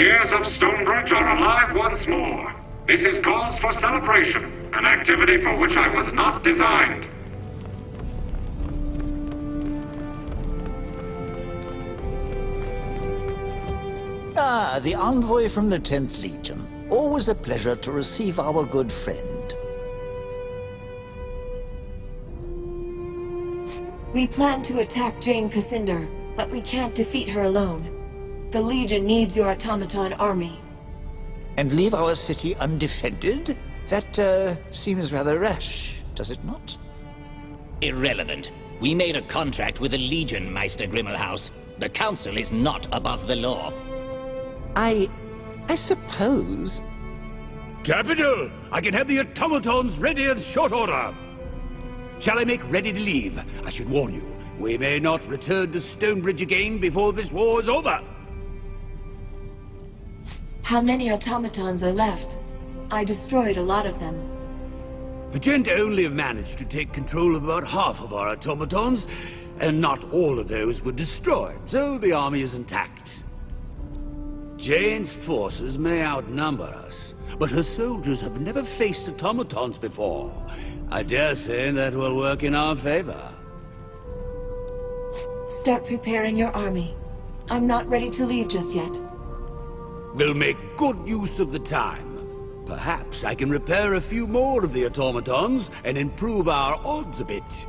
gears of Stonebridge are alive once more. This is cause for celebration, an activity for which I was not designed. Ah, the envoy from the 10th Legion. Always a pleasure to receive our good friend. We plan to attack Jane Cassinder, but we can't defeat her alone. The Legion needs your automaton army. And leave our city undefended? That, seems rather rash, does it not? Irrelevant. We made a contract with the Legion, Meister Grimmelhaus. The Council is not above the law. I suppose... Capital! I can have the automatons ready in short order! Shall I make ready to leave? I should warn you, we may not return to Stonebridge again before this war is over. How many automatons are left? I destroyed a lot of them. The Gent only managed to take control of about half of our automatons, and not all of those were destroyed, so the army is intact. Jane's forces may outnumber us, but her soldiers have never faced automatons before. I dare say that will work in our favor. Start preparing your army. I'm not ready to leave just yet. We'll make good use of the time. Perhaps I can repair a few more of the automatons and improve our odds a bit.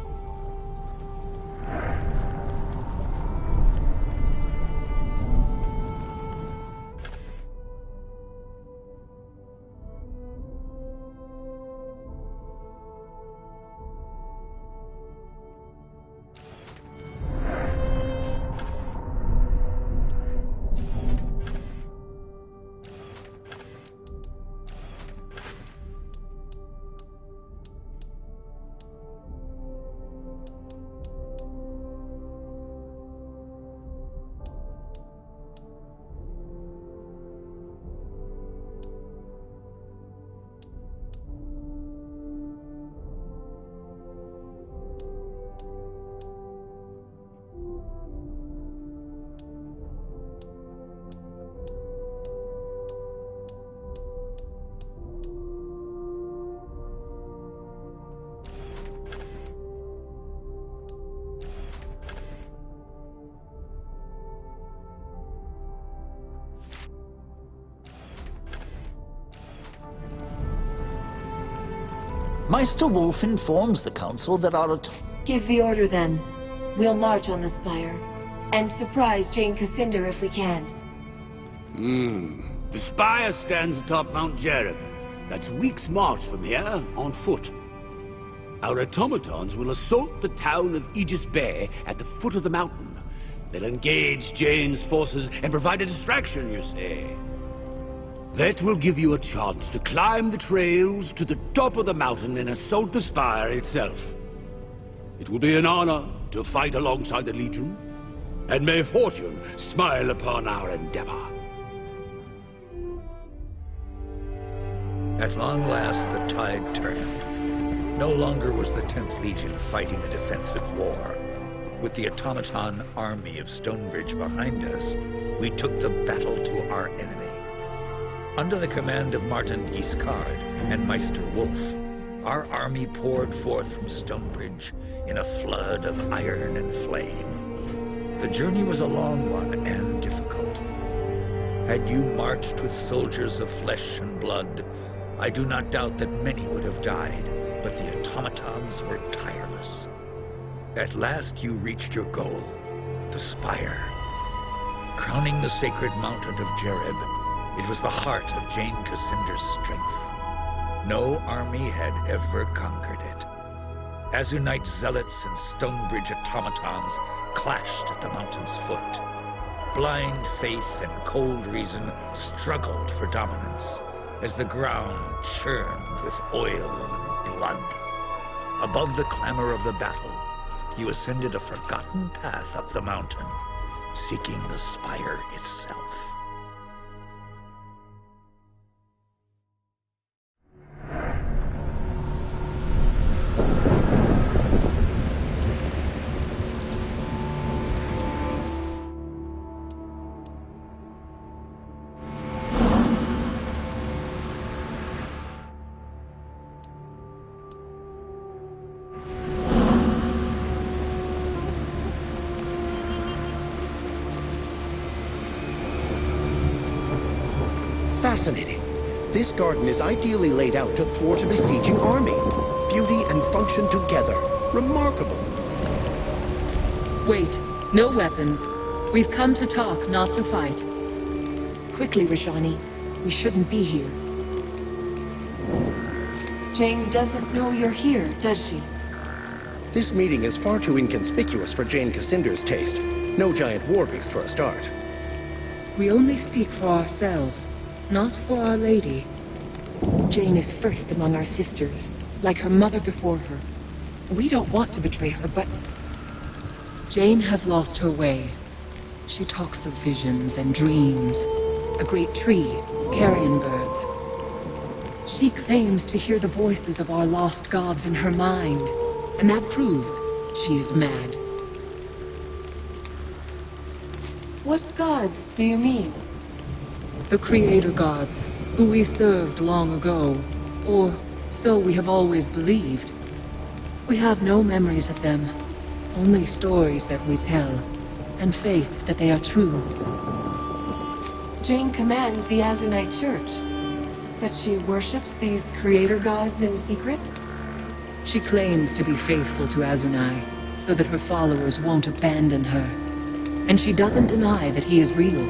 Meister Wolf informs the Council that our... Give the order then. We'll march on the Spire. And surprise Jane Cassinder if we can. The Spire stands atop Mount Jereb. That's a week's march from here, on foot. Our automatons will assault the town of Aegis Bay at the foot of the mountain. They'll engage Jane's forces and provide a distraction, you see. That will give you a chance to climb the trails to the top of the mountain and assault the Spire itself. It will be an honor to fight alongside the Legion, and may fortune smile upon our endeavor. At long last, the tide turned. No longer was the 10th Legion fighting a defensive war. With the automaton army of Stonebridge behind us, we took the battle to our enemy. Under the command of Martin Guiscard and Meister Wolf, our army poured forth from Stonebridge in a flood of iron and flame. The journey was a long one and difficult. Had you marched with soldiers of flesh and blood, I do not doubt that many would have died, but the automatons were tireless. At last you reached your goal, the Spire. Crowning the sacred mountain of Jereb, it was the heart of Jane Cassinder's strength. No army had ever conquered it. Azunite zealots and Stonebridge automatons clashed at the mountain's foot. Blind faith and cold reason struggled for dominance as the ground churned with oil and blood. Above the clamor of the battle, you ascended a forgotten path up the mountain, seeking the Spire itself. Fascinating. This garden is ideally laid out to thwart a besieging army. Beauty and function together. Remarkable. Wait. No weapons. We've come to talk, not to fight. Quickly, Rajani. We shouldn't be here. Jane doesn't know you're here, does she? This meeting is far too inconspicuous for Jane Cassinder's taste. No giant war beast for a start. We only speak for ourselves, not for Our Lady. Jane is first among our sisters, like her mother before her. We don't want to betray her, but... Jane has lost her way. She talks of visions and dreams. A great tree, carrion birds. She claims to hear the voices of our lost gods in her mind, and that proves she is mad. What gods do you mean? The creator gods, who we served long ago, or so we have always believed. We have no memories of them, only stories that we tell, and faith that they are true. Jane commands the Azunite Church, but she worships these creator gods in secret? She claims to be faithful to Azunai, so that her followers won't abandon her. And she doesn't deny that he is real.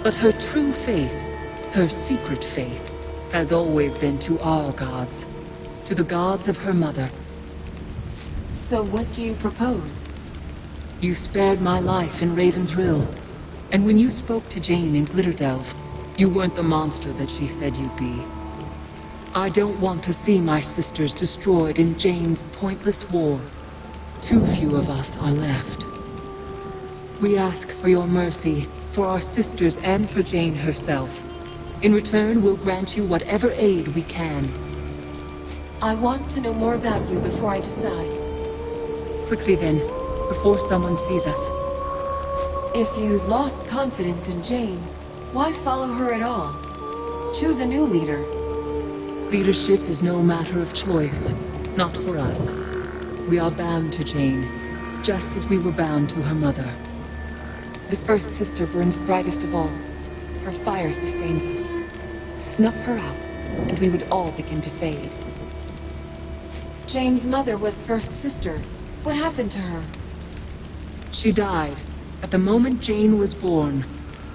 But her true faith, her secret faith, has always been to our gods, to the gods of her mother. So what do you propose? You spared my life in Raven's Rill, and when you spoke to Jane in Glitterdelve, you weren't the monster that she said you'd be. I don't want to see my sisters destroyed in Jane's pointless war. Too few of us are left. We ask for your mercy, for our sisters and for Jane herself. In return, we'll grant you whatever aid we can. I want to know more about you before I decide. Quickly then, before someone sees us. If you've lost confidence in Jane, why follow her at all? Choose a new leader. Leadership is no matter of choice, not for us. We are bound to Jane, just as we were bound to her mother. The first sister burns brightest of all. Her fire sustains us. Snuff her out, and we would all begin to fade. Jane's mother was first sister. What happened to her? She died. At the moment Jane was born,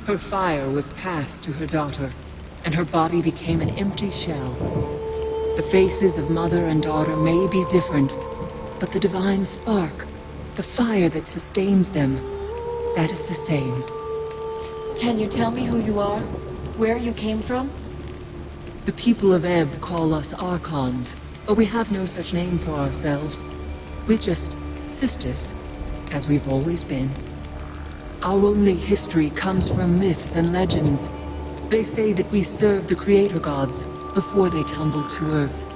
her fire was passed to her daughter, and her body became an empty shell. The faces of mother and daughter may be different, but the divine spark, the fire that sustains them, that is the same. Can you tell me who you are? Where you came from? The people of Ebb call us Archons, but we have no such name for ourselves. We're just sisters, as we've always been. Our only history comes from myths and legends. They say that we served the creator gods before they tumbled to Earth.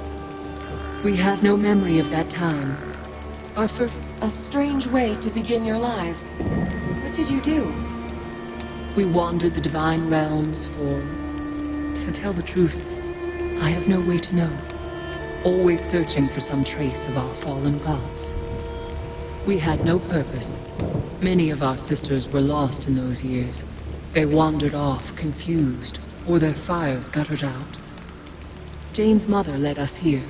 We have no memory of that time. Our first... A strange way to begin your lives. What did you do? We wandered the divine realms for... To tell the truth, I have no way to know. Always searching for some trace of our fallen gods. We had no purpose. Many of our sisters were lost in those years. They wandered off, confused, or their fires guttered out. Jane's mother led us here.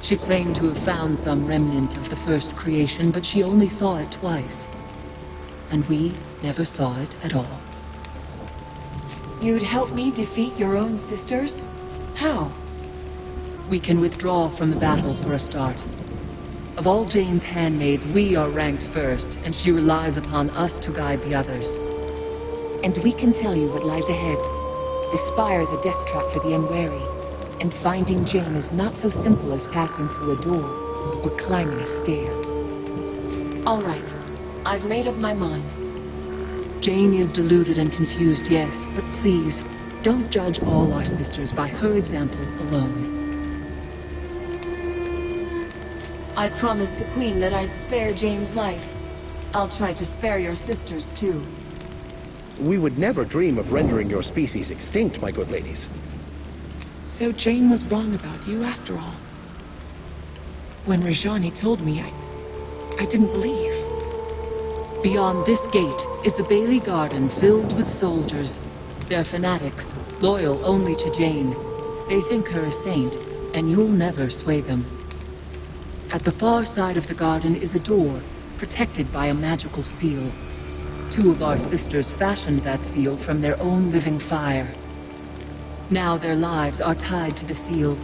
She claimed to have found some remnant of the first creation, but she only saw it twice. And we never saw it at all. You'd help me defeat your own sisters? How? We can withdraw from the battle for a start. Of all Jane's handmaids, we are ranked first, and she relies upon us to guide the others. And we can tell you what lies ahead. The spire is a death trap for the unwary, and finding Jane is not so simple as passing through a door or climbing a stair. All right. I've made up my mind. Jane is deluded and confused, yes, but please, don't judge all our sisters by her example alone. I promised the Queen that I'd spare Jane's life. I'll try to spare your sisters, too. We would never dream of rendering your species extinct, my good ladies. So Jane was wrong about you after all. When Rajani told me, I didn't believe. Beyond this gate is the Bailey Garden filled with soldiers. They're fanatics, loyal only to Jane. They think her a saint, and you'll never sway them. At the far side of the garden is a door, protected by a magical seal. 2 of our sisters fashioned that seal from their own living fire. Now their lives are tied to the seal.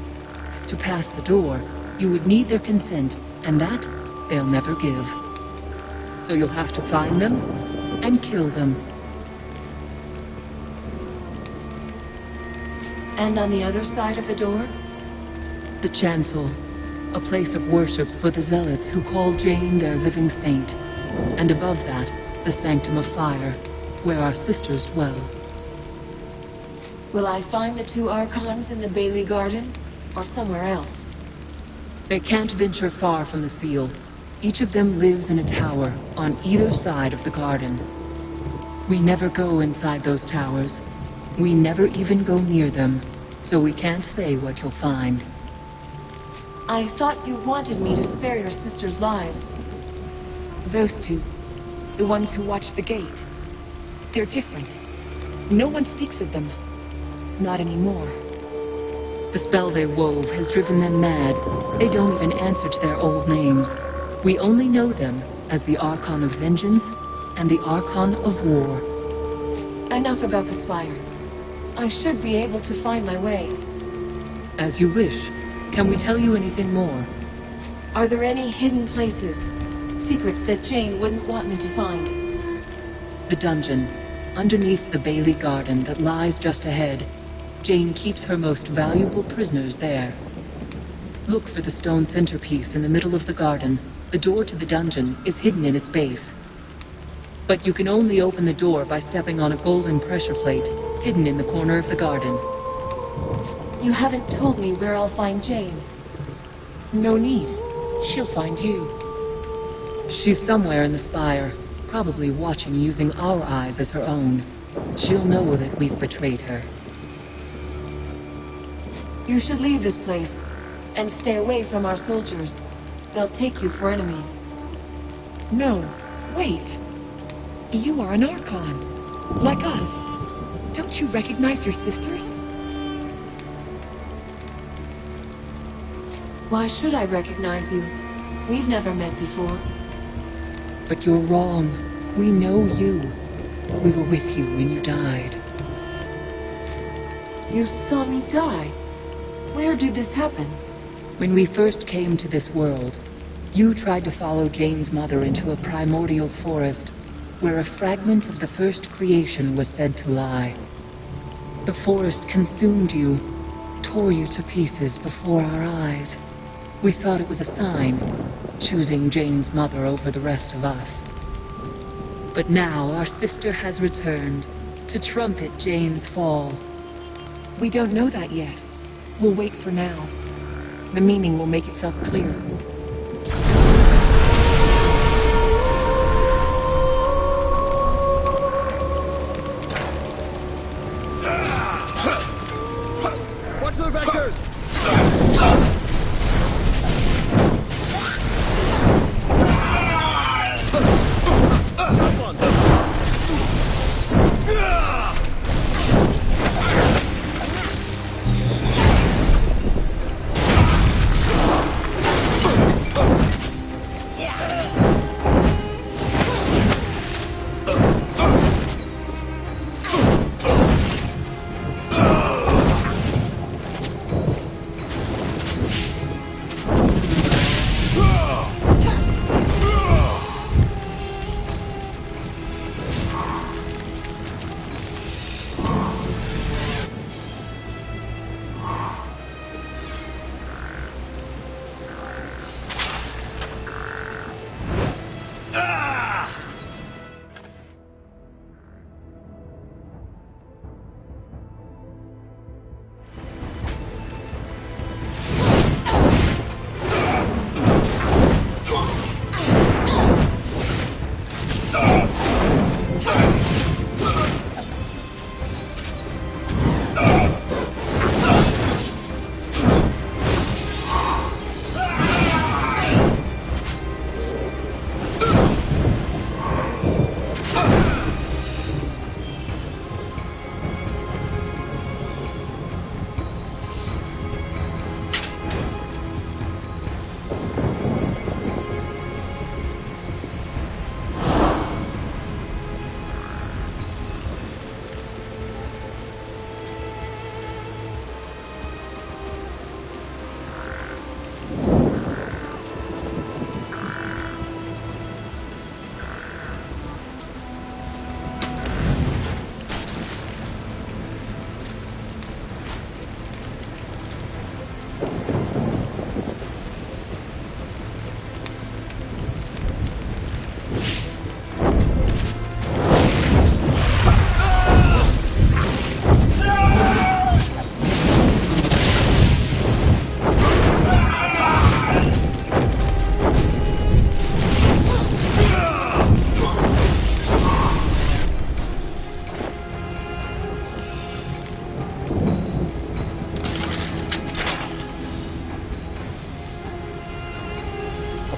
To pass the door, you would need their consent, and that they'll never give. So you'll have to find them and kill them. And on the other side of the door? The chancel, a place of worship for the zealots who call Jane their living saint. And above that, the Sanctum of Fire, where our sisters dwell. Will I find the 2 Archons in the Bailey Garden, or somewhere else? They can't venture far from the seal. Each of them lives in a tower on either side of the garden. We never go inside those towers. We never even go near them, so we can't say what you'll find. I thought you wanted me to spare your sisters' lives. Those 2, the ones who watch the gate, they're different. No one speaks of them. Not anymore. The spell they wove has driven them mad. They don't even answer to their old names. We only know them as the Archon of Vengeance and the Archon of War. Enough about the Spire. I should be able to find my way. As you wish. Can we tell you anything more? Are there any hidden places? Secrets that Jane wouldn't want me to find? The dungeon, underneath the Bailey Garden that lies just ahead. Jane keeps her most valuable prisoners there. Look for the stone centerpiece in the middle of the garden. The door to the dungeon is hidden in its base. But you can only open the door by stepping on a golden pressure plate, hidden in the corner of the garden. You haven't told me where I'll find Jane. No need. She'll find you. She's somewhere in the spire, probably watching using our eyes as her own. She'll know that we've betrayed her. You should leave this place, and stay away from our soldiers. They'll take you for enemies. No, wait. You are an Archon, like us. Don't you recognize your sisters? Why should I recognize you? We've never met before. But you're wrong. We know you. We were with you when you died. You saw me die? Where did this happen? When we first came to this world, you tried to follow Jane's mother into a primordial forest, where a fragment of the first creation was said to lie. The forest consumed you, tore you to pieces before our eyes. We thought it was a sign, choosing Jane's mother over the rest of us. But now our sister has returned to trumpet Jane's fall. We don't know that yet. We'll wait for now. The meaning will make itself clear. Watch their vectors!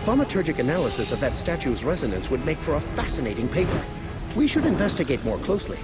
thaumaturgic analysis of that statue's resonance would make for a fascinating paper. We should investigate more closely.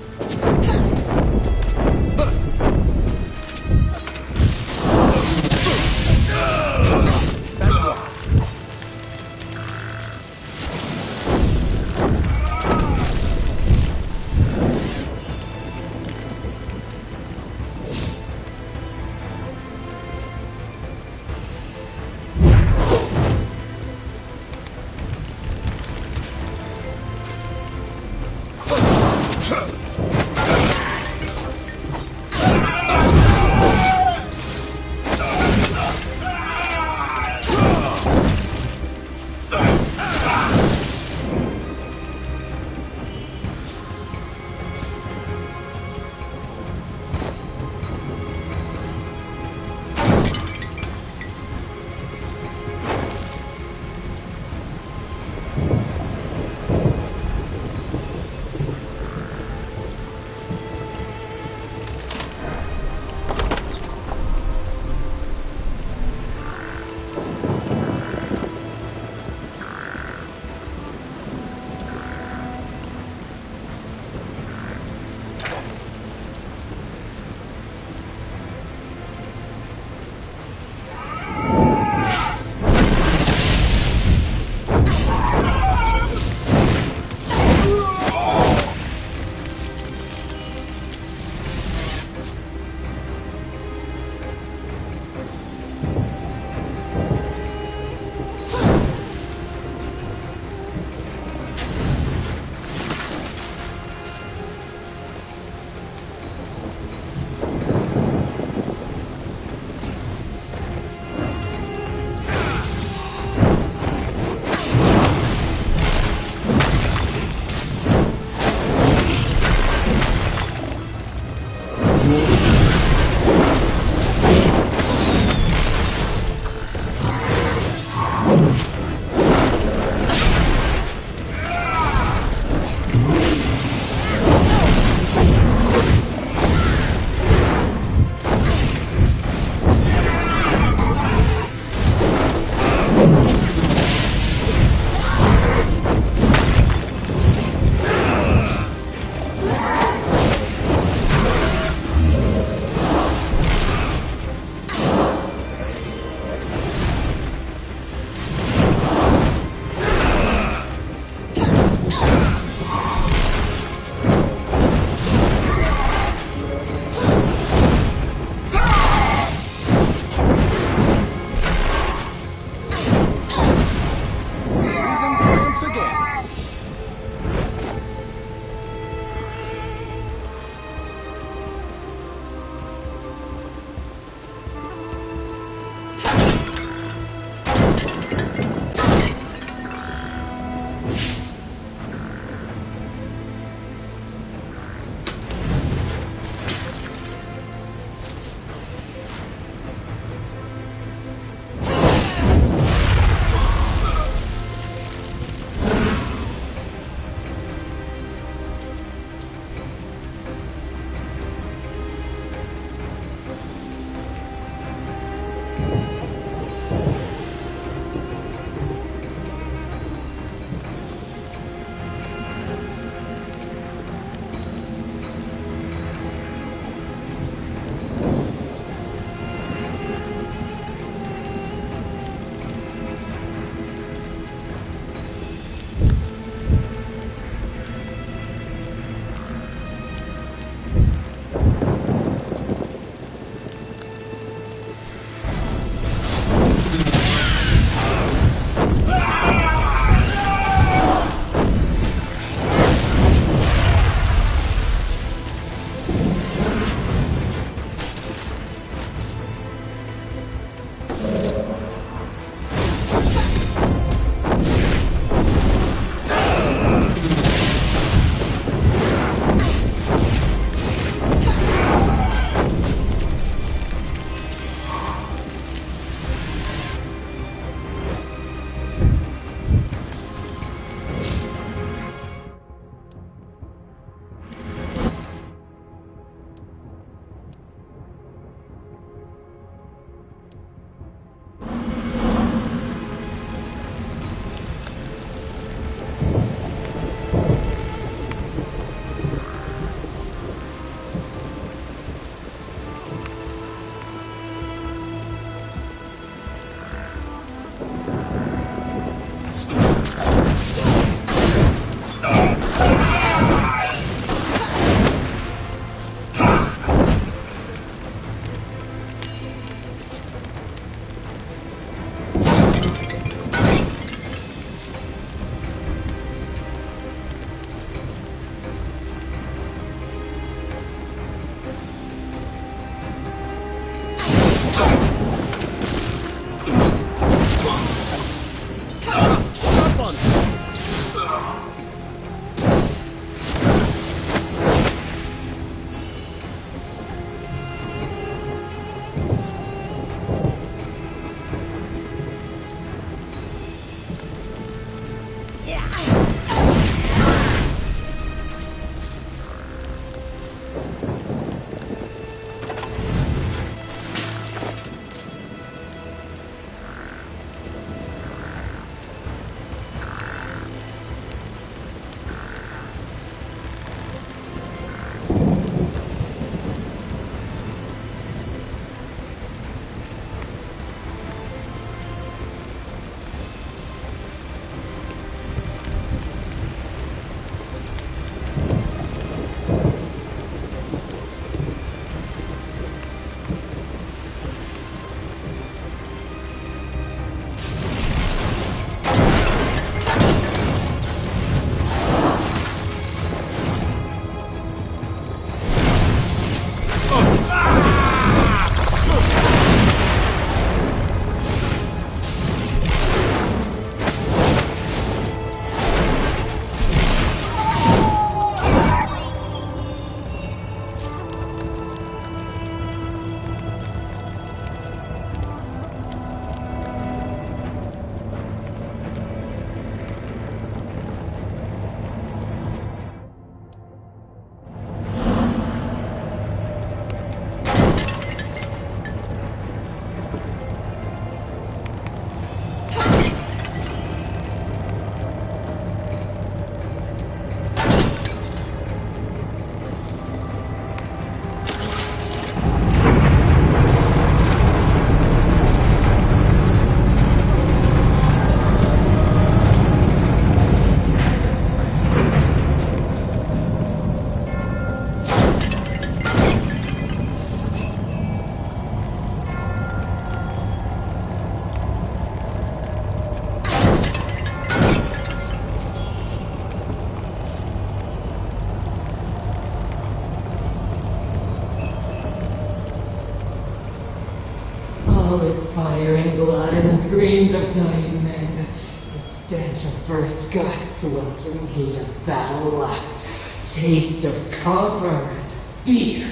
is fire and blood and the screams of dying men. The stench of burst guts, sweltering heat of battle lust, taste of copper and fear.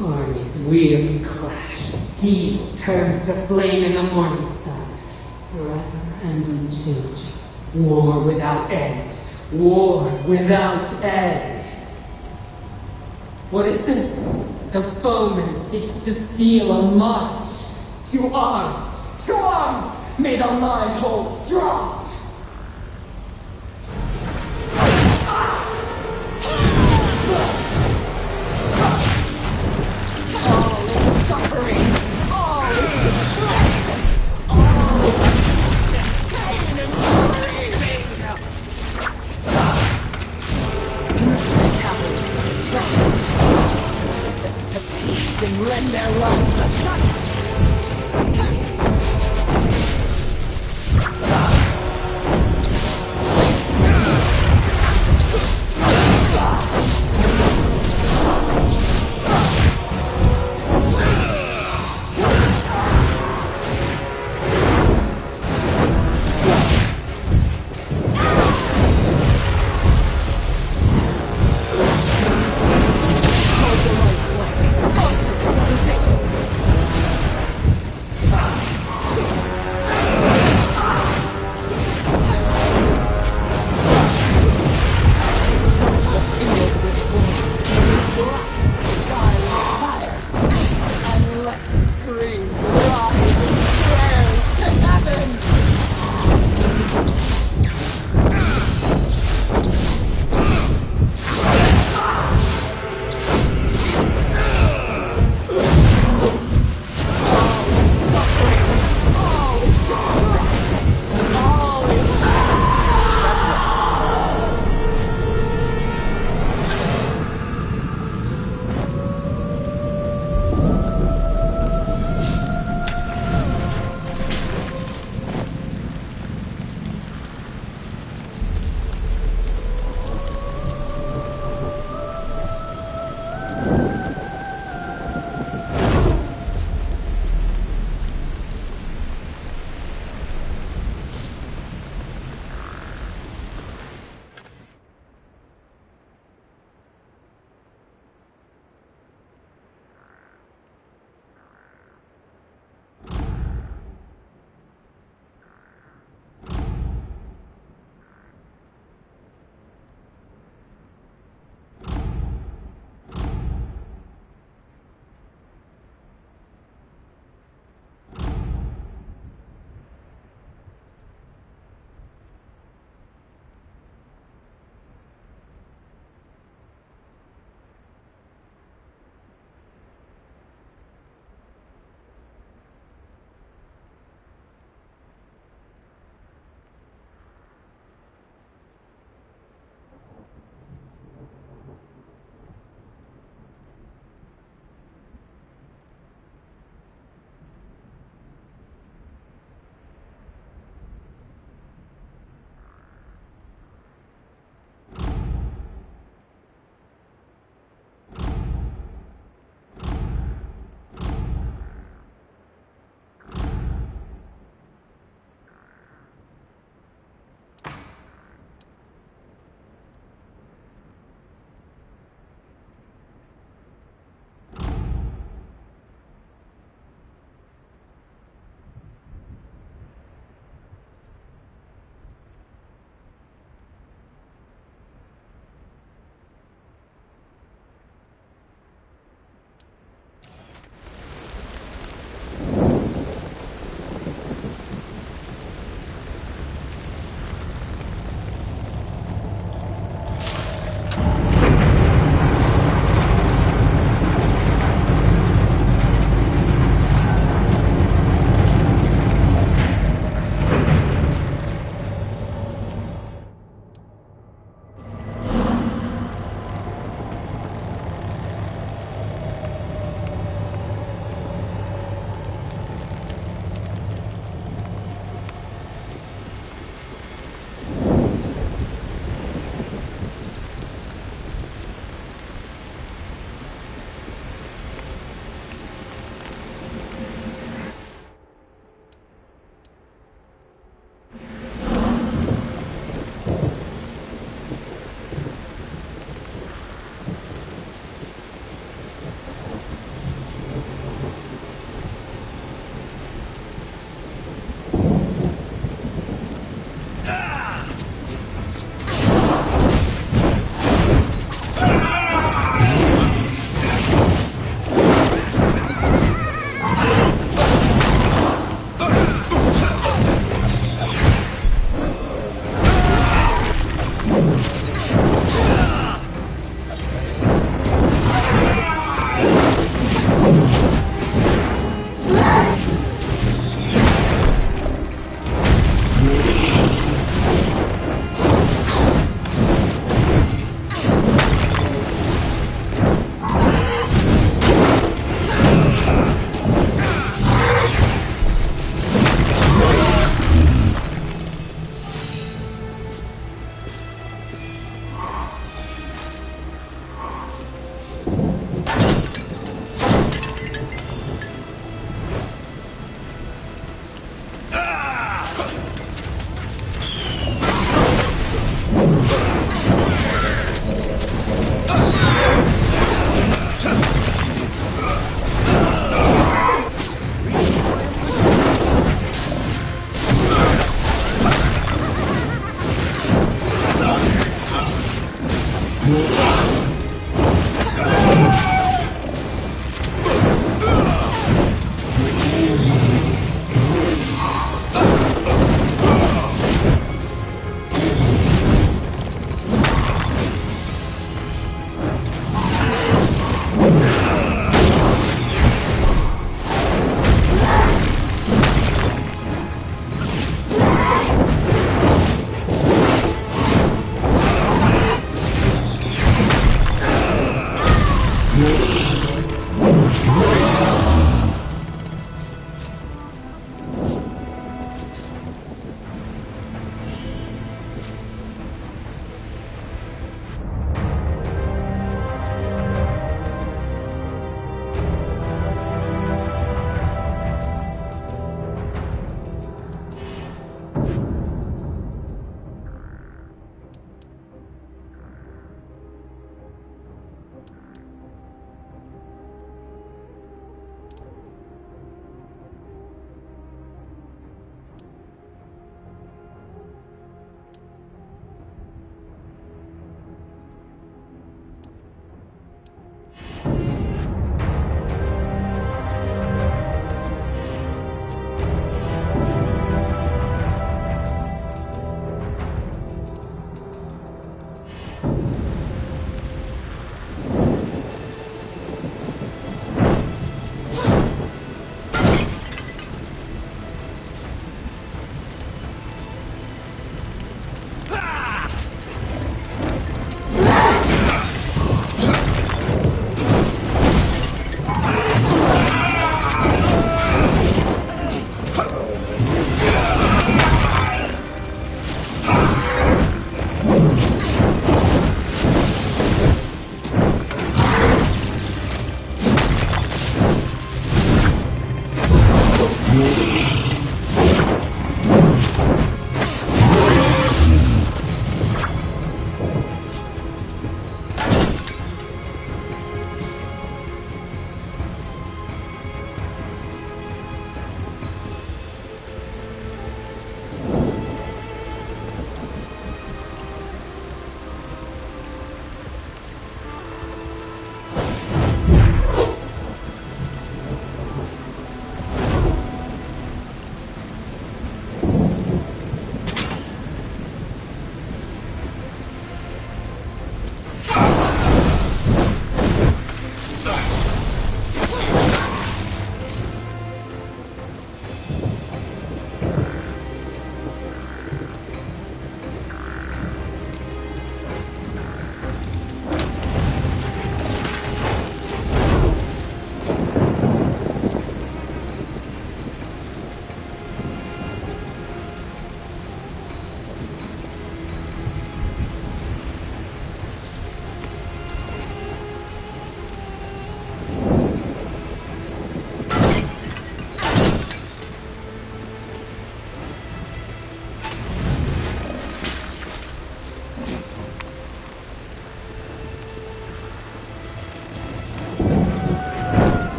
Armies wheel and clash, steel turns to flame in the morning sun, forever and unchanging. War without end. War without end. What is this? The foeman seeks to steal a march. To arms! To arms! May the line hold strong! All is suffering! All is destruction! All is pain and grieving! The towers to peace and lend their lives a succor! Hold the light, Black. Archers to position!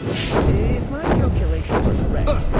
If my calculation was correct,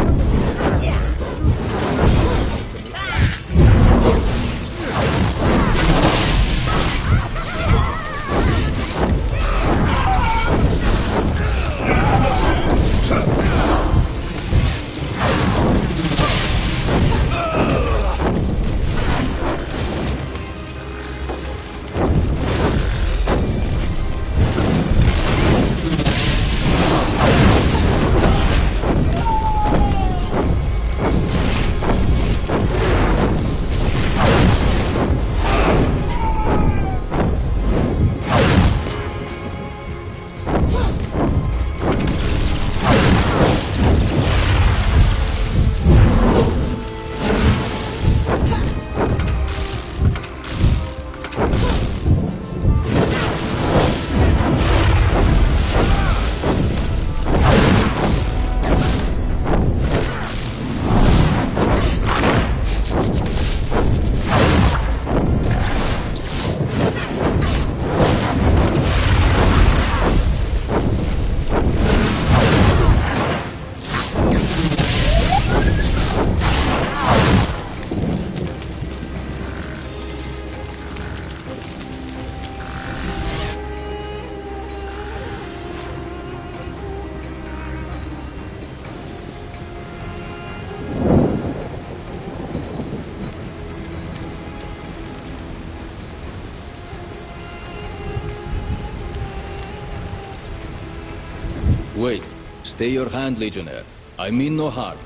Wait. Stay your hand, Legionnaire. I mean no harm.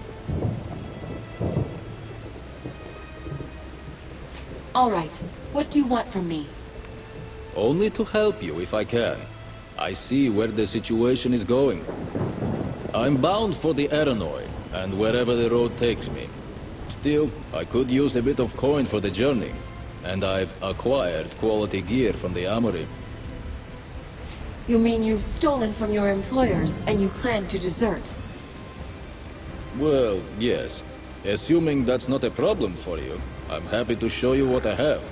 All right. What do you want from me? Only to help you if I can. I see where the situation is going. I'm bound for the Aranoi, and wherever the road takes me. Still, I could use a bit of coin for the journey, and I've acquired quality gear from the armory. You mean you've stolen from your employers, and you plan to desert? Well, yes. Assuming that's not a problem for you, I'm happy to show you what I have.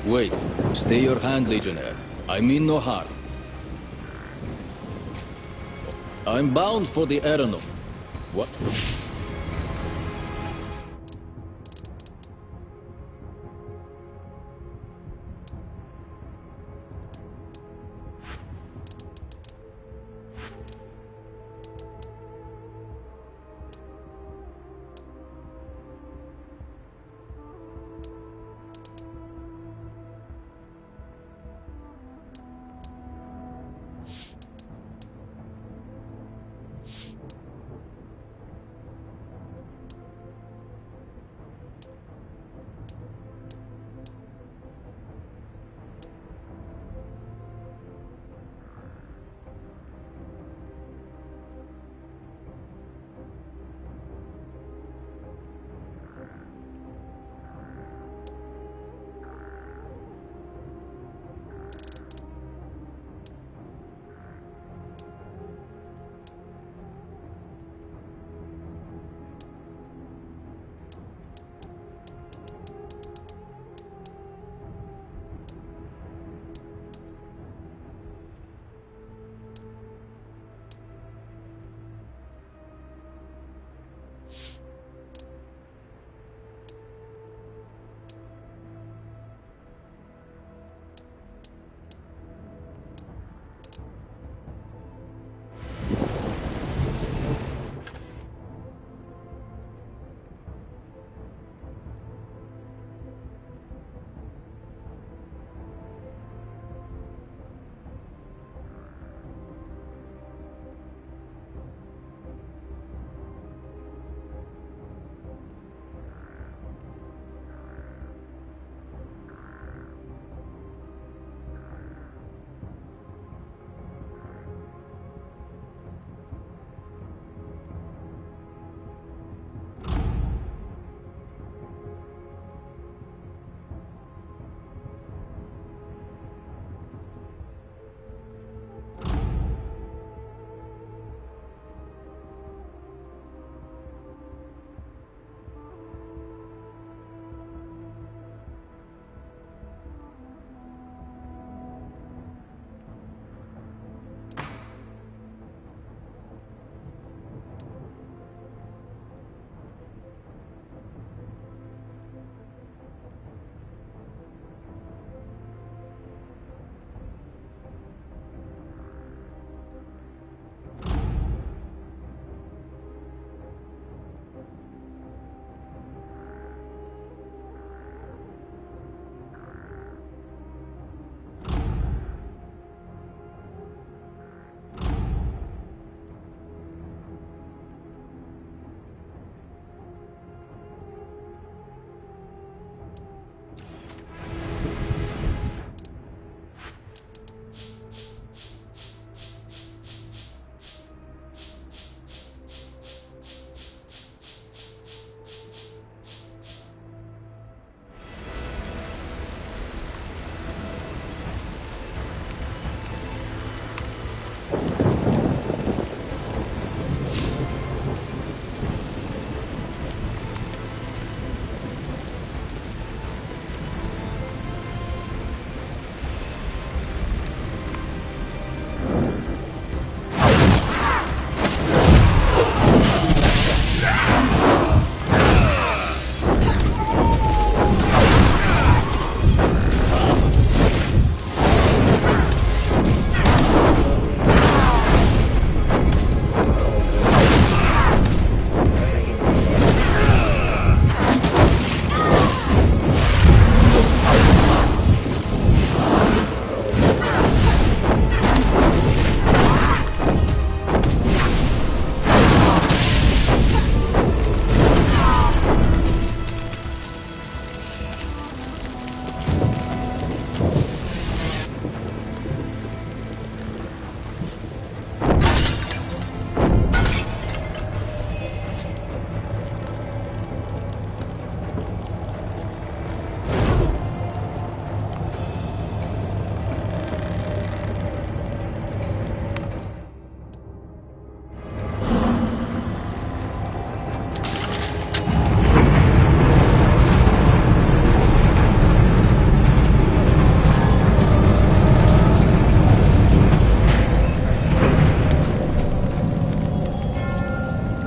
Wait. Stay your hand, Legionnaire. I mean no harm. I'm bound for the Aranoi. What?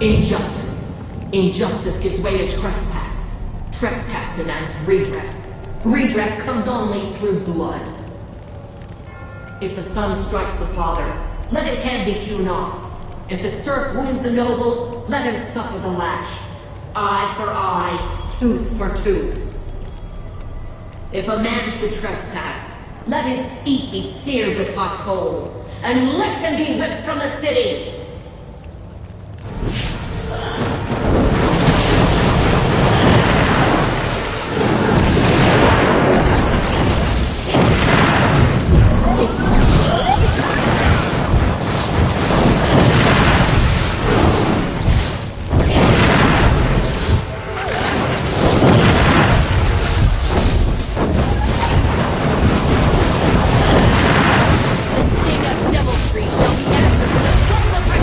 Injustice. Injustice gives way to trespass. Trespass demands redress. Redress comes only through blood. If the son strikes the father, let his head be hewn off. If the serf wounds the noble, let him suffer the lash. Eye for eye, tooth for tooth. If a man should trespass, let his feet be seared with hot coals, and let him be whipped from the city! The sting of deviltry shall be answered with a couple of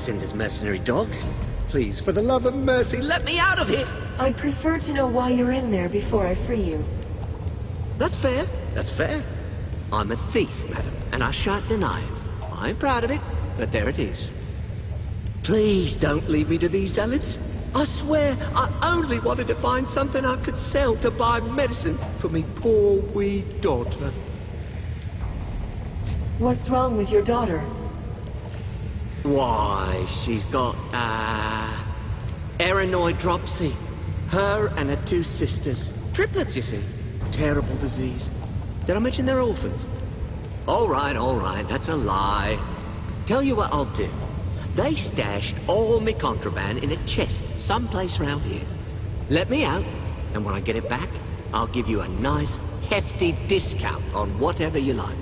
Cassinder's mercenary dogs. Please, for the love of mercy, let me out of here! I'd prefer to know why you're in there before I free you. That's fair. That's fair. I'm a thief, madam, and I shan't deny it. I'm proud of it, but there it is. Please don't leave me to these zealots. I swear, I only wanted to find something I could sell to buy medicine for me poor wee daughter. What's wrong with your daughter? Why, she's got, Aranoid dropsy. Her and her two sisters. Triplets, you see. Terrible disease. Did I mention they're orphans? All right, that's a lie. Tell you what I'll do. They stashed all me contraband in a chest someplace around here. Let me out, and when I get it back, I'll give you a nice, hefty discount on whatever you like.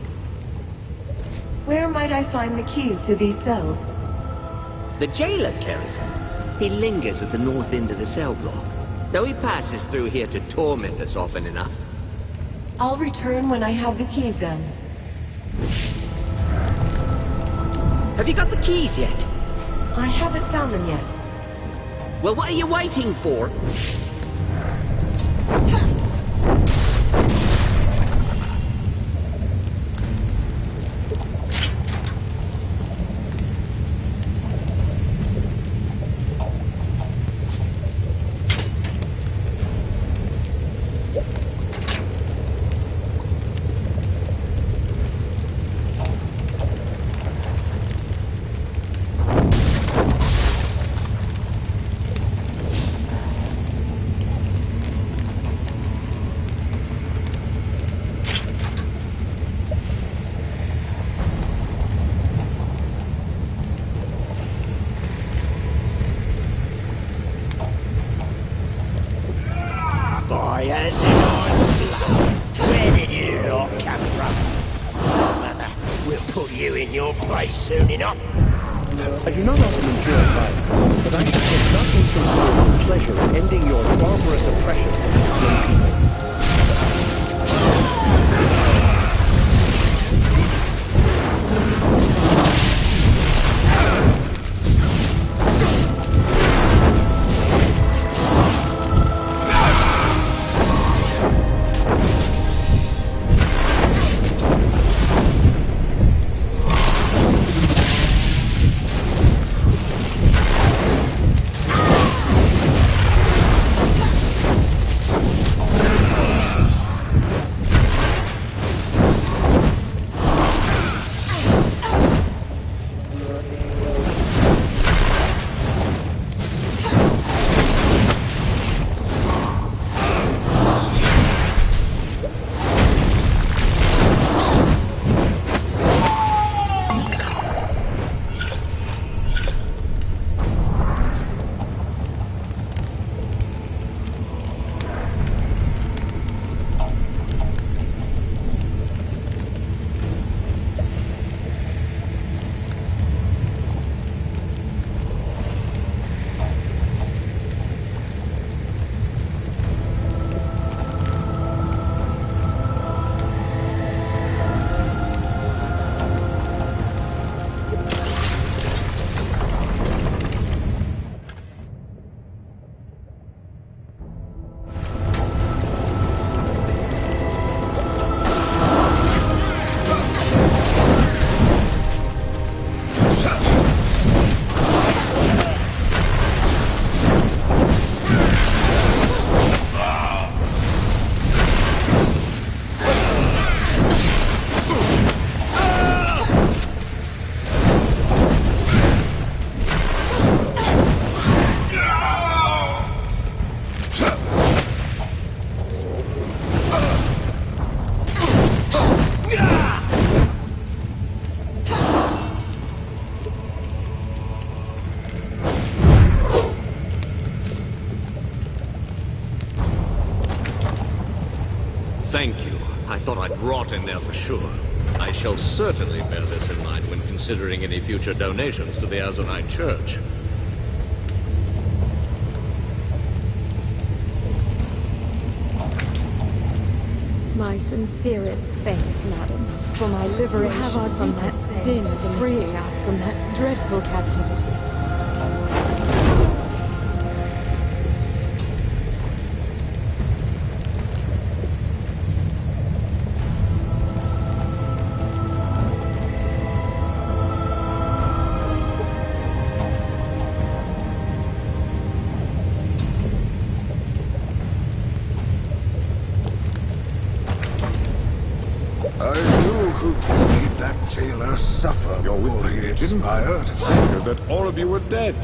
Where might I find the keys to these cells? The jailer carries them. He lingers at the north end of the cell block, though he passes through here to torment us often enough. I'll return when I have the keys then. Have you got the keys yet? I haven't found them yet. Well, what are you waiting for? Where did you lot come from? Mother, we'll put you in your place soon enough. I do not often enjoy violence, but I should take not inconsiderable pleasure in ending your barbarous oppressions of the common people. Thank you. I thought I'd rot in there for sure. I shall certainly bear this in mind when considering any future donations to the Azonite Church. My sincerest thanks, madam, for my liberation from that din freeing us from that dreadful captivity. jailer suffer You're with before the he Legion? expired? I heard that all of you were dead.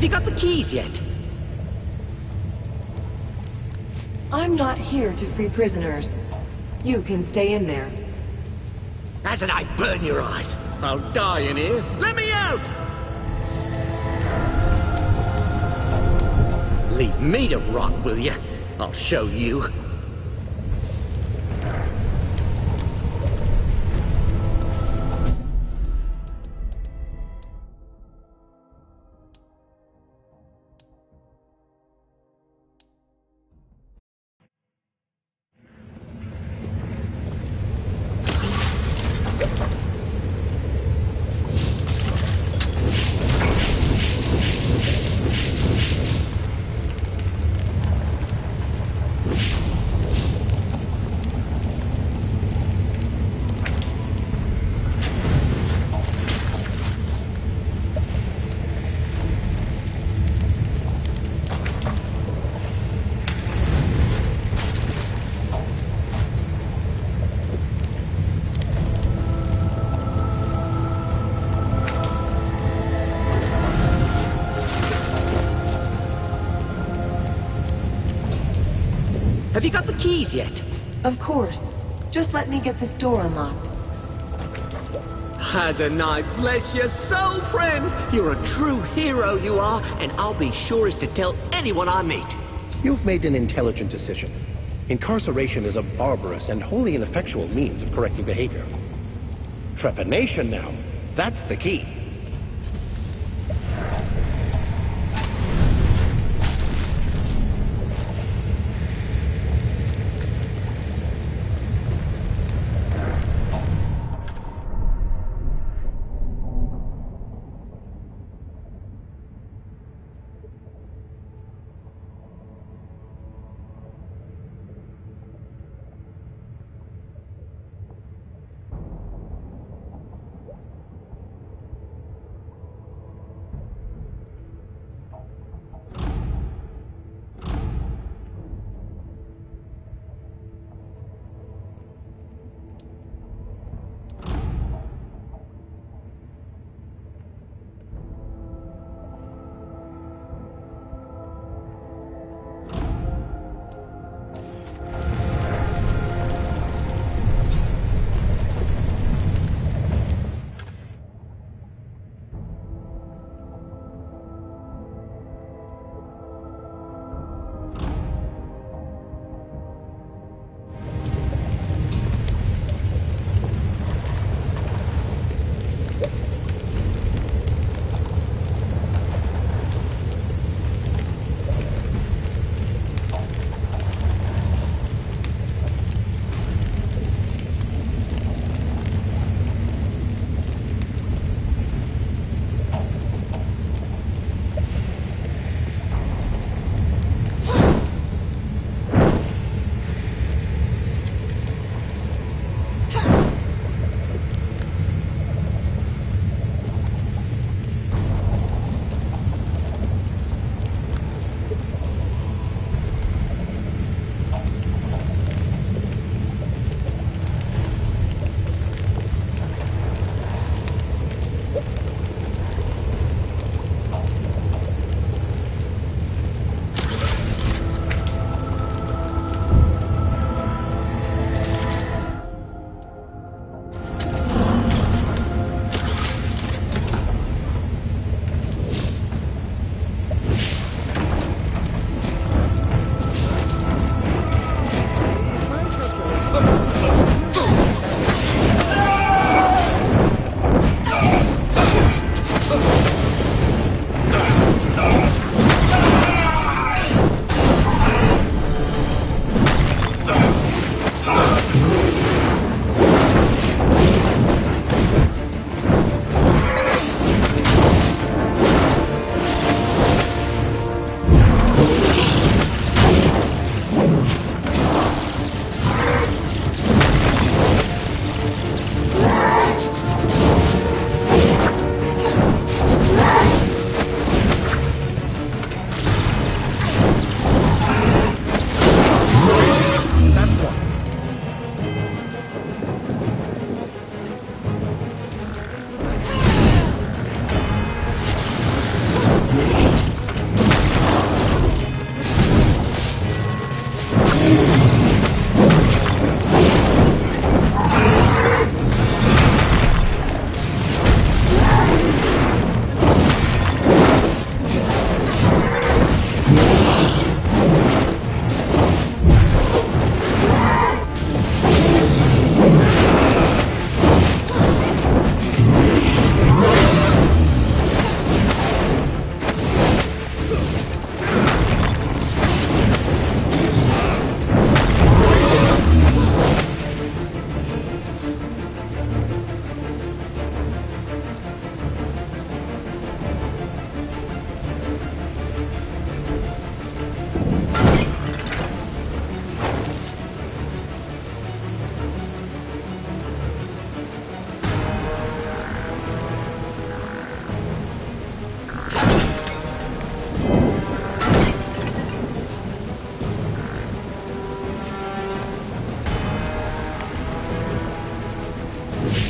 Have you got the keys yet? I'm not here to free prisoners. You can stay in there. Hasn't I burn your eyes? I'll die in here. Let me out! Leave me to rot, will you? I'll show you. Have you got the keys yet? Of course. Just let me get this door unlocked. Hazanai, bless your soul, friend! You're a true hero, you are, and I'll be sure as to tell anyone I meet. You've made an intelligent decision. Incarceration is a barbarous and wholly ineffectual means of correcting behavior. Trepanation now, that's the key.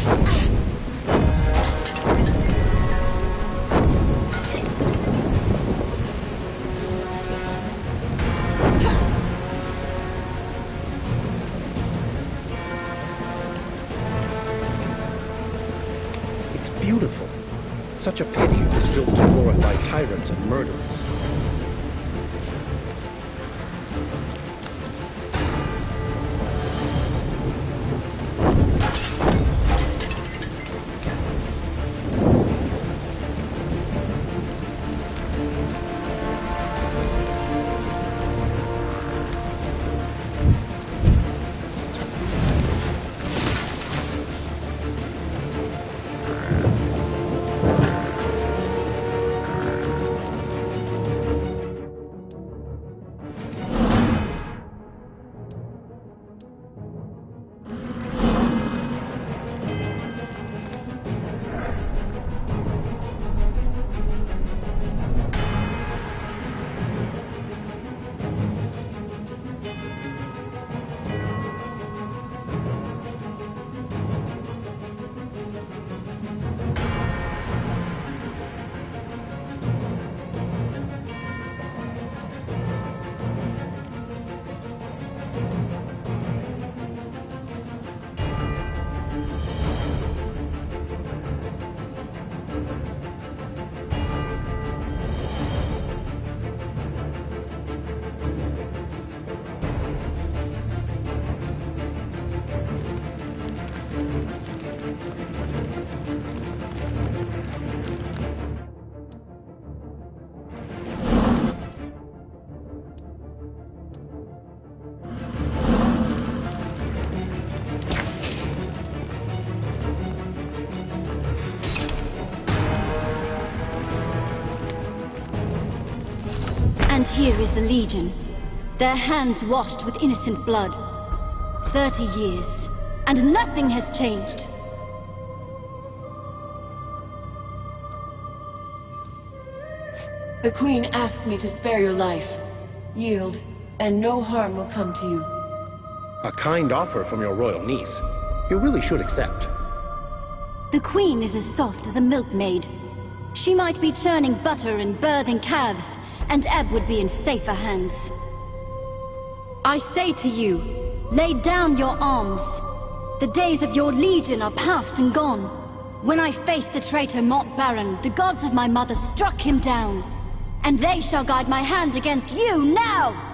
It's beautiful. Such a pity it was built to glorify tyrants and murderers. And here is the Legion, their hands washed with innocent blood. 30 years, and nothing has changed. The Queen asked me to spare your life. Yield, and no harm will come to you. A kind offer from your royal niece. You really should accept. The Queen is as soft as a milkmaid. She might be churning butter and birthing calves, and Ebb would be in safer hands. I say to you, lay down your arms. The days of your Legion are past and gone. When I faced the traitor Mont Baron, the gods of my mother struck him down. And they shall guide my hand against you now!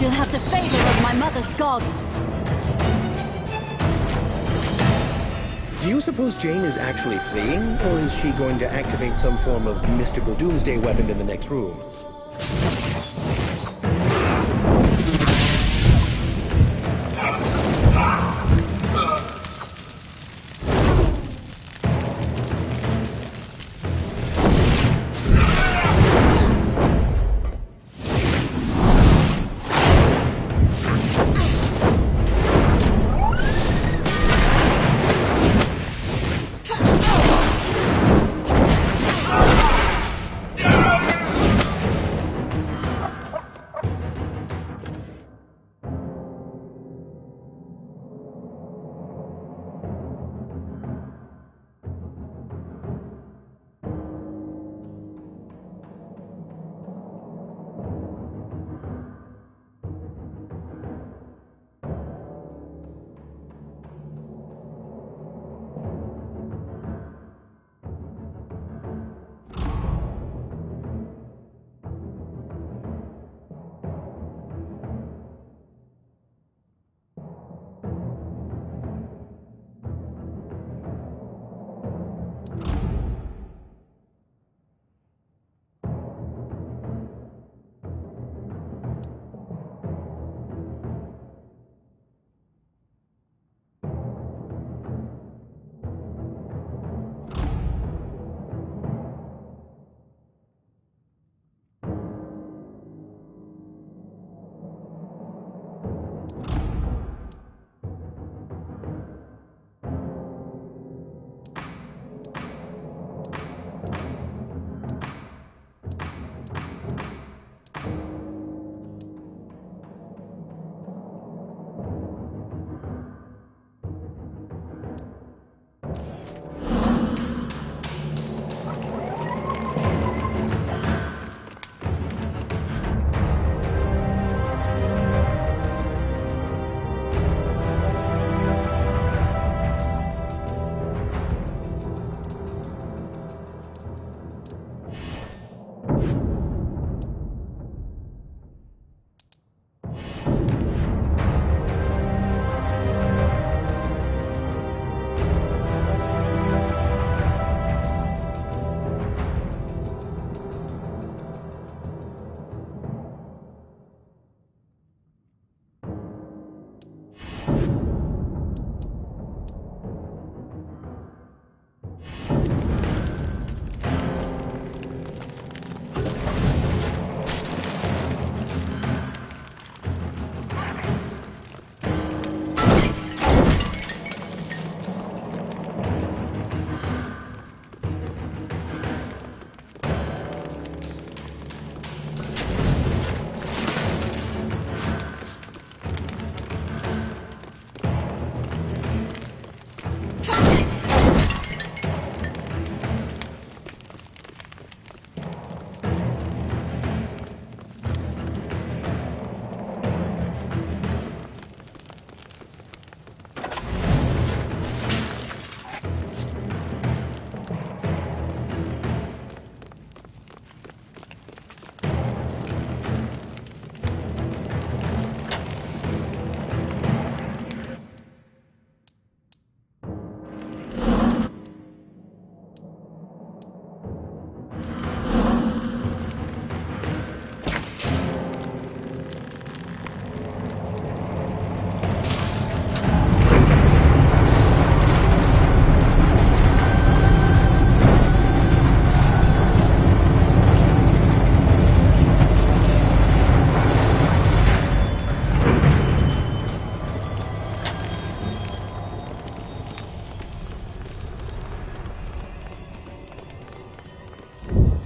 she'll have the favor of my mother's gods. Do you suppose Jane is actually fleeing, or is she going to activate some form of mystical doomsday weapon in the next room?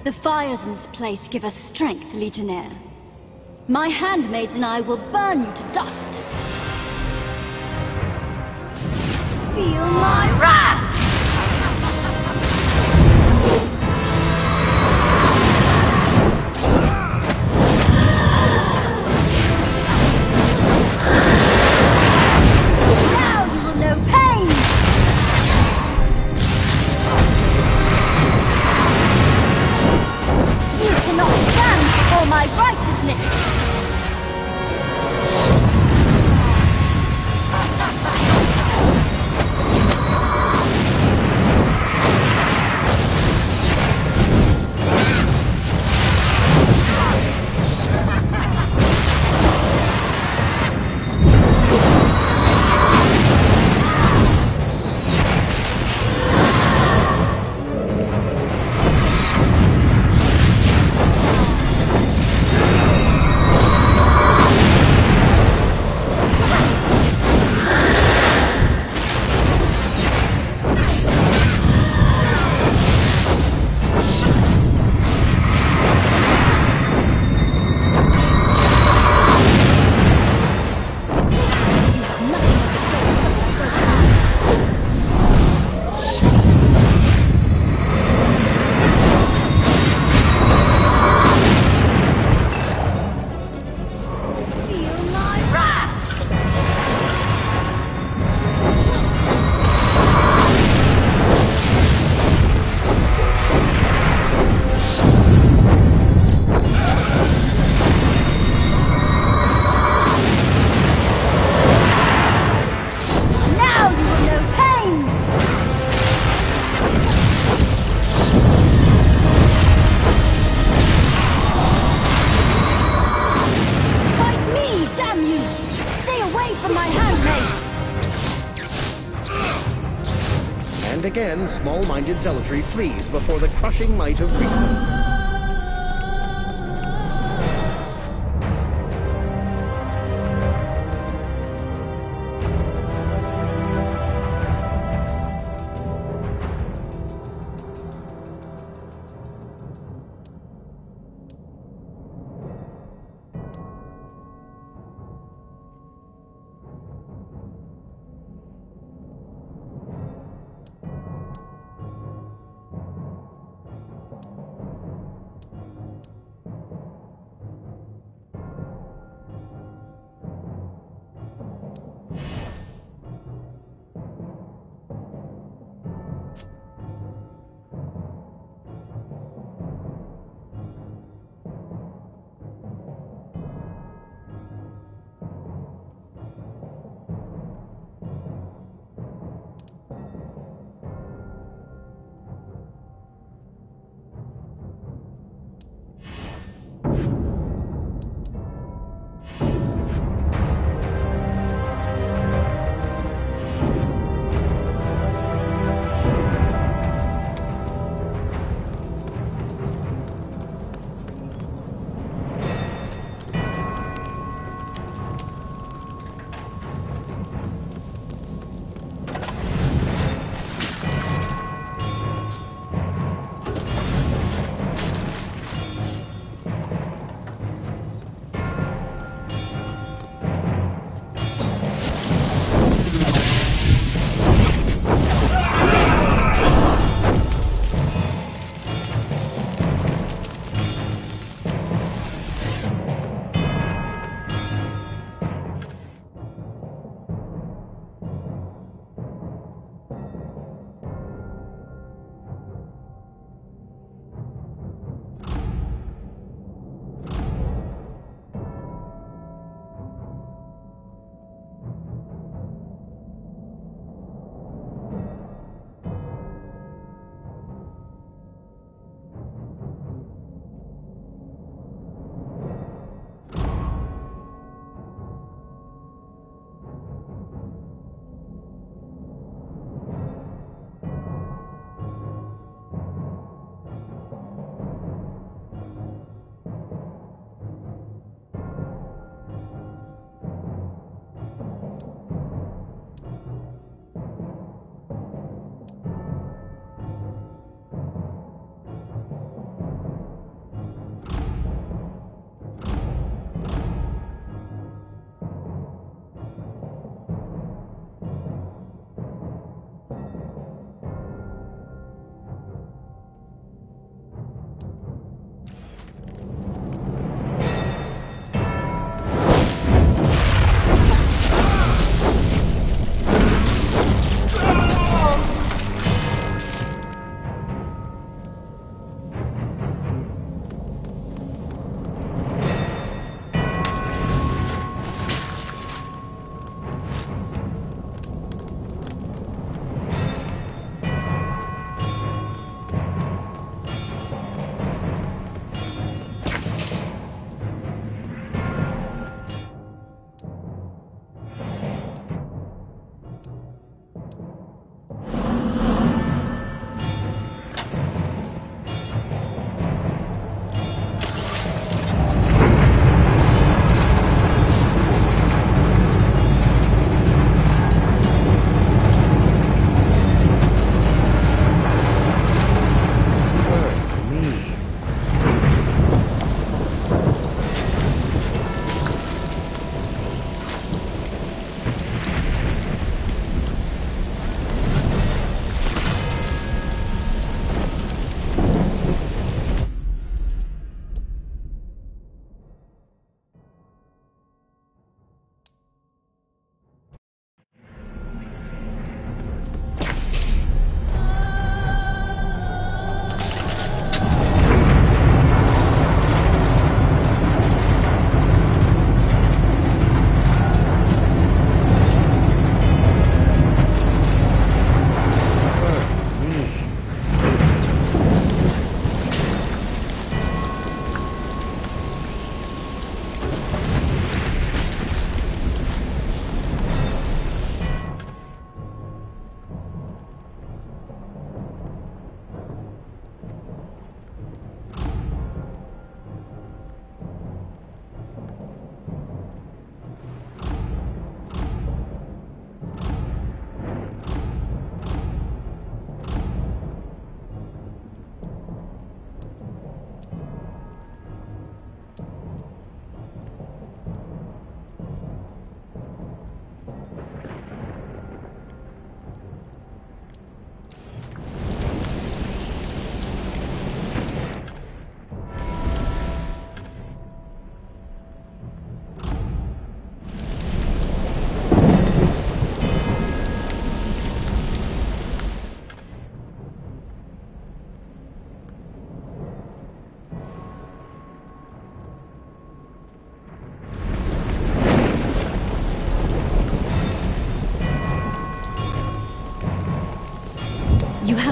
The fires in this place give us strength, Legionnaire. My handmaids and I will burn you to dust. Feel my wrath! Now you will know pain! You cannot stand before my righteousness! And again, small-minded zealotry flees before the crushing might of reason.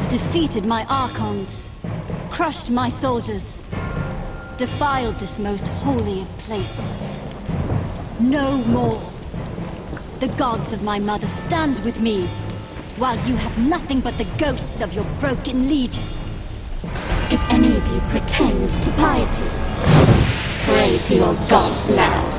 have defeated my Archons, crushed my soldiers, defiled this most holy of places. No more. The gods of my mother stand with me, while you have nothing but the ghosts of your broken legion. If any of you pretend to piety, pray to your gods now.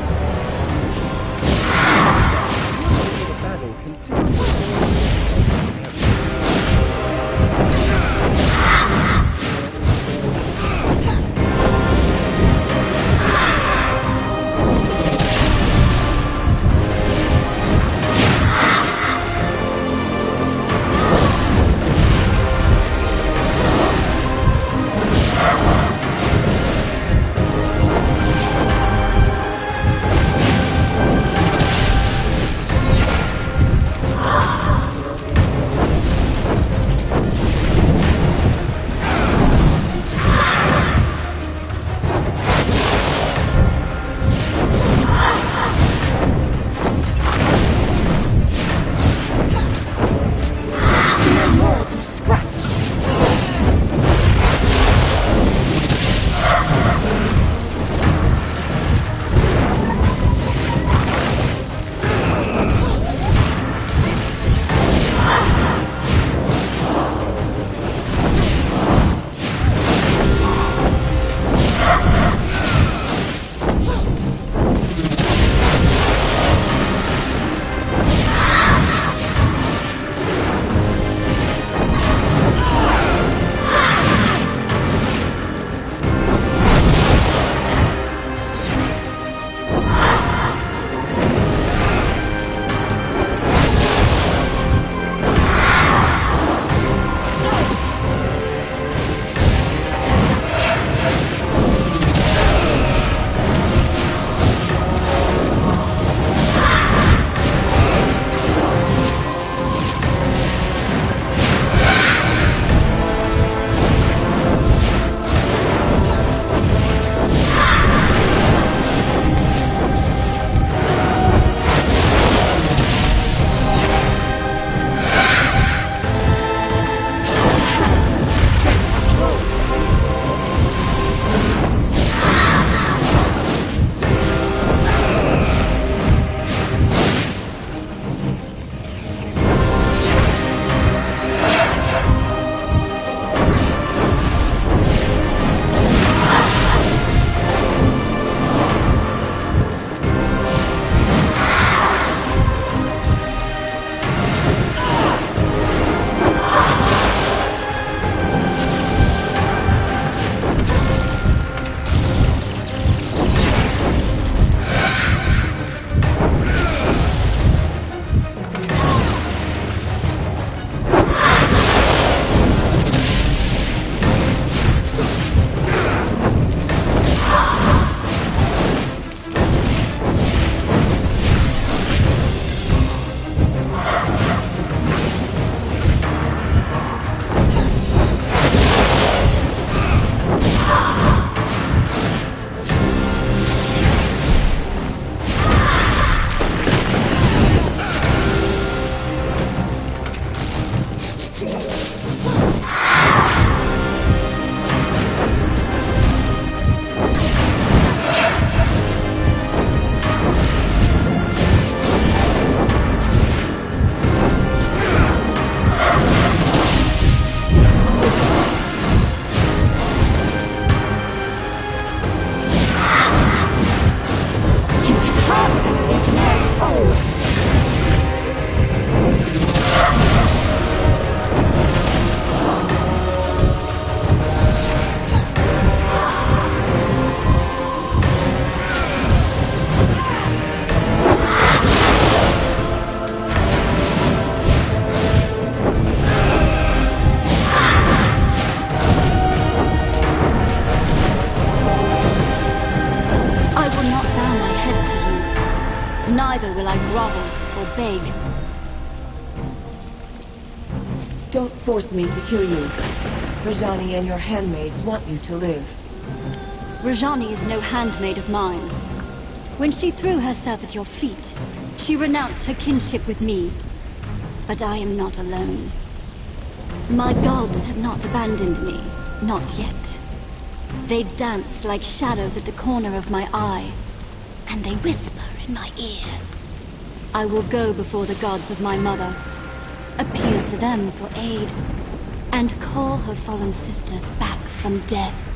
Neither will I grovel or beg. Don't force me to kill you. Rajani and your handmaids want you to live. Rajani is no handmaid of mine. When she threw herself at your feet, she renounced her kinship with me. But I am not alone. My gods have not abandoned me. Not yet. They dance like shadows at the corner of my eye, and they whisper in my ear. I will go before the gods of my mother, appeal to them for aid, and call her fallen sisters back from death.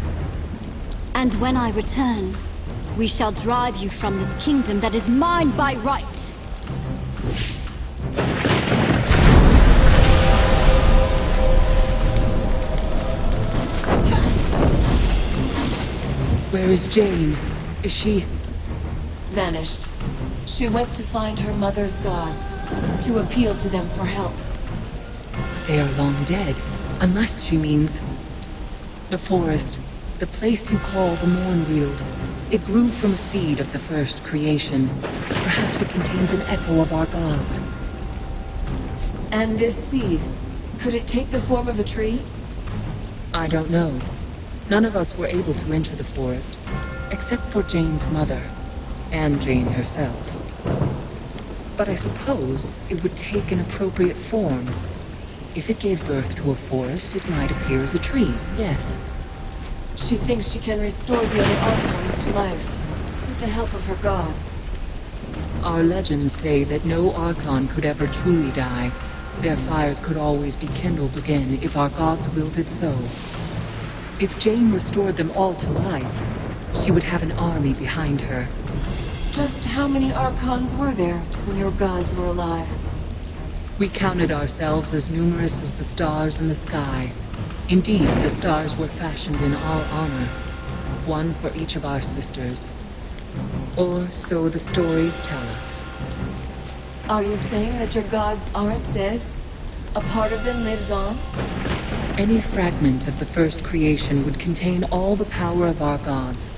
And when I return, we shall drive you from this kingdom that is mine by right. Where is Jane? Is she... Vanished. She went to find her mother's gods, to appeal to them for help. They are long dead, unless she means... The forest, the place you call the Mournweald. It grew from a seed of the first creation. Perhaps it contains an echo of our gods. And this seed, could it take the form of a tree? I don't know. None of us were able to enter the forest, except for Jane's mother, and Jane herself. But I suppose it would take an appropriate form. If it gave birth to a forest, it might appear as a tree, yes. She thinks she can restore the other Archons to life, with the help of her gods. Our legends say that no Archon could ever truly die. Their fires could always be kindled again if our gods willed it so. If Jane restored them all to life, she would have an army behind her. Just how many Archons were there when your gods were alive? We counted ourselves as numerous as the stars in the sky. Indeed, the stars were fashioned in our honor, one for each of our sisters. Or so the stories tell us. Are you saying that your gods aren't dead? A part of them lives on? Any fragment of the first creation would contain all the power of our gods,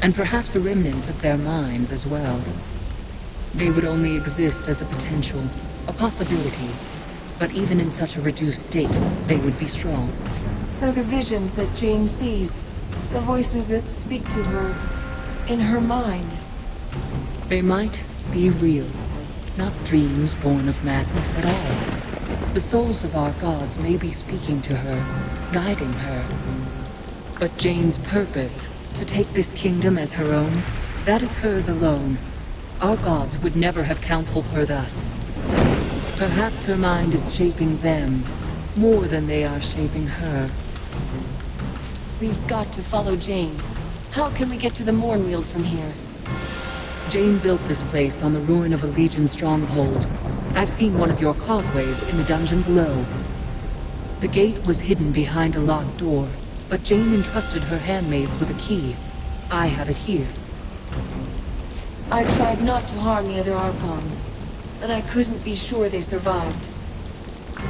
and perhaps a remnant of their minds as well. They would only exist as a potential, a possibility, but even in such a reduced state, they would be strong. So the visions that Jane sees, the voices that speak to her, in her mind. They might be real, not dreams born of madness at all. The souls of our gods may be speaking to her, guiding her. But Jane's purpose, to take this kingdom as her own, that is hers alone. Our gods would never have counseled her thus. Perhaps her mind is shaping them, more than they are shaping her. We've got to follow Jane. How can we get to the Mournweald from here? Jane built this place on the ruin of a Legion stronghold. I've seen one of your causeways in the dungeon below. The gate was hidden behind a locked door, but Jane entrusted her handmaids with a key. I have it here. I tried not to harm the other Archons, but I couldn't be sure they survived.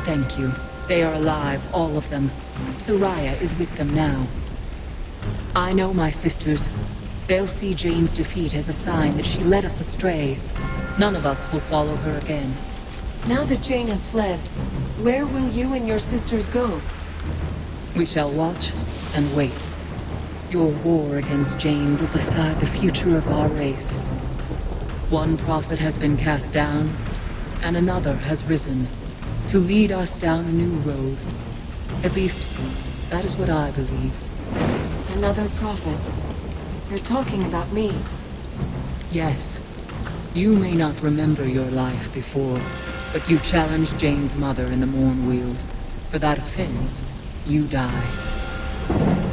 Thank you. They are alive, all of them. Soraya is with them now. I know my sisters. They'll see Jane's defeat as a sign that she led us astray. None of us will follow her again. Now that Jane has fled, where will you and your sisters go? We shall watch and wait. Your war against Jane will decide the future of our race. One prophet has been cast down, and another has risen, to lead us down a new road. At least, that is what I believe. Another prophet? You're talking about me. Yes. You may not remember your life before, but you challenged Jane's mother in the Mournweald. For that offense, you die.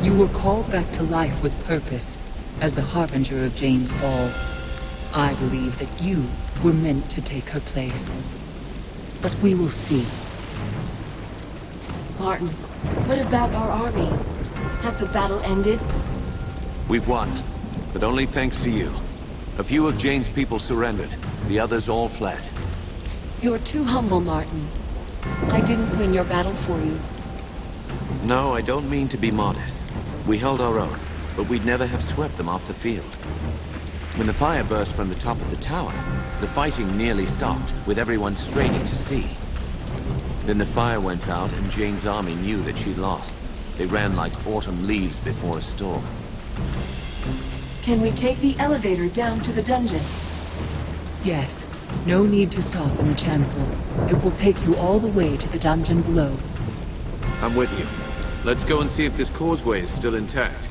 You were called back to life with purpose, as the harbinger of Jane's fall. I believe that you were meant to take her place. But we will see. Martin, what about our army? Has the battle ended? We've won, but only thanks to you. A few of Jane's people surrendered. The others all fled. You're too humble, Martin. I didn't win your battle for you. No, I don't mean to be modest. We held our own, but we'd never have swept them off the field. When the fire burst from the top of the tower, the fighting nearly stopped, with everyone straining to see. Then the fire went out, and Jane's army knew that she'd lost. They ran like autumn leaves before a storm. Can we take the elevator down to the dungeon? Yes. No need to stop in the chancel. It will take you all the way to the dungeon below. I'm with you. Let's go and see if this causeway is still intact.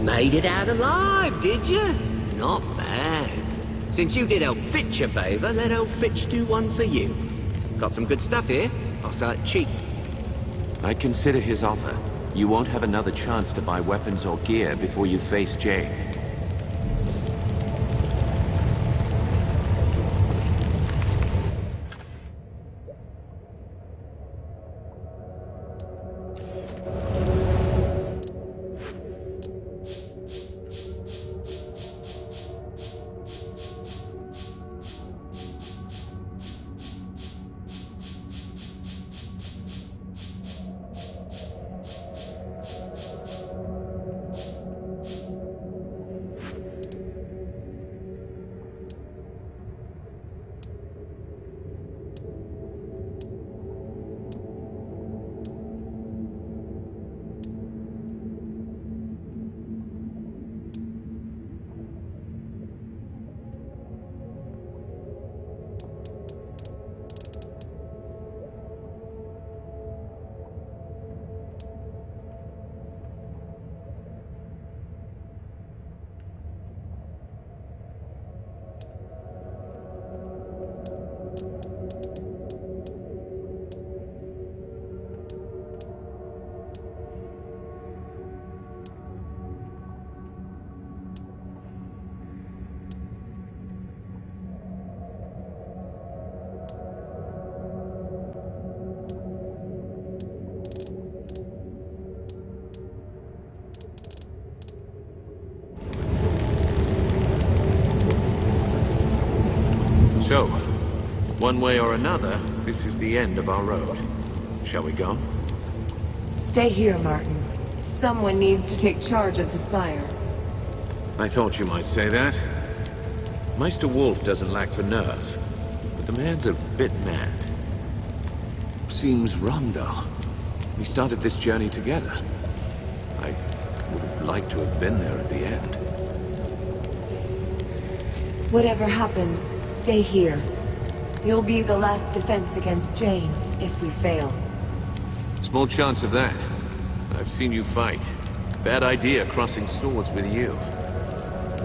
Made it out alive, did you? Not bad. Since you did old Fitch a favour, let old Fitch do one for you. Got some good stuff here. I'll sell it cheap. I'd consider his offer. You won't have another chance to buy weapons or gear before you face Jane. So, one way or another, this is the end of our road. Shall we go? Stay here, Martin. Someone needs to take charge of the spire. I thought you might say that. Meister Wolf doesn't lack for nerve, but the man's a bit mad. Seems wrong, though. We started this journey together. I would have liked to have been there at the end. Whatever happens, stay here. You'll be the last defense against Jane, if we fail. Small chance of that. I've seen you fight. Bad idea crossing swords with you.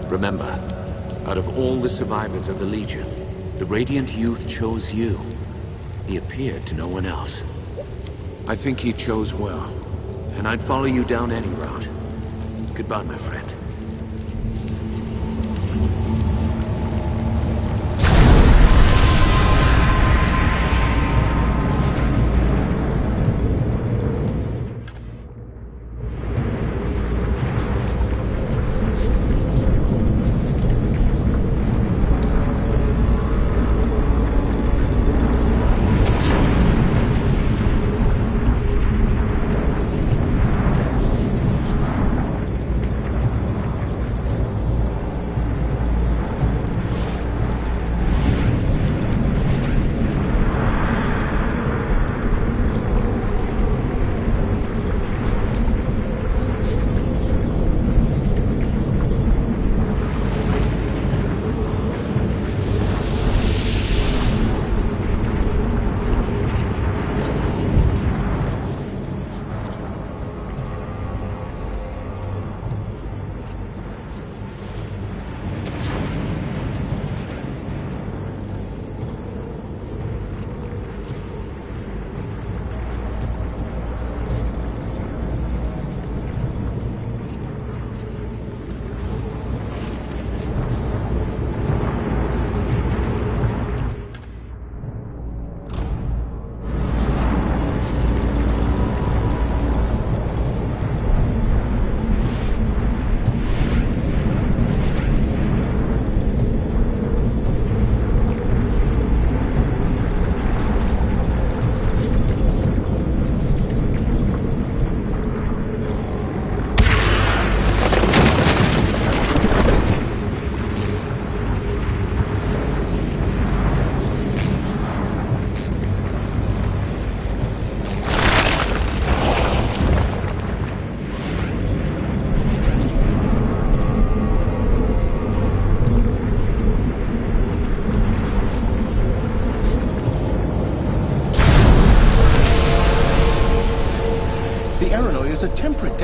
Remember, out of all the survivors of the Legion, the Radiant Youth chose you. He appeared to no one else. I think he chose well, and I'd follow you down any route. Goodbye, my friend.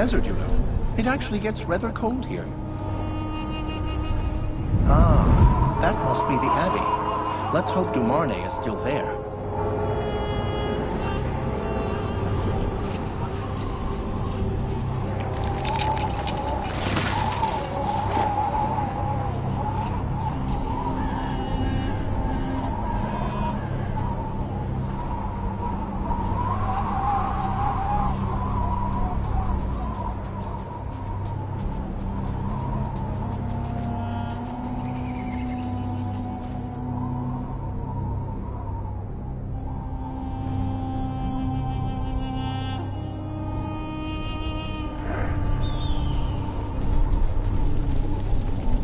desert, you know. It actually gets rather cold here. Ah, that must be the Abbey. Let's hope Dumarnay is still there.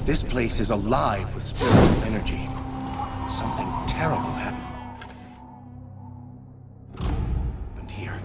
This place is alive with spiritual energy. Something terrible happened here.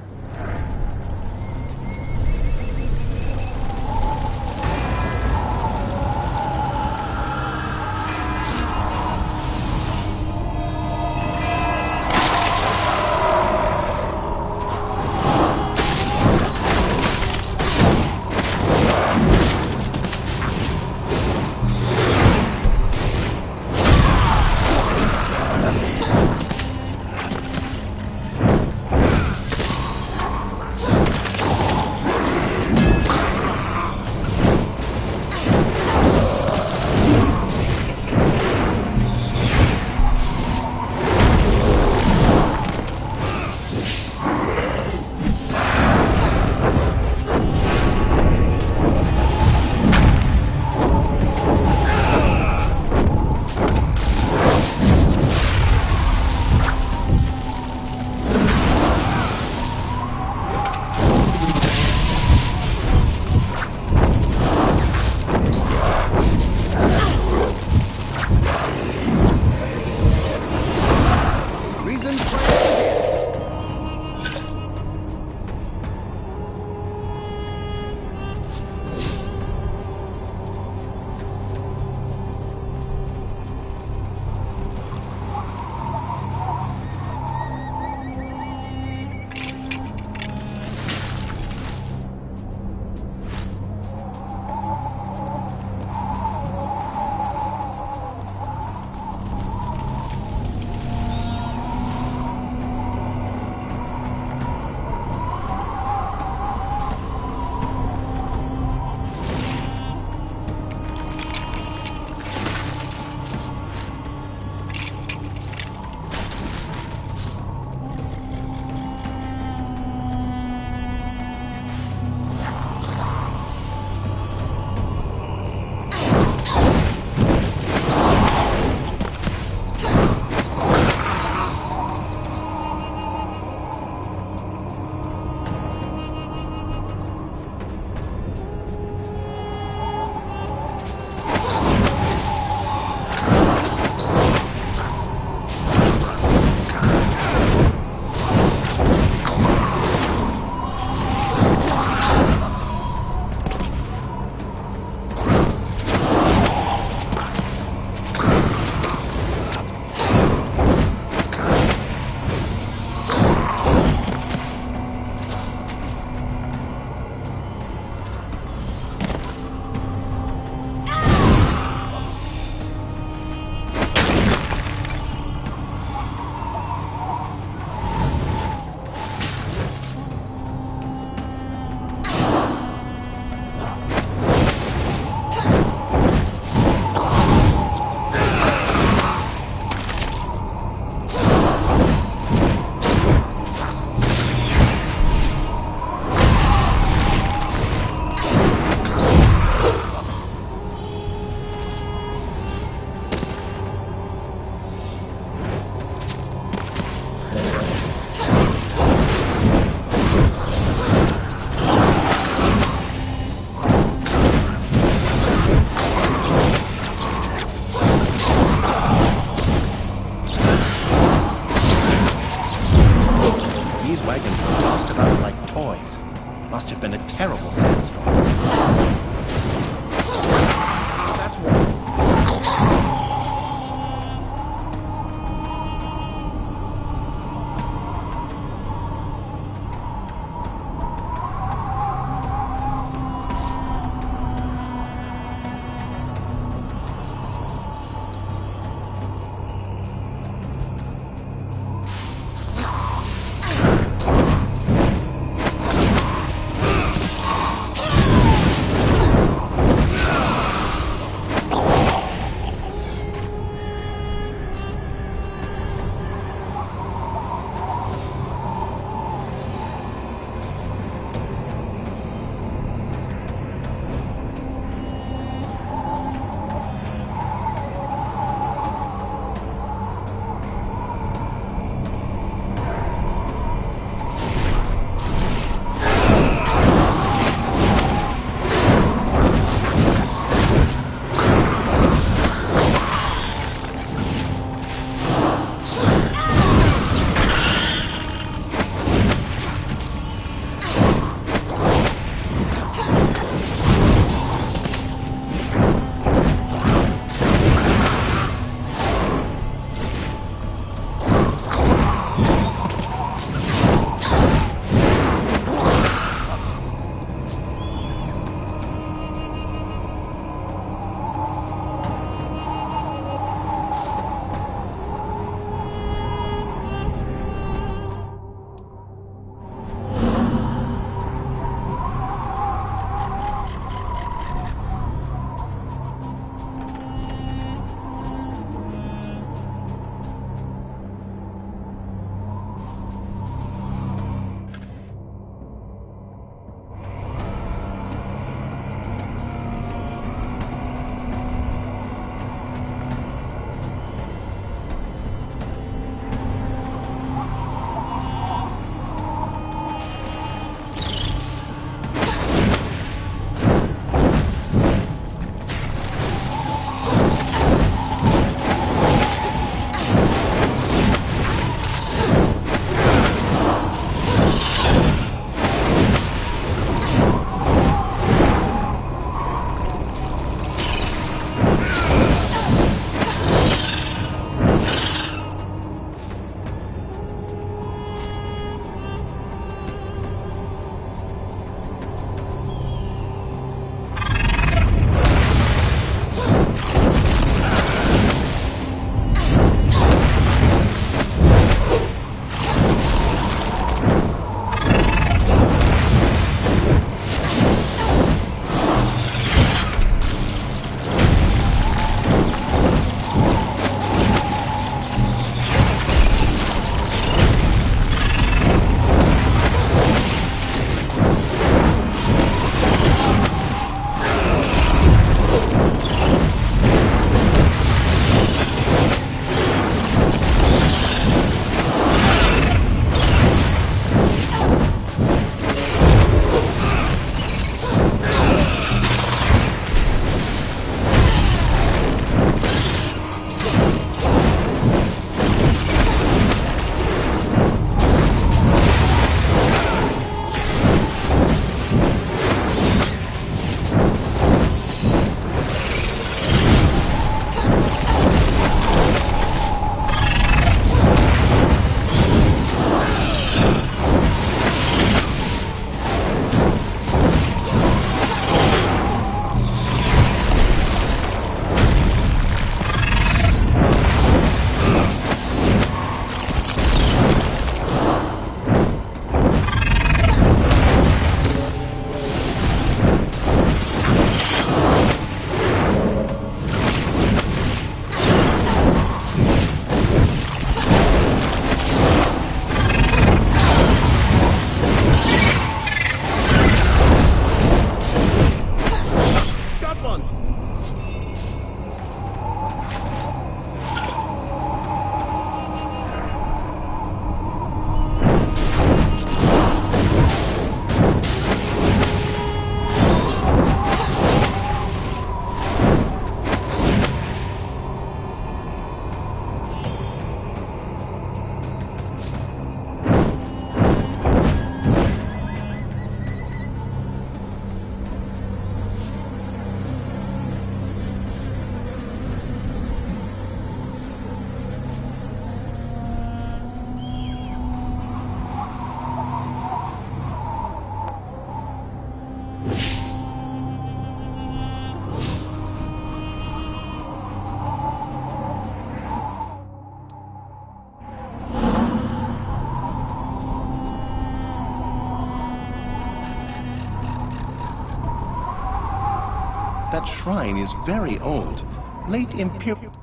That shrine is very old. Late Imperial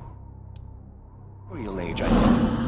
Age, I think.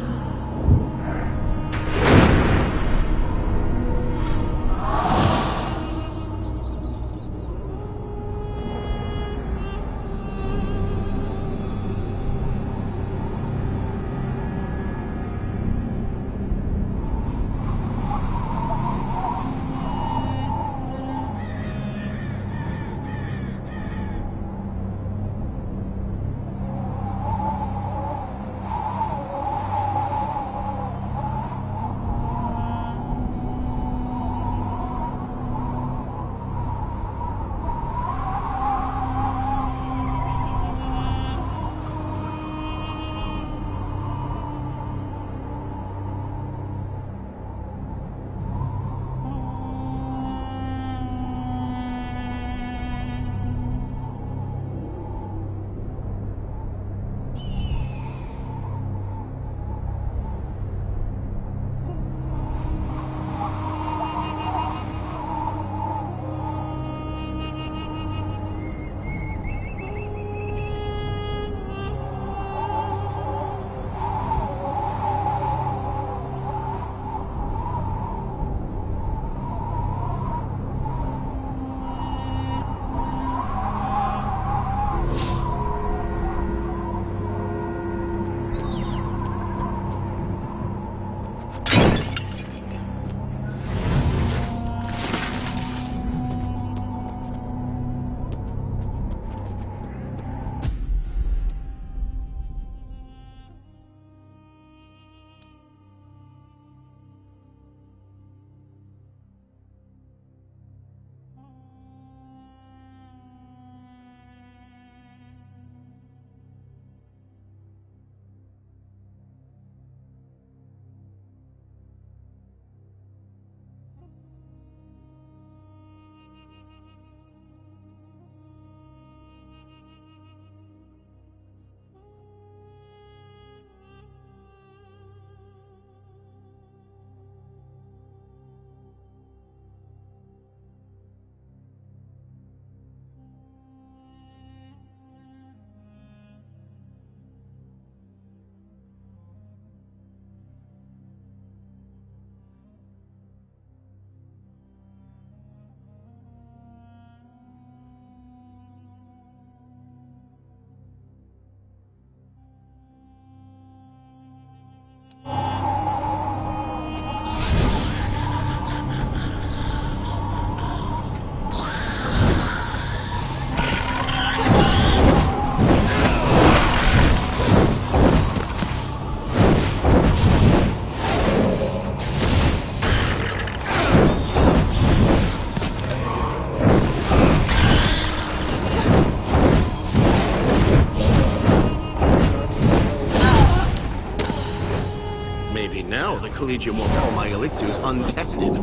Now the Collegium won't call my elixirs untested.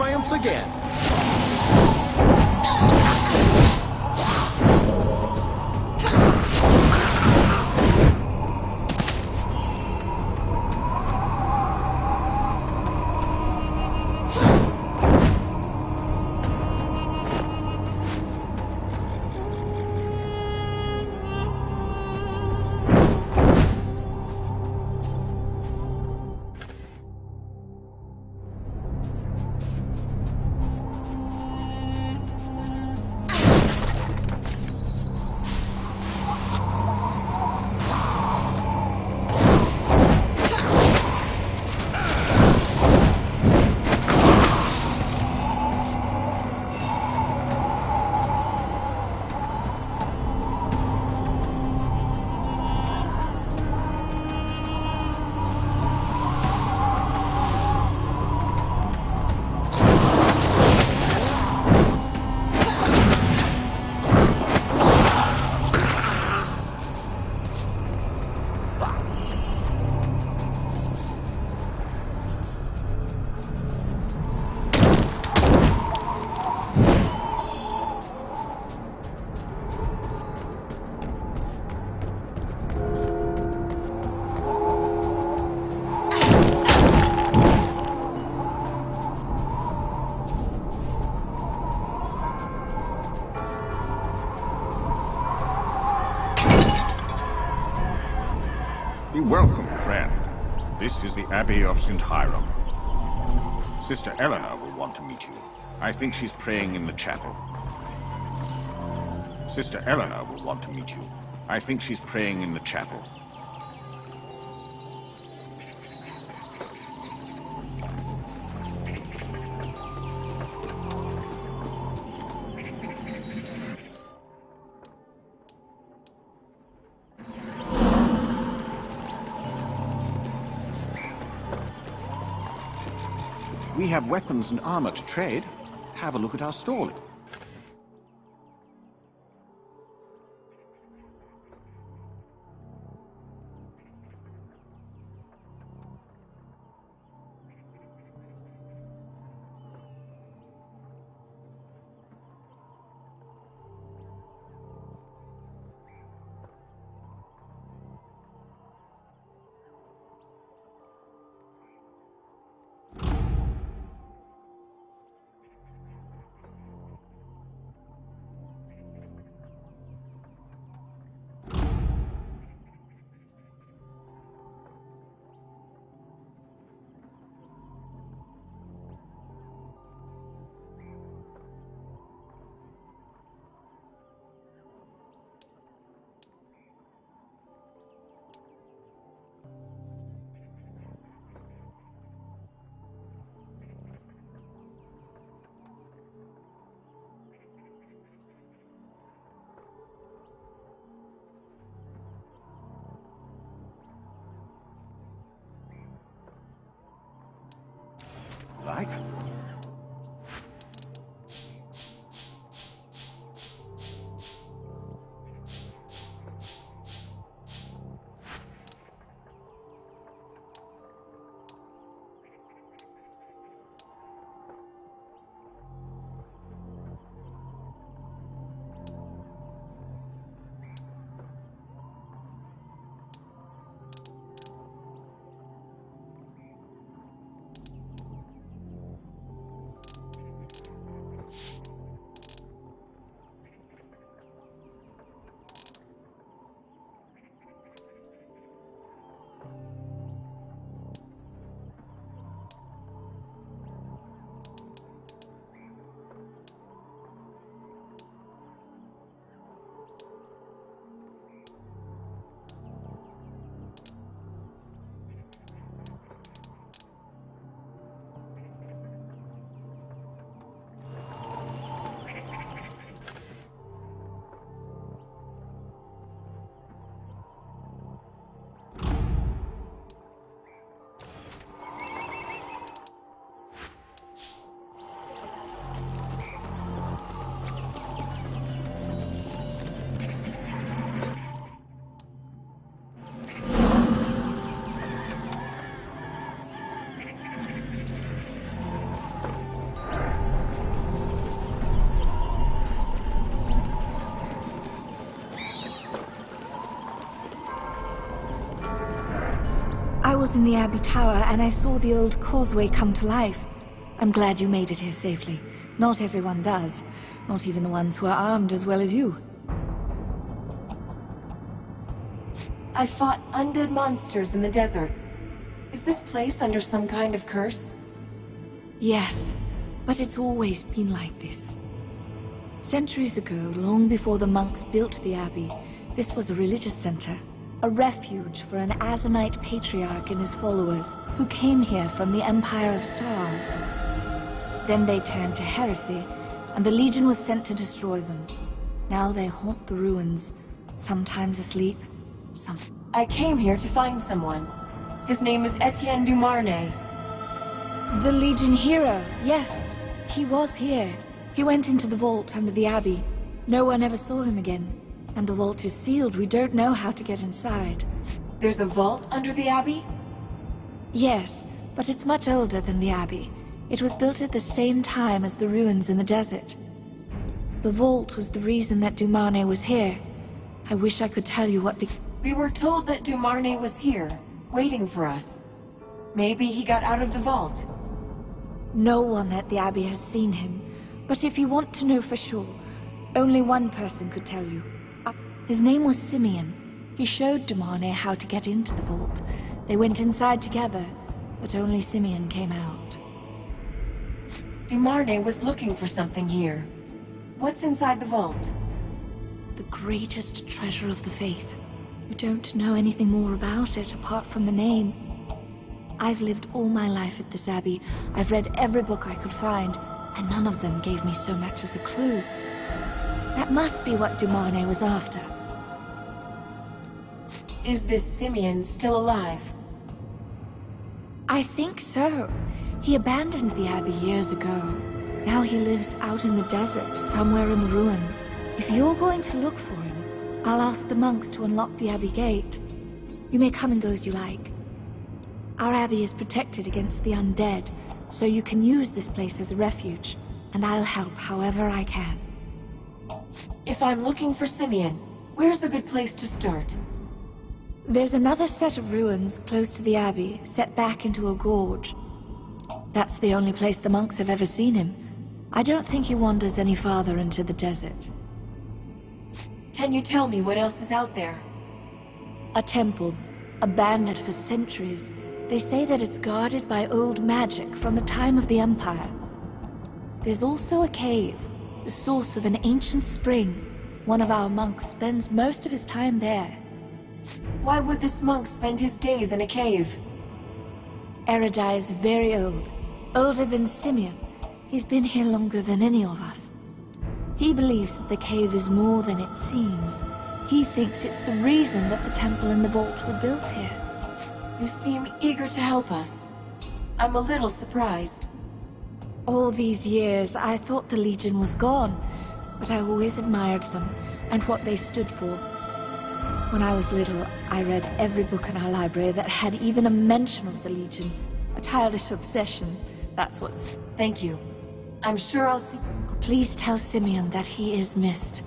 triumphs again. Welcome, friend. This is the Abbey of St. Hiram. Sister Eleanor will want to meet you. I think she's praying in the chapel. Sister Eleanor will want to meet you. I think she's praying in the chapel. We have weapons and armor to trade. Have a look at our stall. Like? was in the Abbey Tower and I saw the old causeway come to life. I'm glad you made it here safely. Not everyone does. Not even the ones who are armed as well as you. I fought undead monsters in the desert. Is this place under some kind of curse? Yes, but it's always been like this. Centuries ago, long before the monks built the Abbey, this was a religious center. A refuge for an Azanite patriarch and his followers, who came here from the Empire of Stars. Then they turned to heresy, and the Legion was sent to destroy them. Now they haunt the ruins, sometimes asleep, I came here to find someone. His name is Etienne du Marnay. The Legion hero, yes. He was here. He went into the vault under the Abbey. No one ever saw him again. And the vault is sealed. We don't know how to get inside. There's a vault under the Abbey? Yes, but it's much older than the Abbey. It was built at the same time as the ruins in the desert. The vault was the reason that du Marnay was here. I wish I could tell you what We were told that du Marnay was here, waiting for us. Maybe he got out of the vault. No one at the Abbey has seen him. But if you want to know for sure, only one person could tell you. His name was Simeon. He showed du Marnay how to get into the vault. They went inside together, but only Simeon came out. Du Marnay was looking for something here. What's inside the vault? The greatest treasure of the faith. We don't know anything more about it apart from the name. I've lived all my life at this Abbey. I've read every book I could find, and none of them gave me so much as a clue. That must be what du Marnay was after. Is this Simeon still alive? I think so. He abandoned the Abbey years ago. Now he lives out in the desert, somewhere in the ruins. If you're going to look for him, I'll ask the monks to unlock the Abbey gate. You may come and go as you like. Our Abbey is protected against the undead, so you can use this place as a refuge, and I'll help however I can. If I'm looking for Simeon, where's a good place to start? There's another set of ruins close to the Abbey, set back into a gorge. That's the only place the monks have ever seen him. I don't think he wanders any farther into the desert. Can you tell me what else is out there? A temple, abandoned for centuries. They say that it's guarded by old magic from the time of the Empire. There's also a cave, the source of an ancient spring. One of our monks spends most of his time there. Why would this monk spend his days in a cave? Eridai is very old. Older than Simeon. He's been here longer than any of us. He believes that the cave is more than it seems. He thinks it's the reason that the temple and the vault were built here. You seem eager to help us. I'm a little surprised. All these years, I thought the Legion was gone, but I always admired them and what they stood for. When I was little, I read every book in our library that had even a mention of the Legion. A childish obsession, that's what's... Thank you. I'm sure I'll see... Please tell Simeon that he is missed.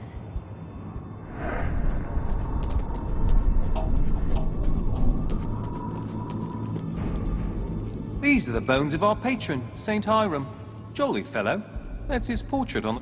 These are the bones of our patron, Saint Hiram. Jolly fellow. That's his portrait on the...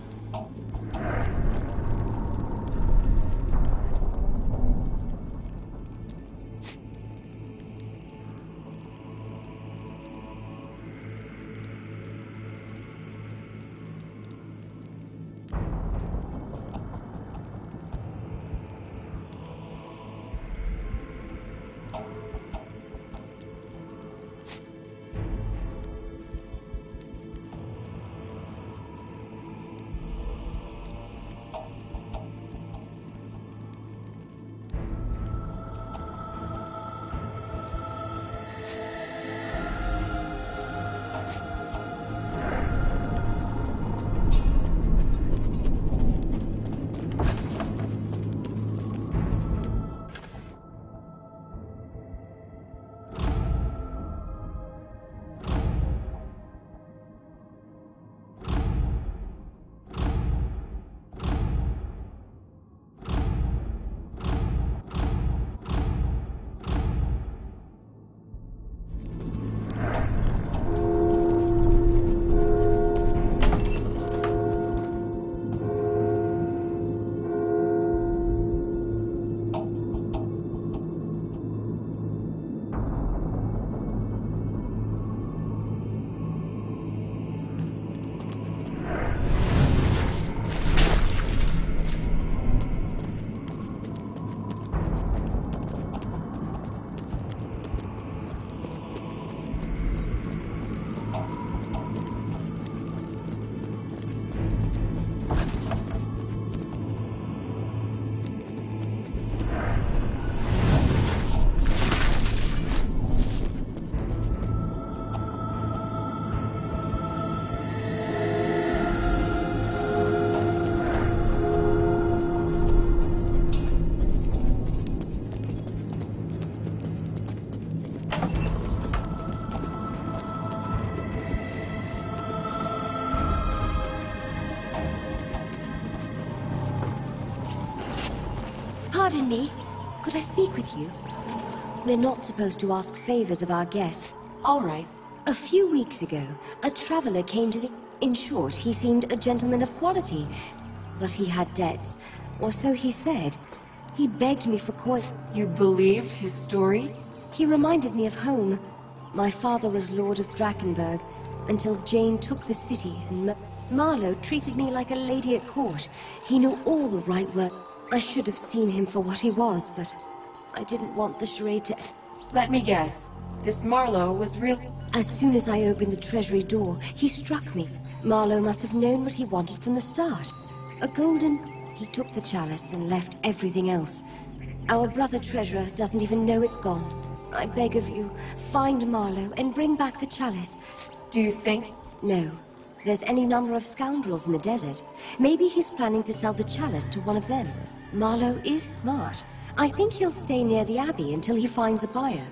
Pardon me. Could I speak with you? We're not supposed to ask favors of our guests. All right. A few weeks ago, a traveler came to the... In short, he seemed a gentleman of quality, but he had debts, or so he said. He begged me for coin. You believed his story? He reminded me of home. My father was Lord of Drakenberg, until Jane took the city, and Marlowe treated me like a lady at court. He knew all the right words. I should have seen him for what he was, but I didn't want the charade to... Let me guess. This Marlowe was real... As soon as I opened the treasury door, he struck me. Marlowe must have known what he wanted from the start. A golden... He took the chalice and left everything else. Our brother treasurer doesn't even know it's gone. I beg of you, find Marlowe and bring back the chalice. Do you think? No. There's any number of scoundrels in the desert. Maybe he's planning to sell the chalice to one of them. Marlowe is smart. I think he'll stay near the Abbey until he finds a buyer.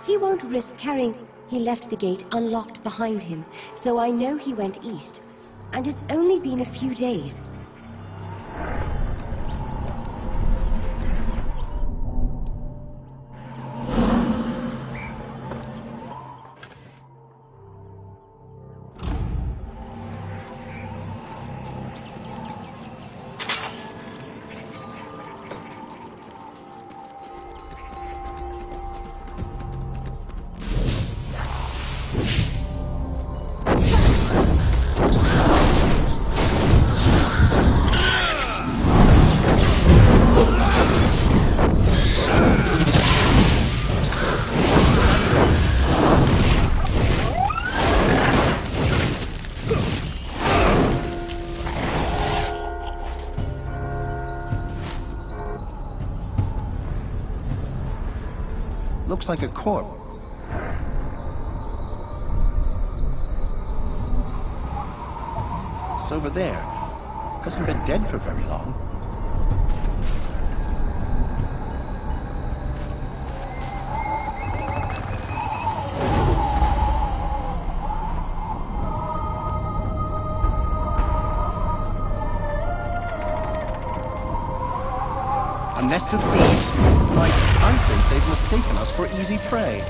He won't risk carrying... He left the gate unlocked behind him, so I know he went east. And it's only been a few days. Looks like a corpse. It's over there. Hasn't been dead for very long. A nest of thieves. Like, I think they've mistaken us for easy prey.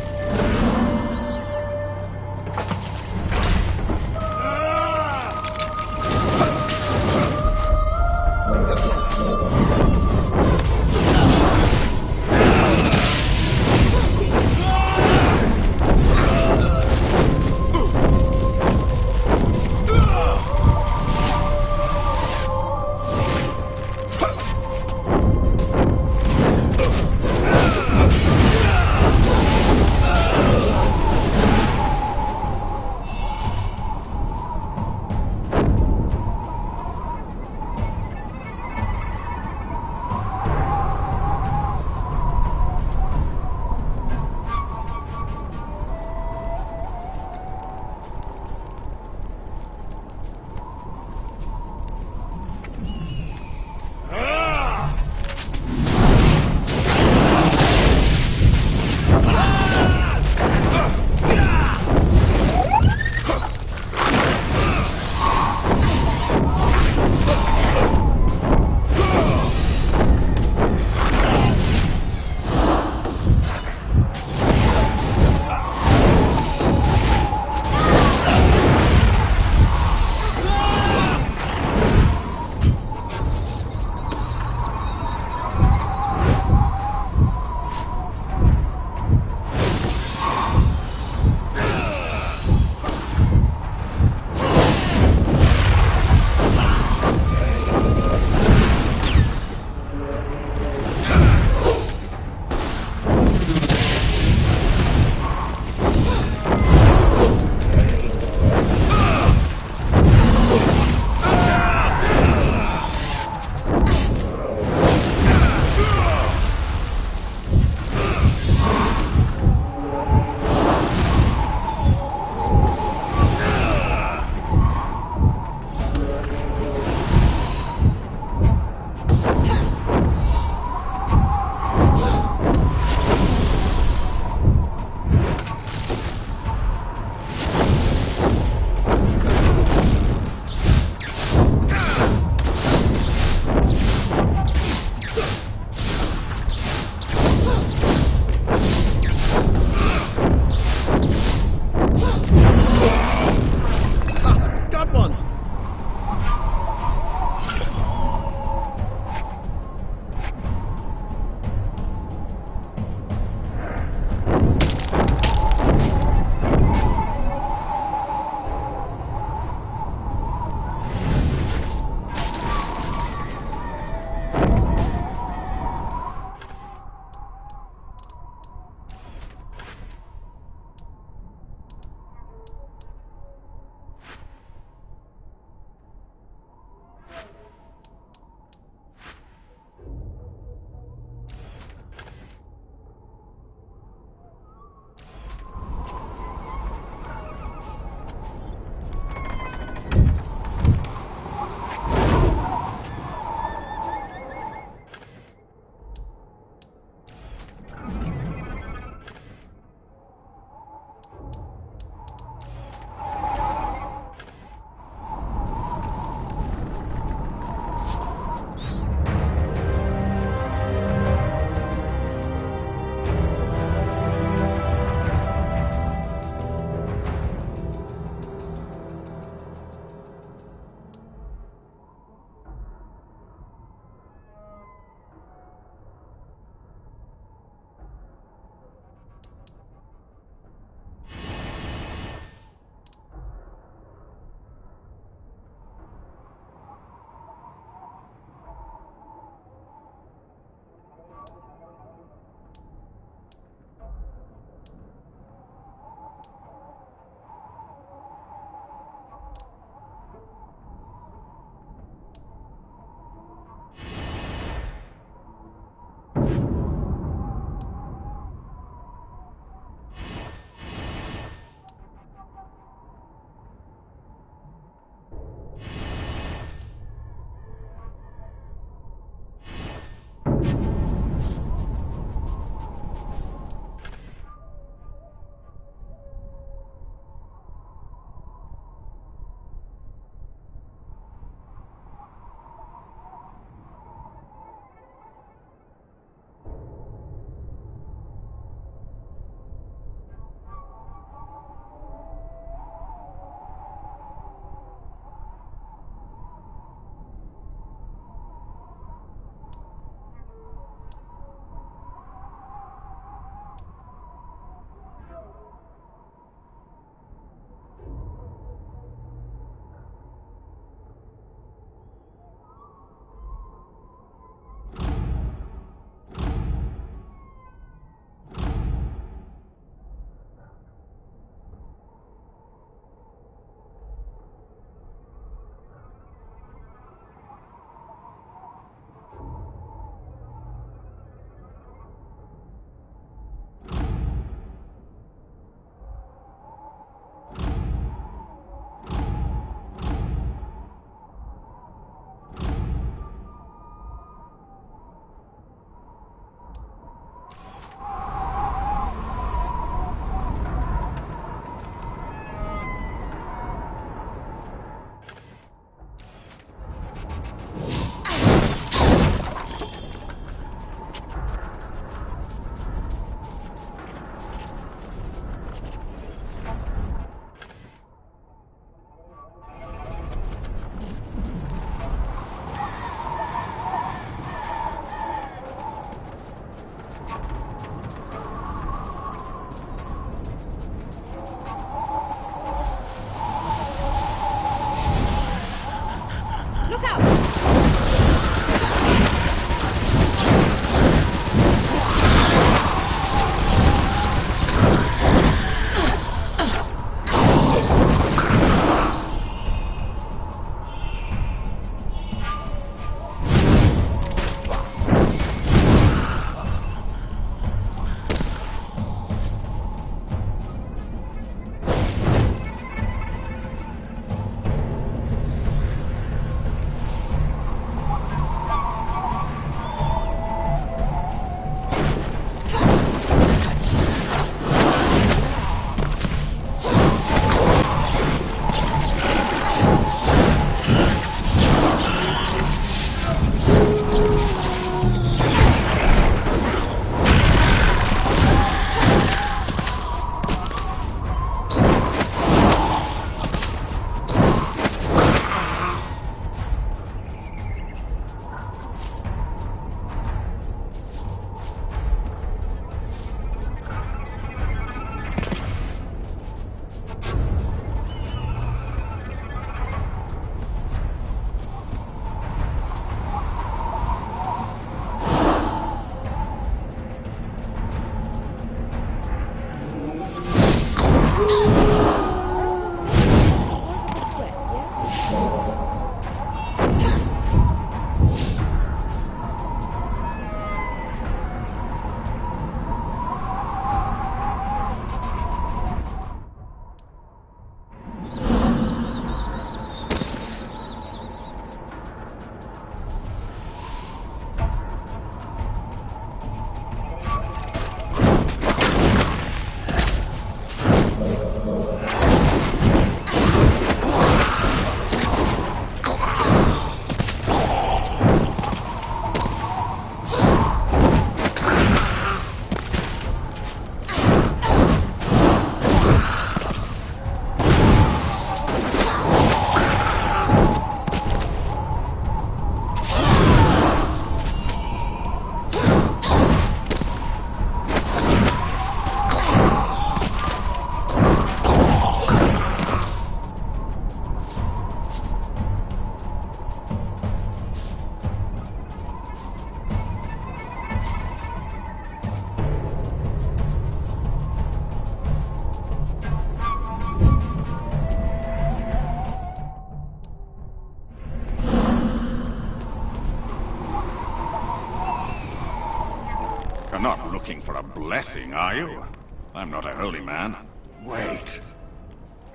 not looking for a blessing, are you? I'm not a holy man. Wait.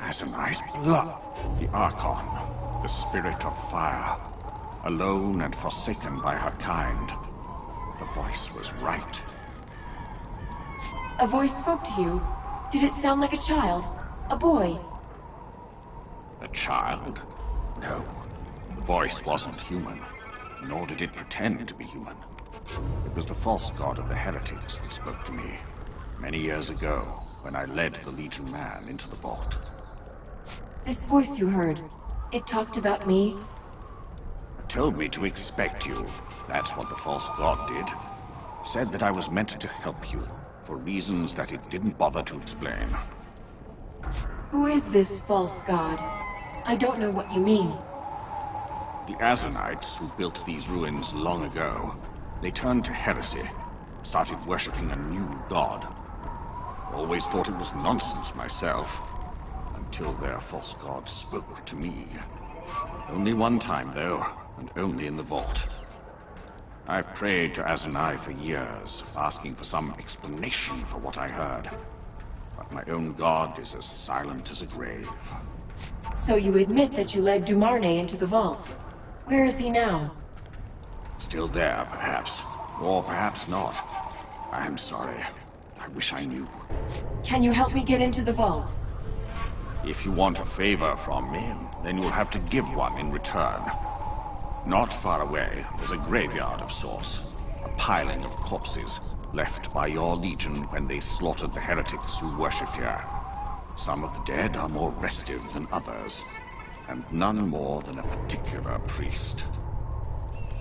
Azanai's blood. The Archon, the spirit of fire. Alone and forsaken by her kind. The voice was right. A voice spoke to you? Did it sound like a child? A boy? A child? No. The voice wasn't human, nor did it pretend to be human. It was the false god of the heretics that spoke to me, many years ago, when I led the Legion man into the vault. This voice you heard, it talked about me? It told me to expect you. That's what the false god did. Said that I was meant to help you, for reasons that it didn't bother to explain. Who is this false god? I don't know what you mean. The Azanites who built these ruins long ago, they turned to heresy, started worshipping a new god. Always thought it was nonsense myself, until their false god spoke to me. Only one time, though, and only in the vault. I've prayed to Azanai for years, asking for some explanation for what I heard. But my own god is as silent as a grave. So you admit that you led Dumarne into the vault. Where is he now? Still there, perhaps. Or perhaps not. I'm sorry. I wish I knew. Can you help me get into the vault? If you want a favor from me, then you'll have to give one in return. Not far away, there's a graveyard of sorts. A piling of corpses, left by your Legion when they slaughtered the heretics who worshipped here. Some of the dead are more restive than others, and none more than a particular priest.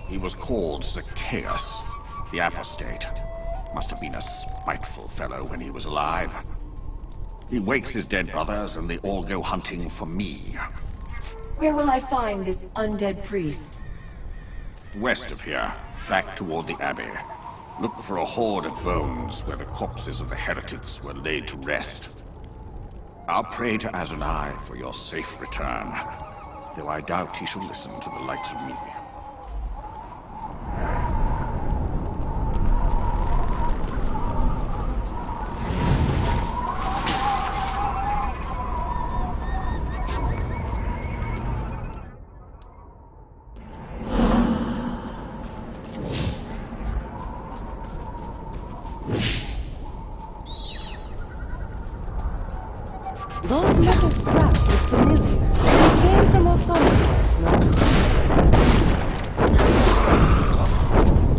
He was called Zacchaeus, the apostate. Must have been a spiteful fellow when he was alive. He wakes his dead brothers and they all go hunting for me. Where will I find this undead priest? West of here, back toward the Abbey. Look for a hoard of bones where the corpses of the heretics were laid to rest. I'll pray to Azanai for your safe return, though I doubt he shall listen to the likes of me. Those metal scraps look familiar. They came from automatons, no?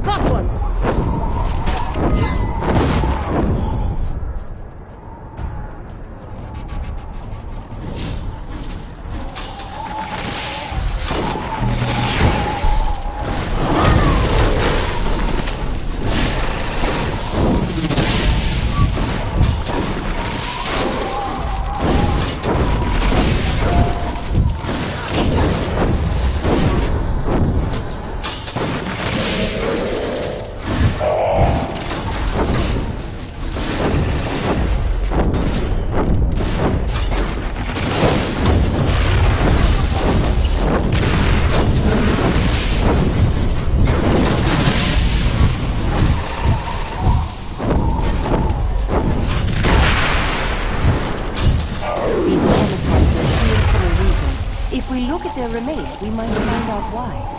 Got one! Their remains, we might find out why.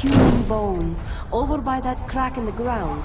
Human bones, over by that crack in the ground.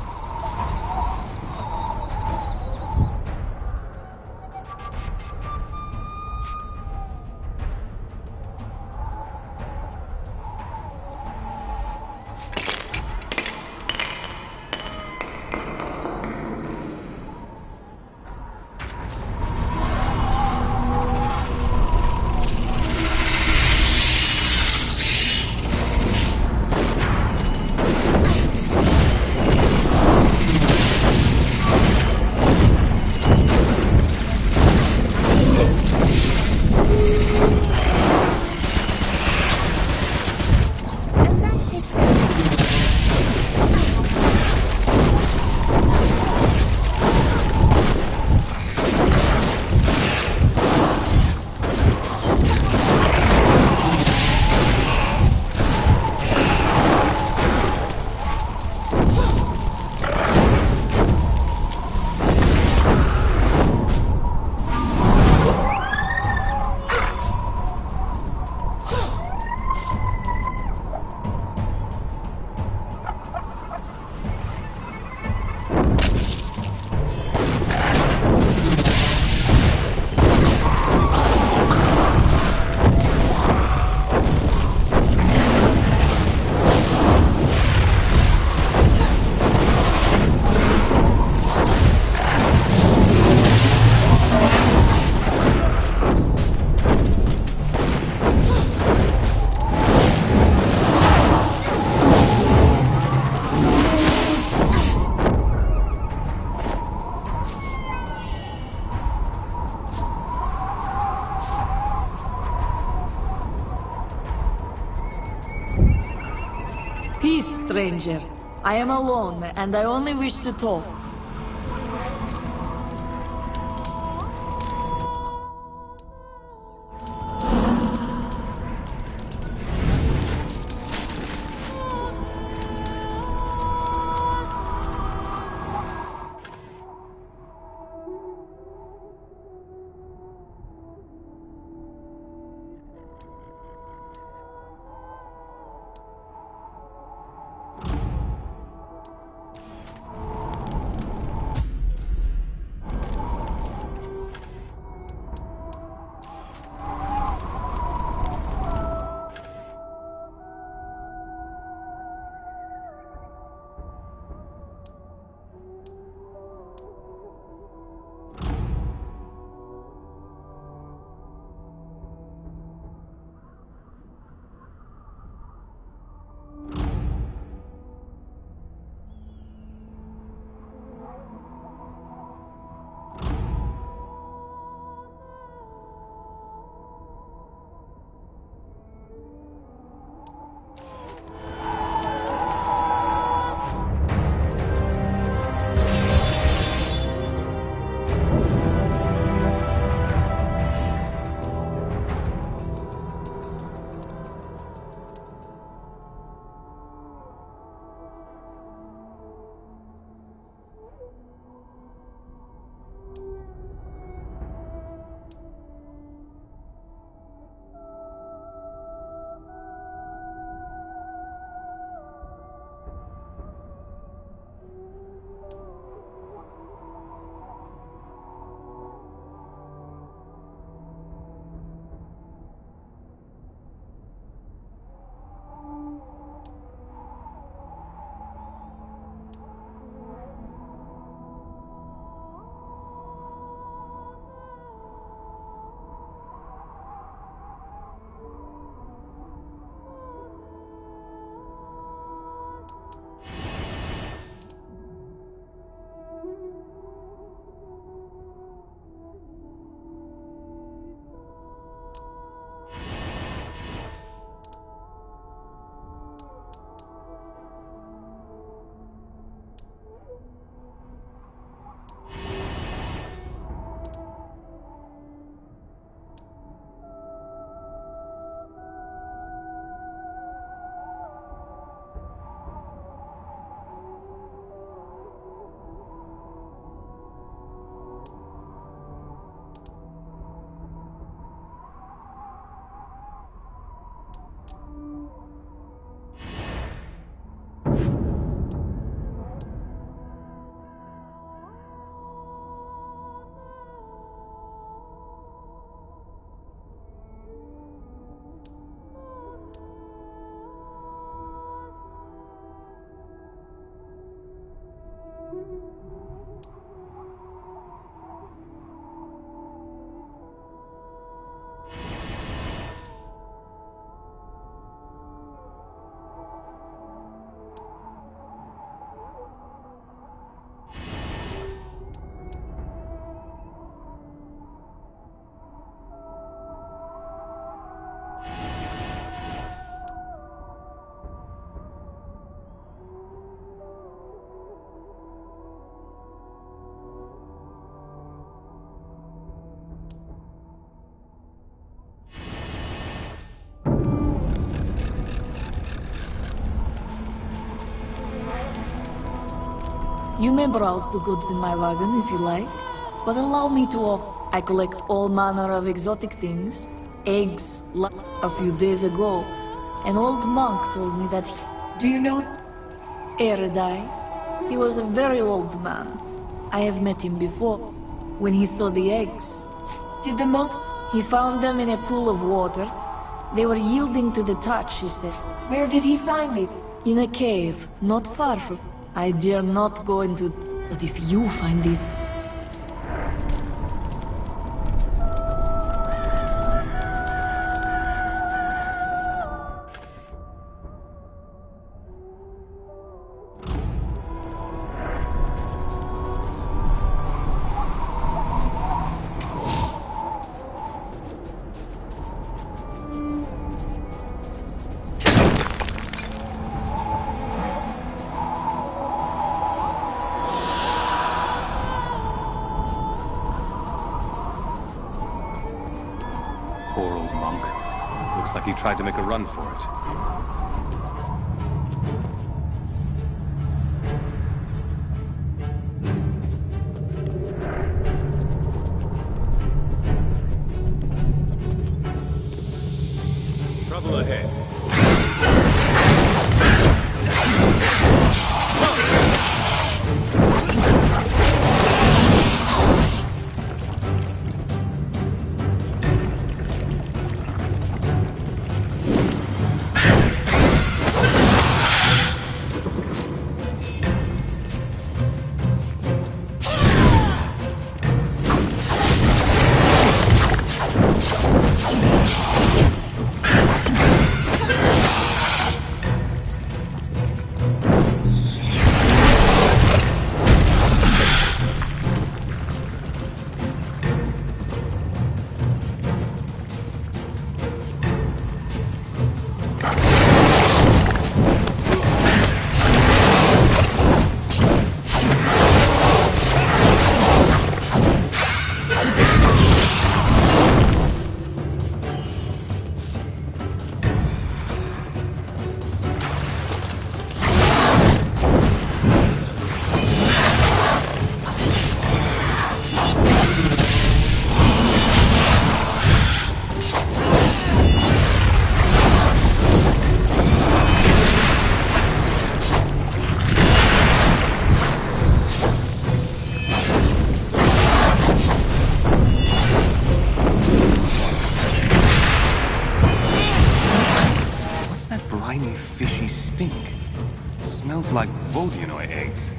stranger. I am alone, and I only wish to talk. You may browse the goods in my wagon if you like, but allow me to walk. I collect all manner of exotic things. Eggs. A few days ago, an old monk told me that he... Do you know... Eridai? He was a very old man. I have met him before, when he saw the eggs. Did the monk... He found them in a pool of water. They were yielding to the touch, he said. Where did he find these? In a cave, not far from... I dare not go into... But if you find these... Poor old monk. Looks like he tried to make a run for it. Trouble ahead. Fishy stink. Smells like Vodyanoi eggs.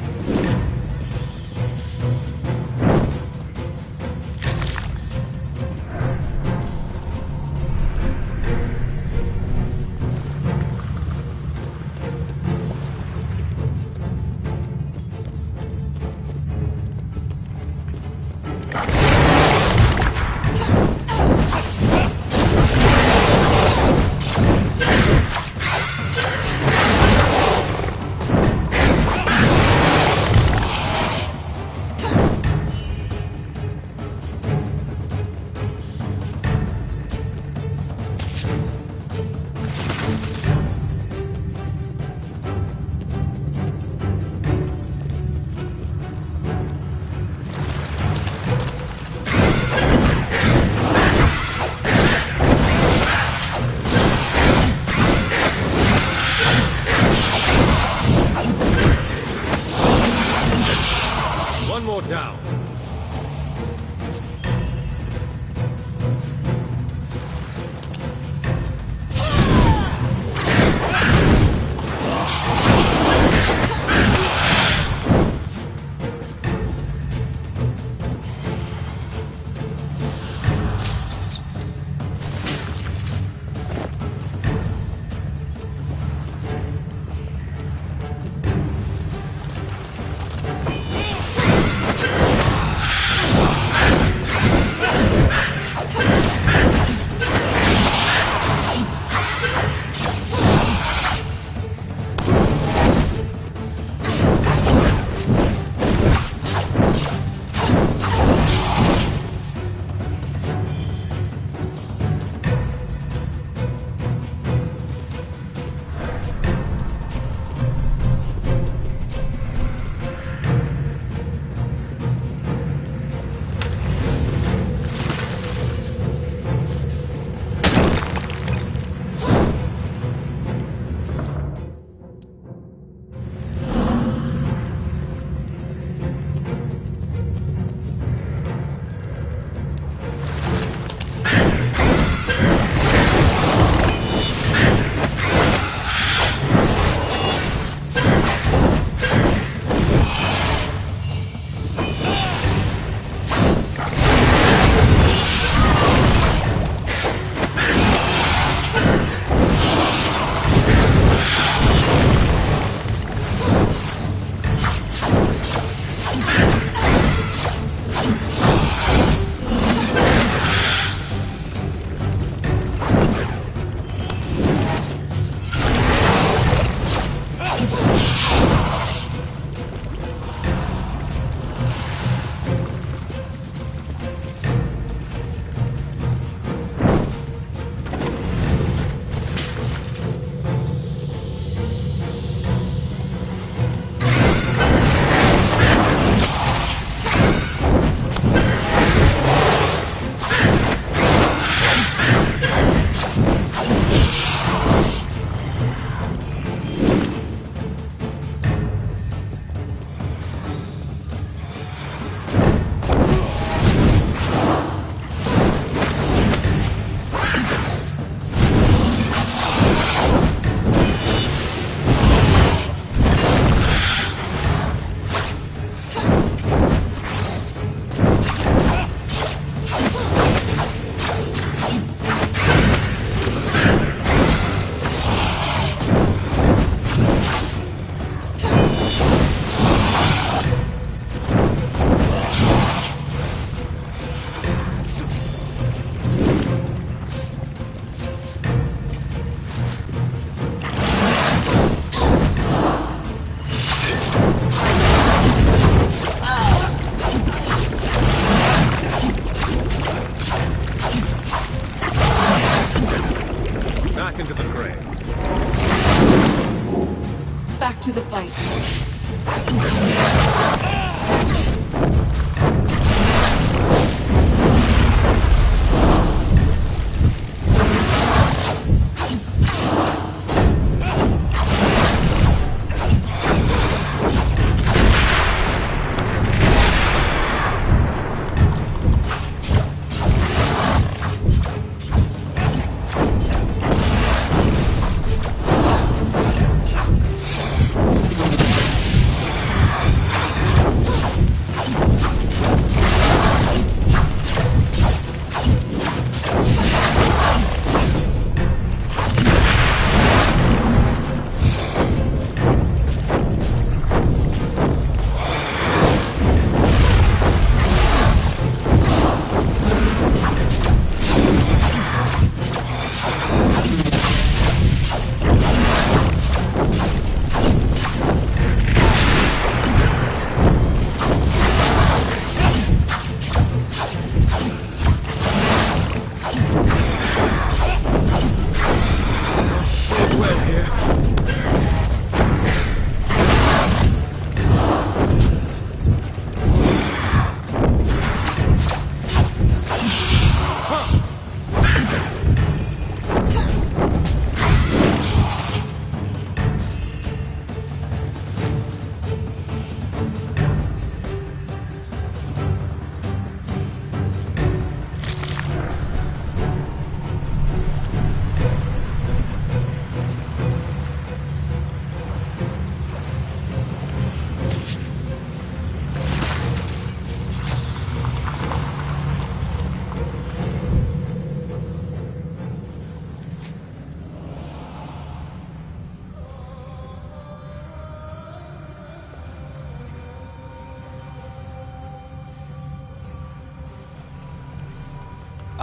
to the fight.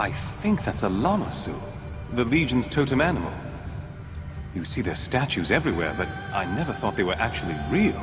I think that's a Lamassu, the Legion's totem animal. You see their statues everywhere, but I never thought they were actually real.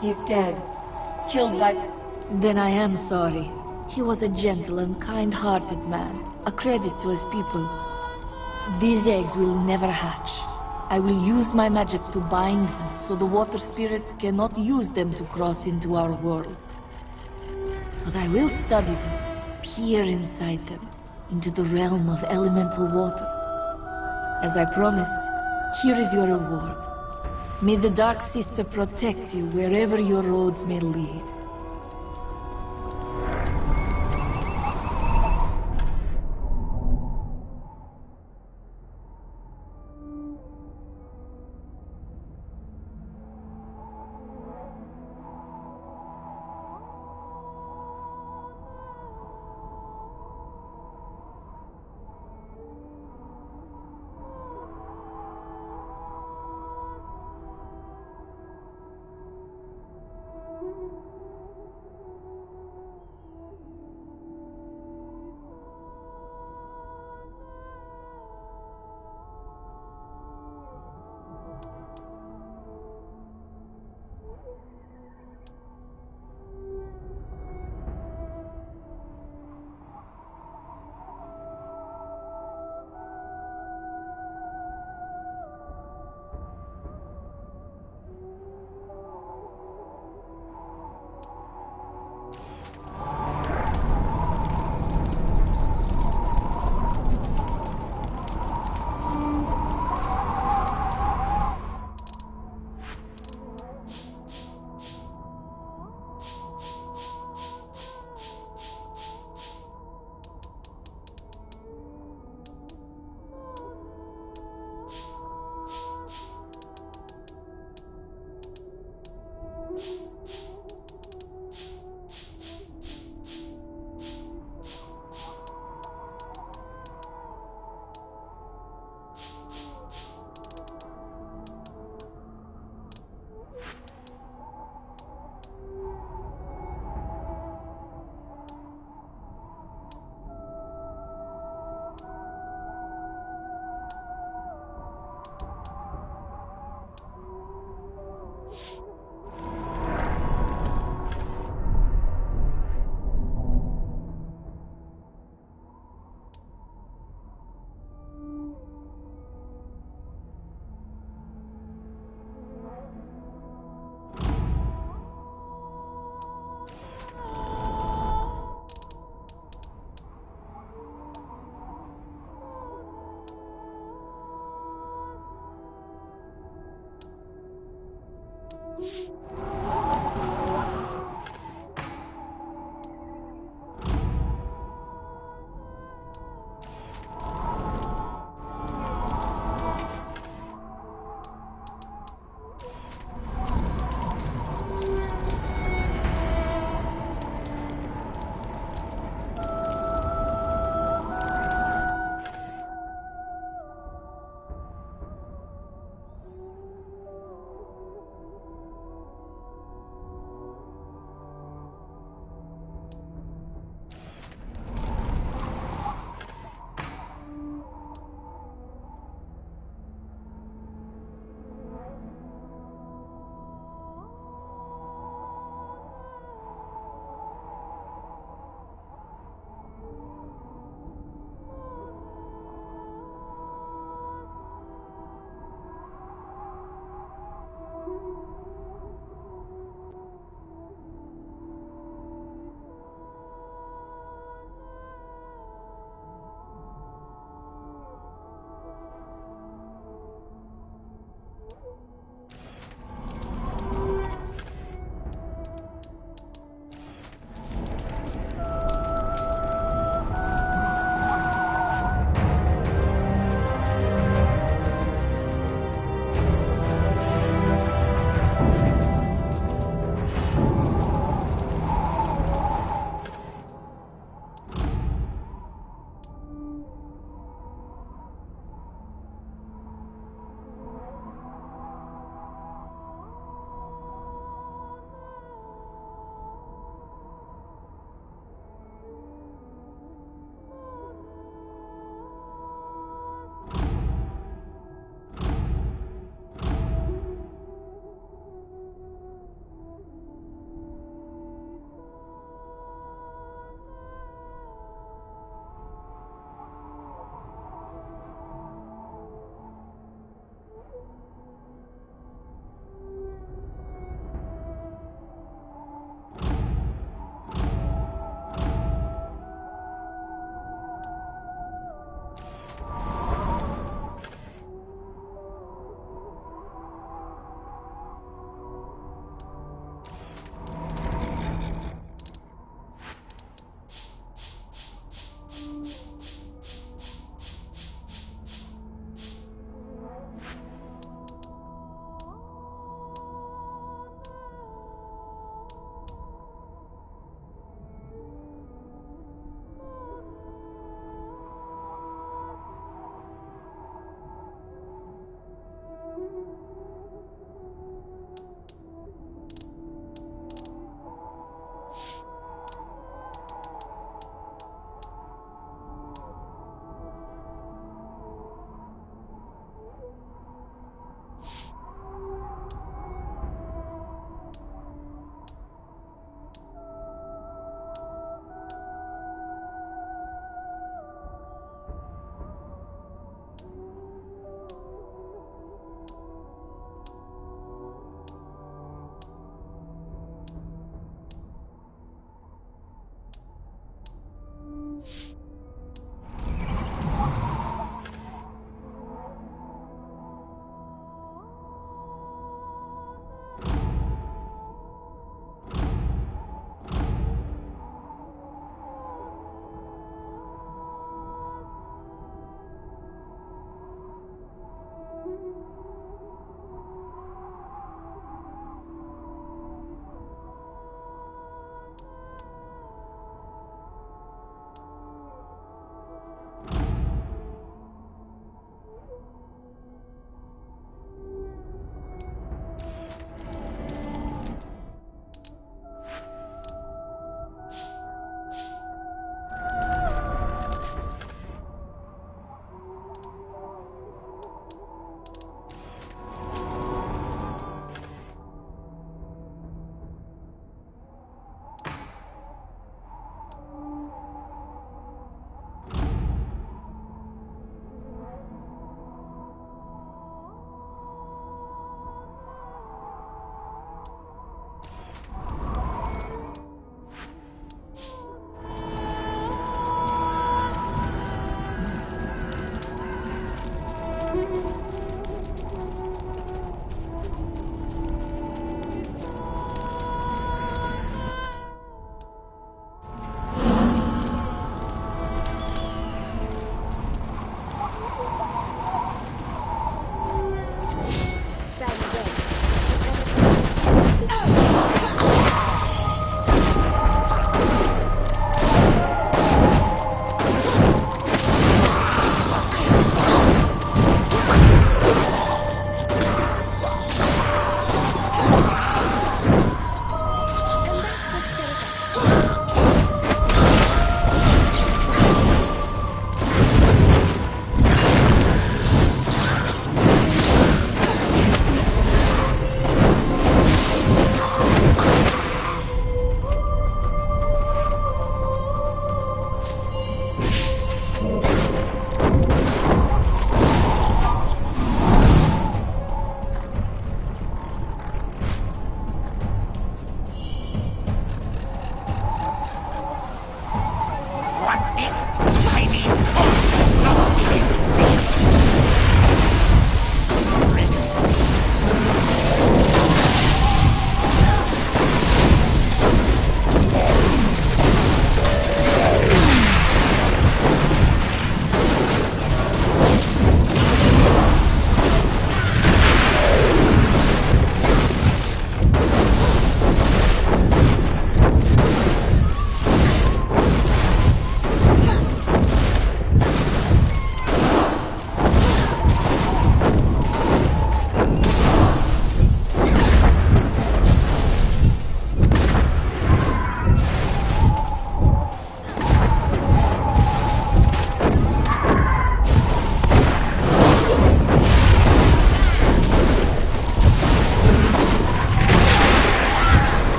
He's dead. Killed by... Then I am sorry. He was a gentle and kind-hearted man, a credit to his people. These eggs will never hatch. I will use my magic to bind them, so the water spirits cannot use them to cross into our world. But I will study them, peer inside them, into the realm of elemental water. As I promised, here is your reward. May the Dark Sister protect you wherever your roads may lead.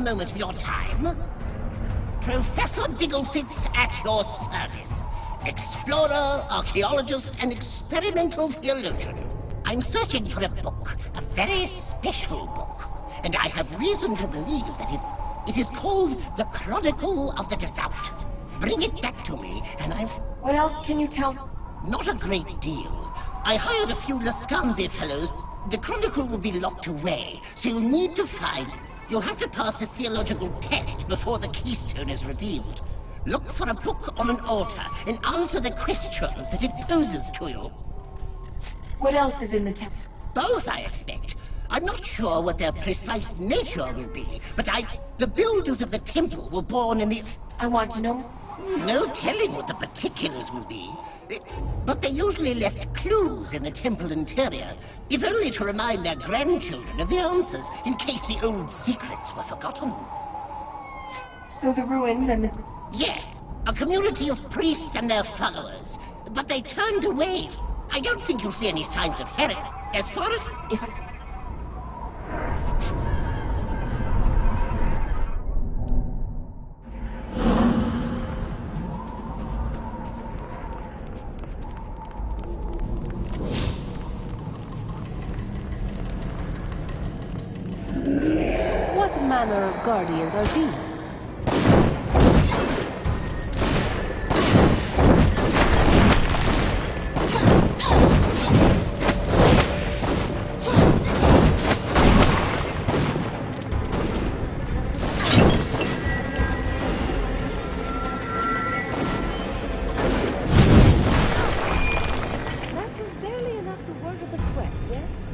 moment of your time? Professor Digglefitz at your service. Explorer, archaeologist, and experimental theologian. I'm searching for a book, a very special book, and I have reason to believe that it is called The Chronicle of the Devout. Bring it back to me, and I'm... What else can you tell? Not a great deal. I hired a few Lascanzi fellows. The Chronicle will be locked away, so you'll need to find... You'll have to pass a theological test before the keystone is revealed. Look for a book on an altar and answer the questions that it poses to you. What else is in the temple? Both, I expect. I'm not sure what their precise nature will be, but the builders of the temple were born in the... I want to know. No telling what the particulars will be. But they usually left clues in the temple interior, if only to remind their grandchildren of the answers, in case the old secrets were forgotten. So the ruins and the... Yes, a community of priests and their followers. But they turned away. I don't think you'll see any signs of heresy. As far as... If I... What manner of guardians are these? That was barely enough to work up a sweat, yes?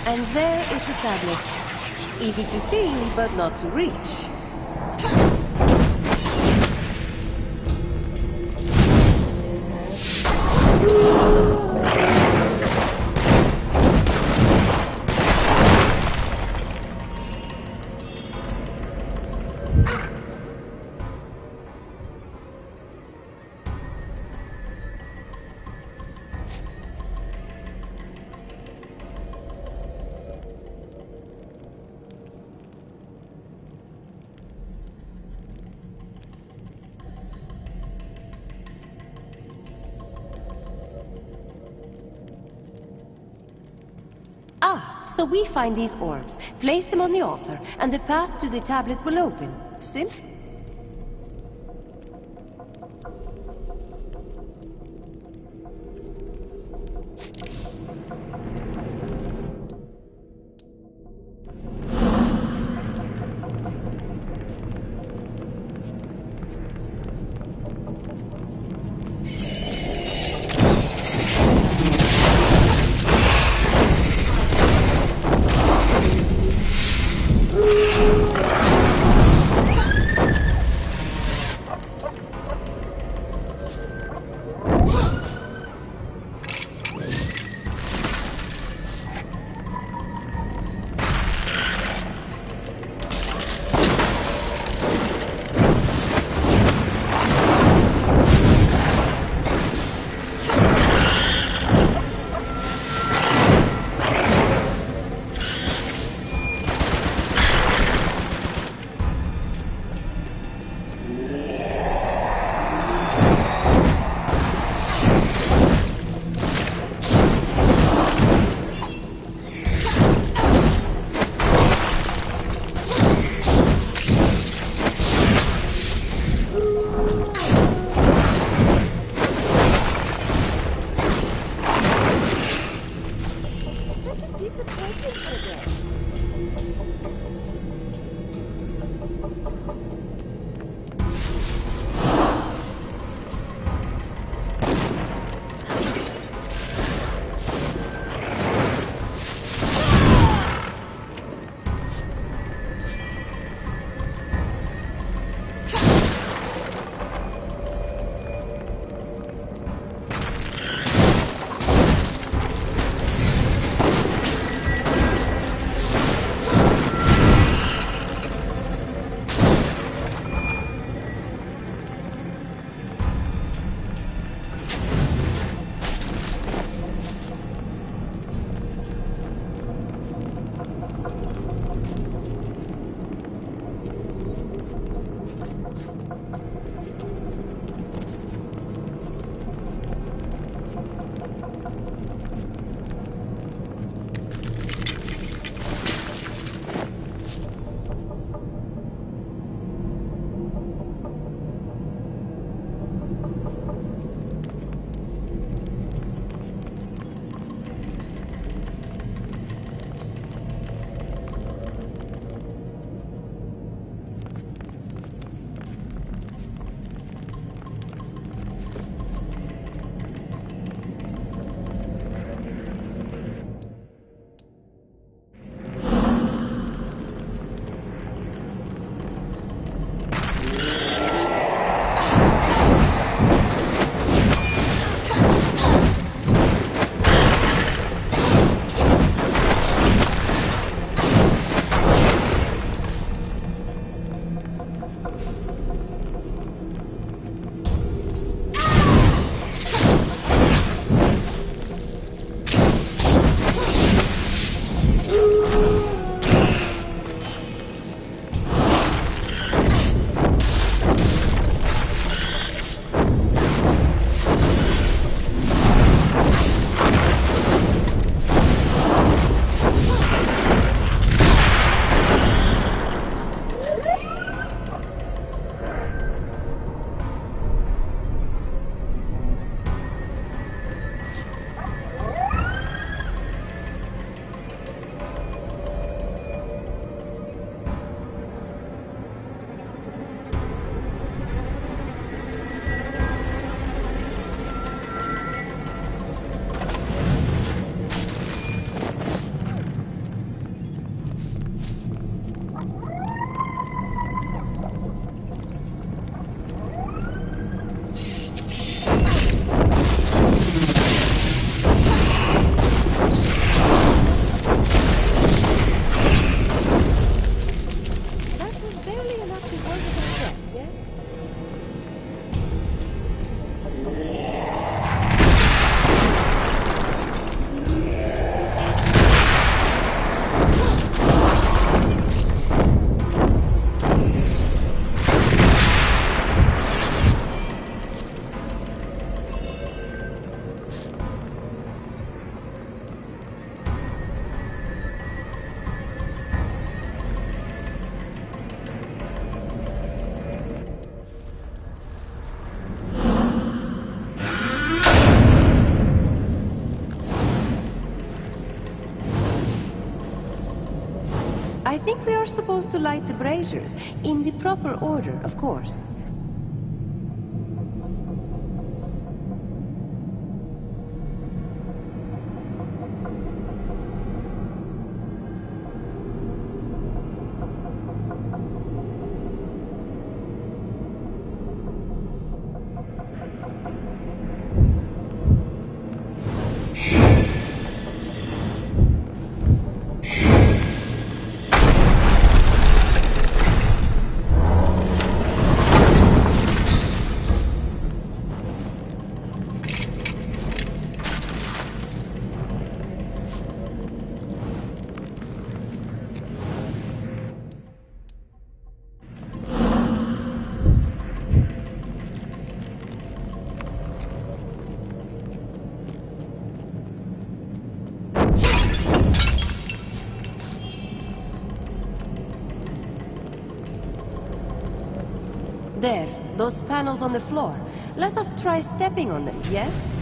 And there is the tablet. Easy to see, but not to reach. So we find these orbs, place them on the altar, and the path to the tablet will open. Simple. think we are supposed to light the braziers, in the proper order, of course. There, those panels on the floor. Let us try stepping on them, yes?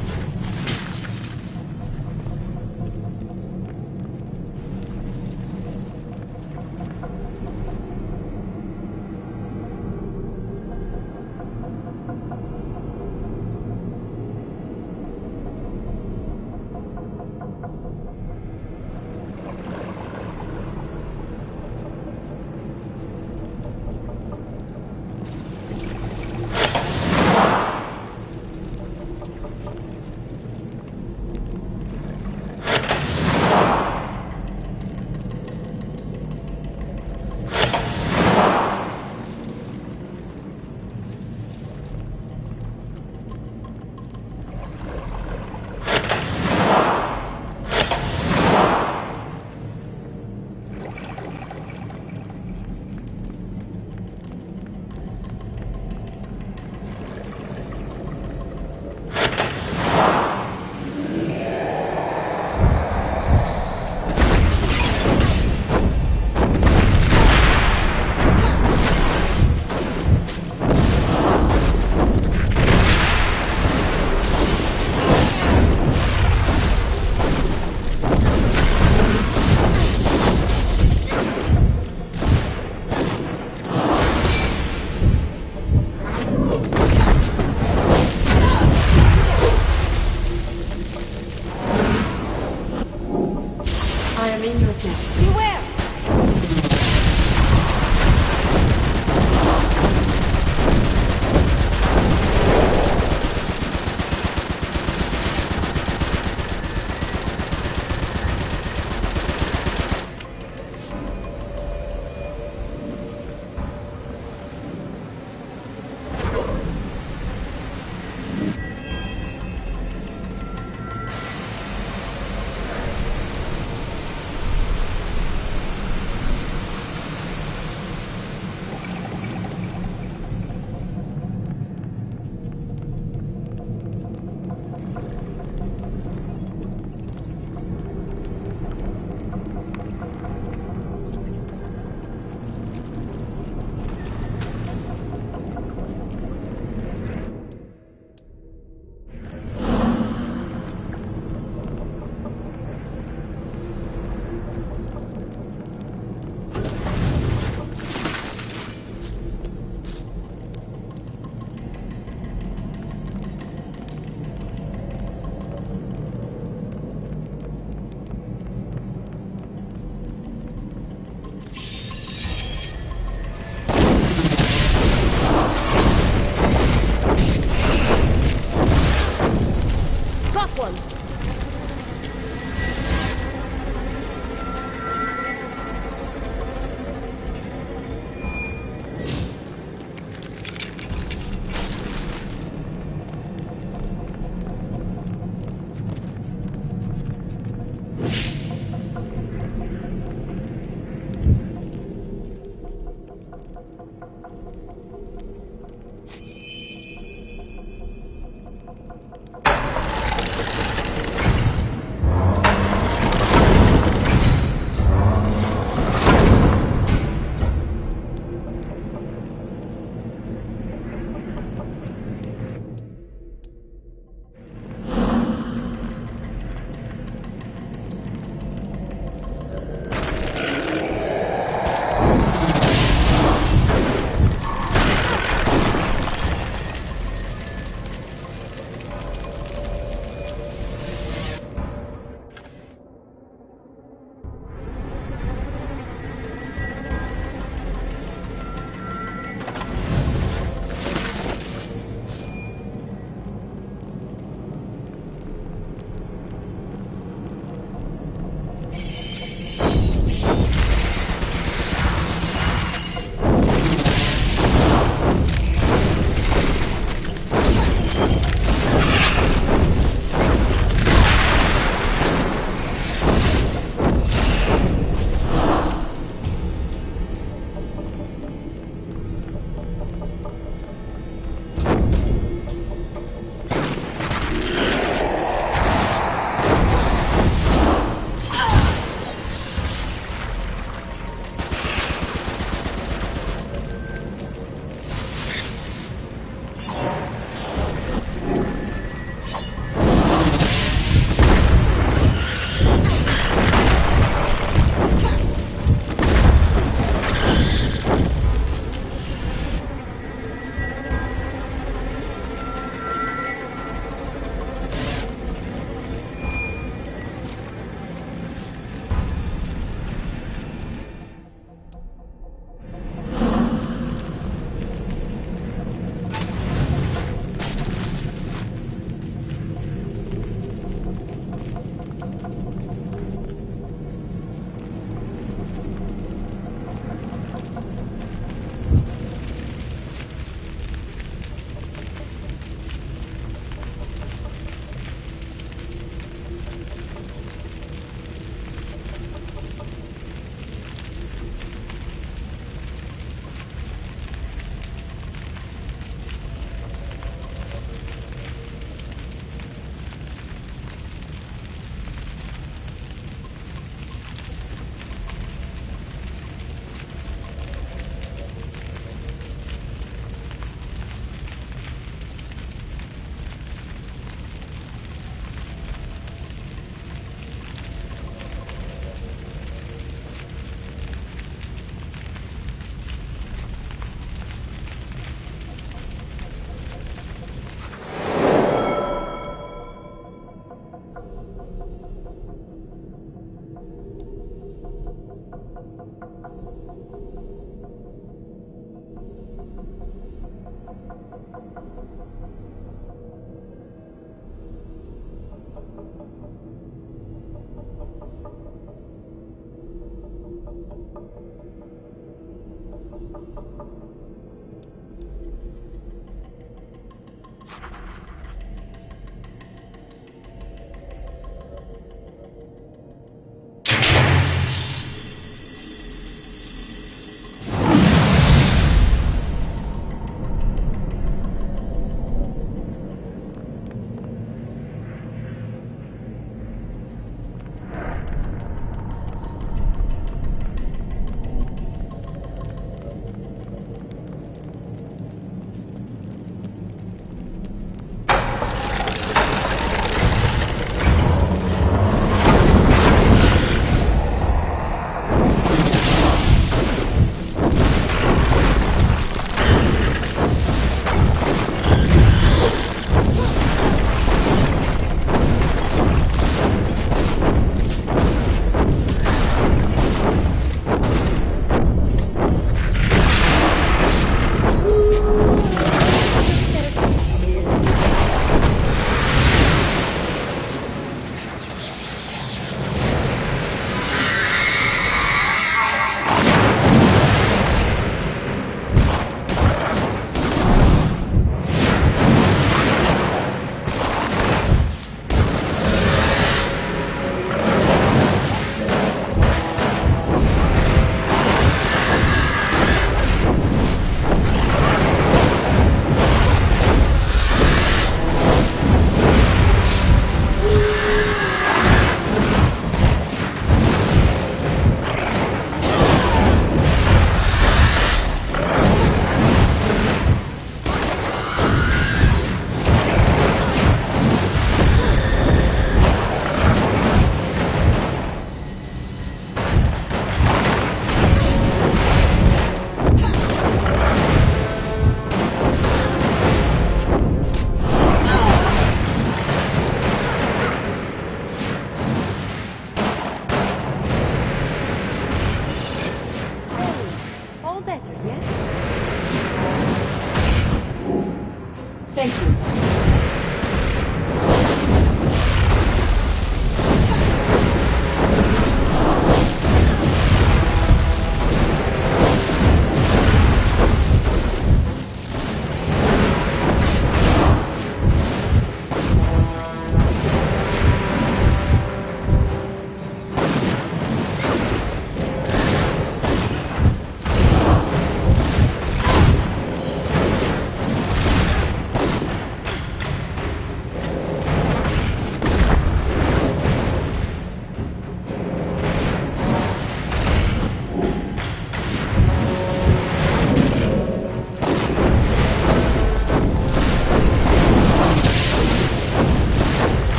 Thank you.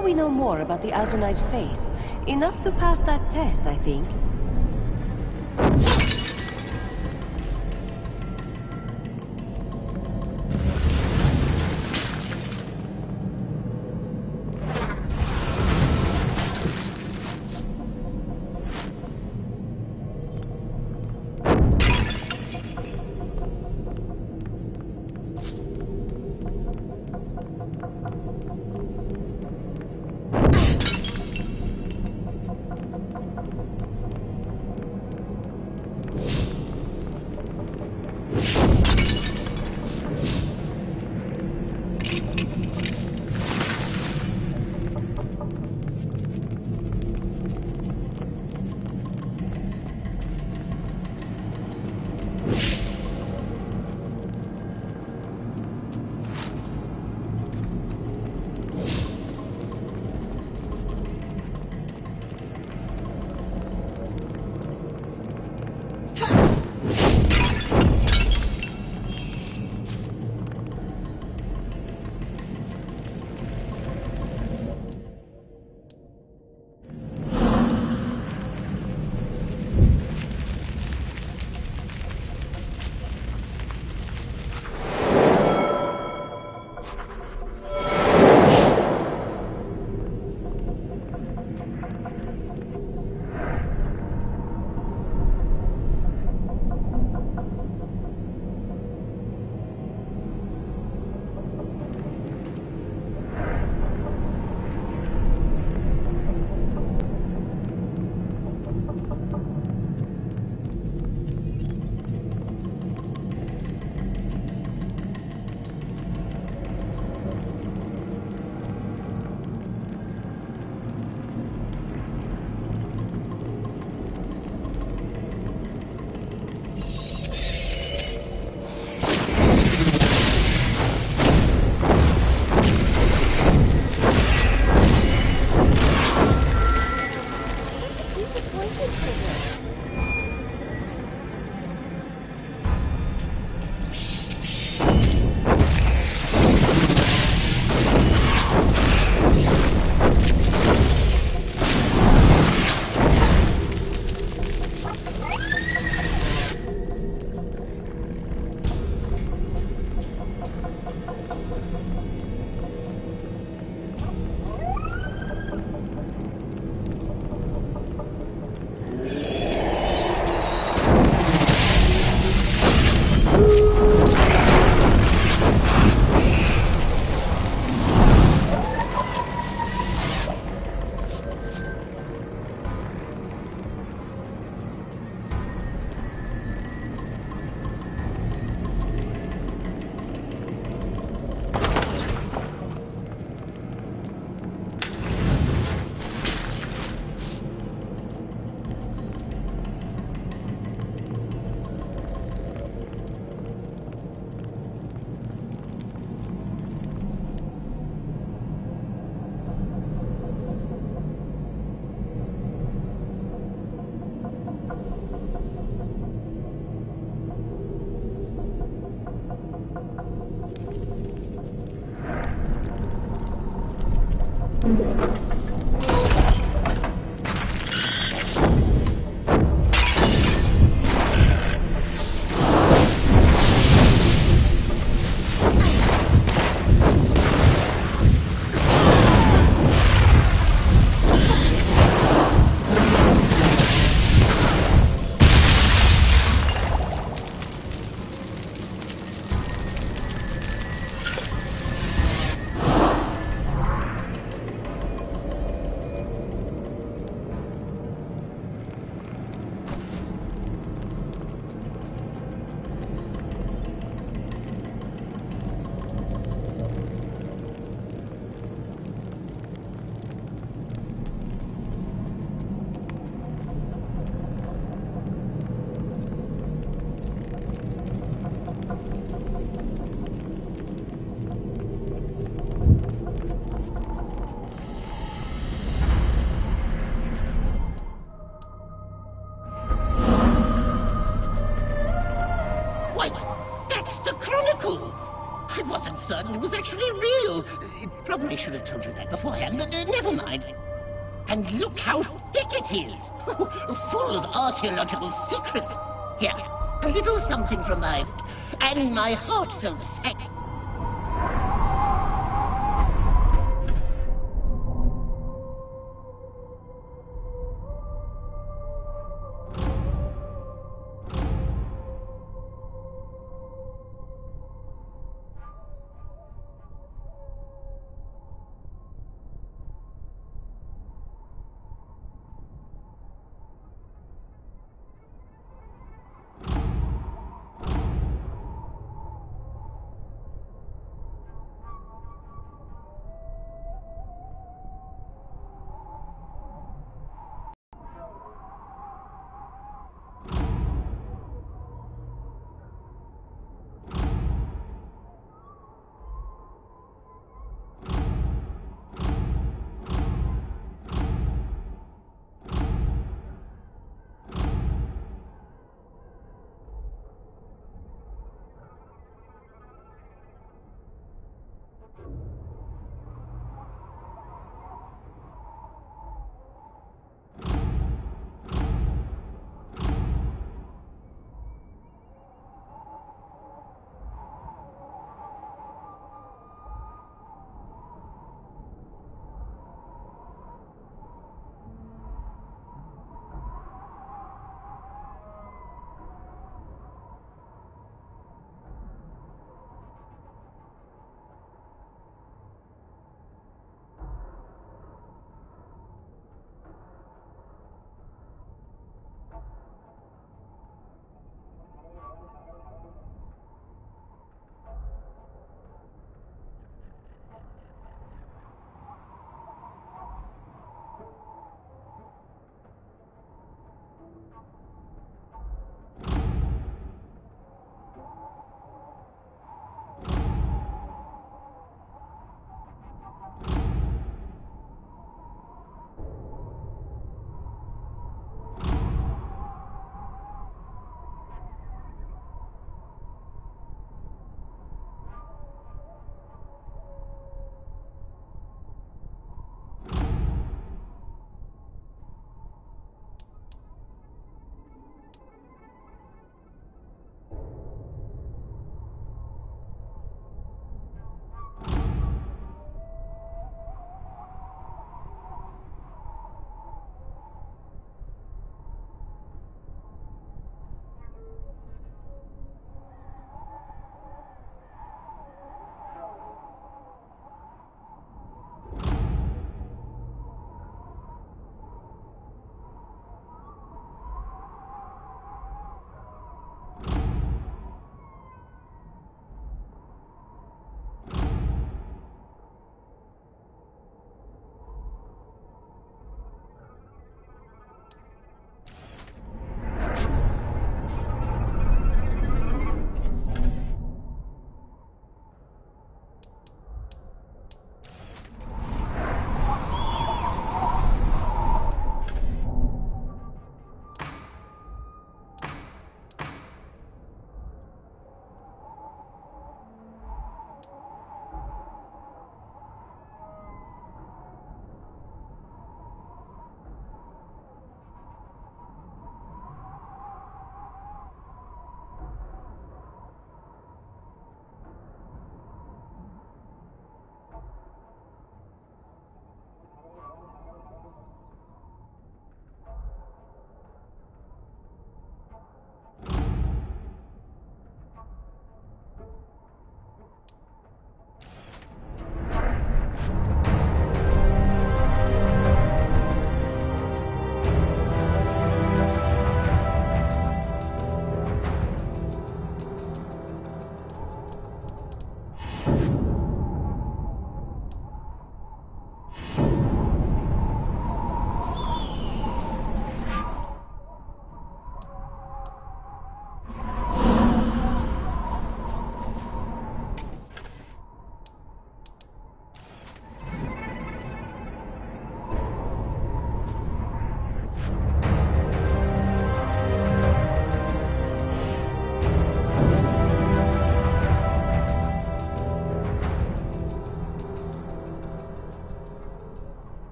now we know more about the Azonite faith. Enough to pass that test, I think. certain it was actually real. Probably should have told you that beforehand, but never mind. And look how thick it is! Full of archaeological secrets. Here, a little something from my... and my heartfelt thanks.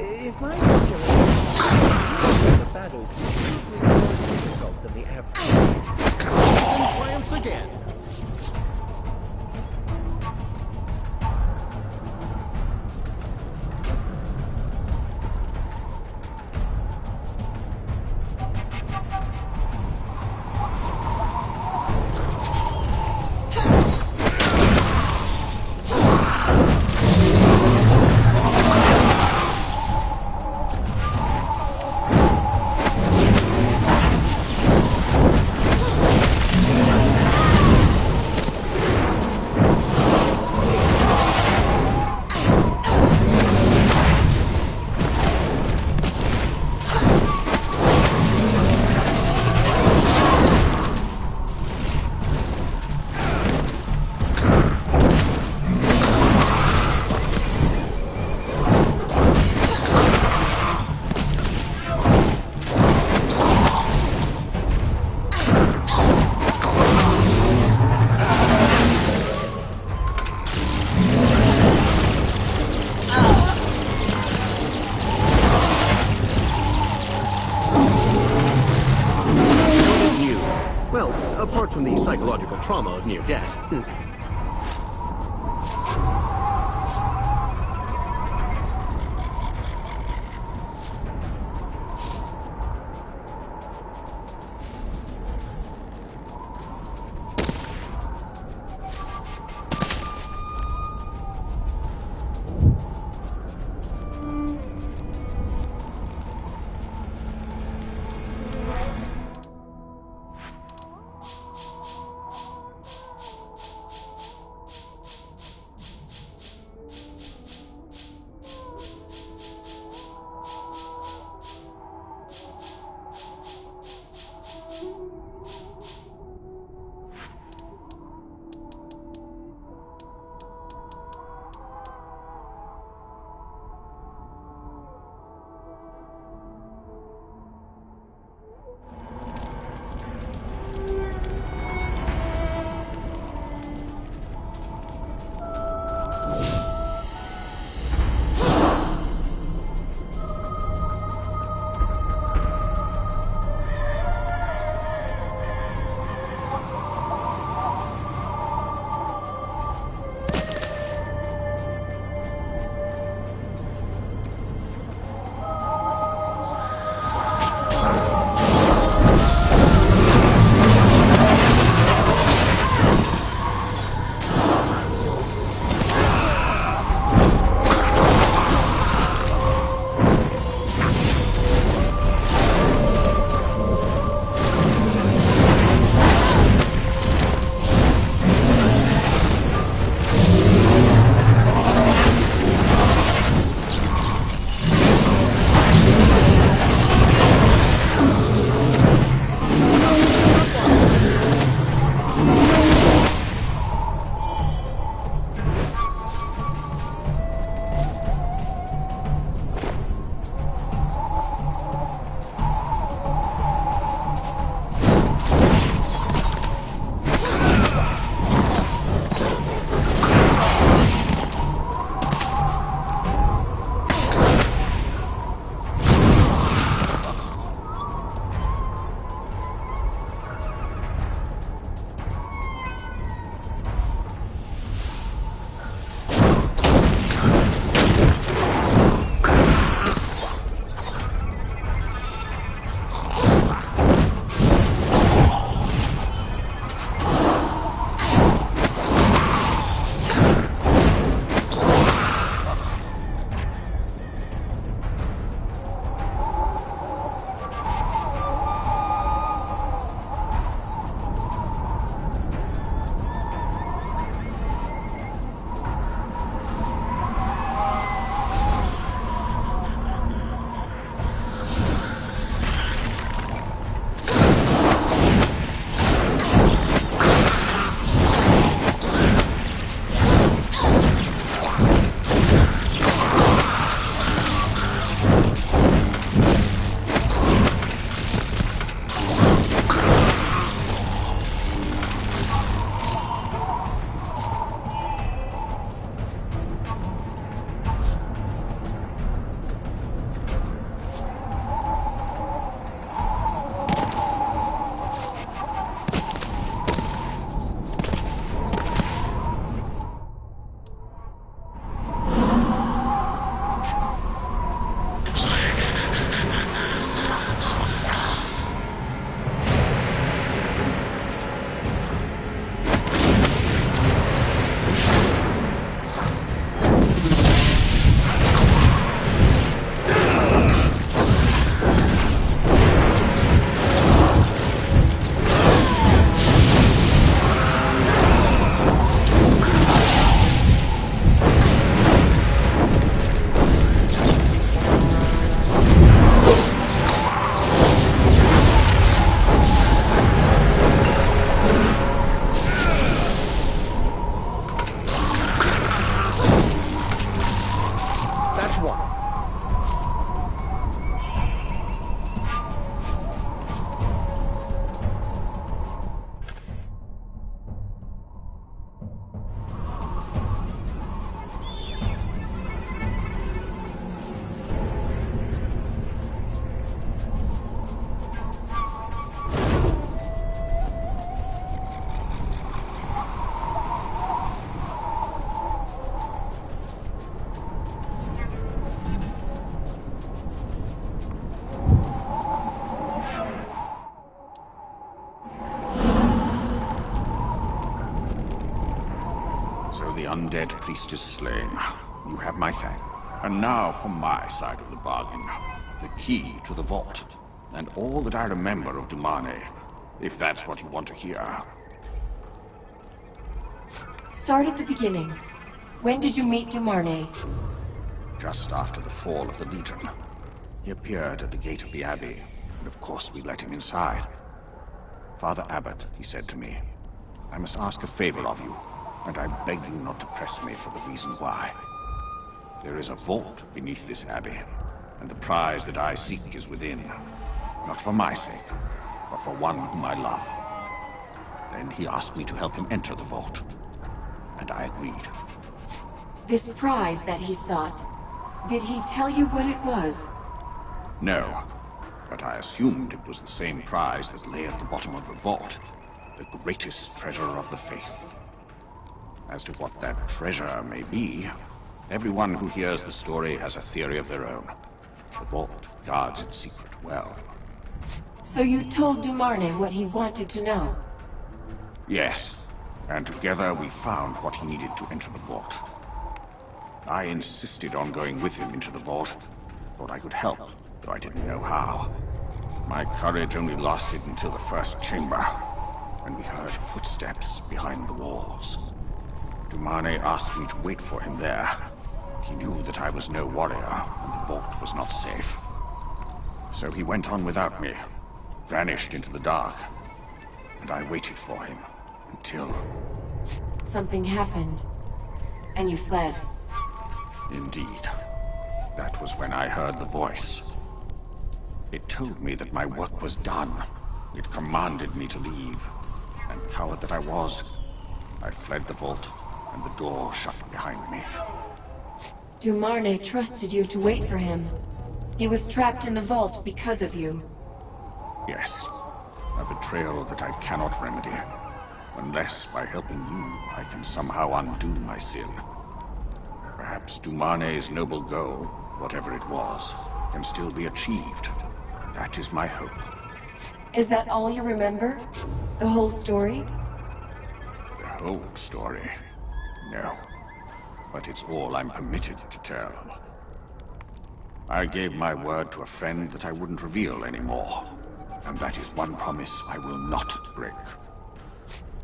If my calculations, the battle proved more difficult than the average. And triumphs again. Apart from the psychological trauma of near death. So the undead priest is slain. You have my thanks. And now for my side of the bargain. The key to the vault. And all that I remember of Dumane. If that's what you want to hear. Start at the beginning. When did you meet Dumane? Just after the fall of the Legion. He appeared at the gate of the Abbey, and of course we let him inside. Father Abbot, he said to me, I must ask a favor of you, and I beg you not to press me for the reason why. There is a vault beneath this Abbey, and the prize that I seek is within. Not for my sake, but for one whom I love. Then he asked me to help him enter the vault, and I agreed. This prize that he sought, did he tell you what it was? No, but I assumed it was the same prize that lay at the bottom of the vault, the greatest treasure of the faith. As to what that treasure may be, everyone who hears the story has a theory of their own. The vault guards its secret well. So you told Dumane what he wanted to know? Yes, and together we found what he needed to enter the vault. I insisted on going with him into the vault. Thought I could help, though I didn't know how. My courage only lasted until the first chamber, when we heard footsteps behind the walls. Dumane asked me to wait for him there. He knew that I was no warrior, and the vault was not safe. So he went on without me, vanished into the dark, and I waited for him until... Something happened, and you fled. Indeed. That was when I heard the voice. It told me that my work was done. It commanded me to leave. And coward that I was, I fled the vault, and the door shut behind me. Dumane trusted you to wait for him. He was trapped in the vault because of you. Yes. A betrayal that I cannot remedy. Unless, by helping you, I can somehow undo my sin. Perhaps Dumane's noble goal, whatever it was, can still be achieved. That is my hope. Is that all you remember? The whole story? The whole story? No. But it's all I'm permitted to tell. I gave my word to a friend that I wouldn't reveal anymore. And that is one promise I will not break.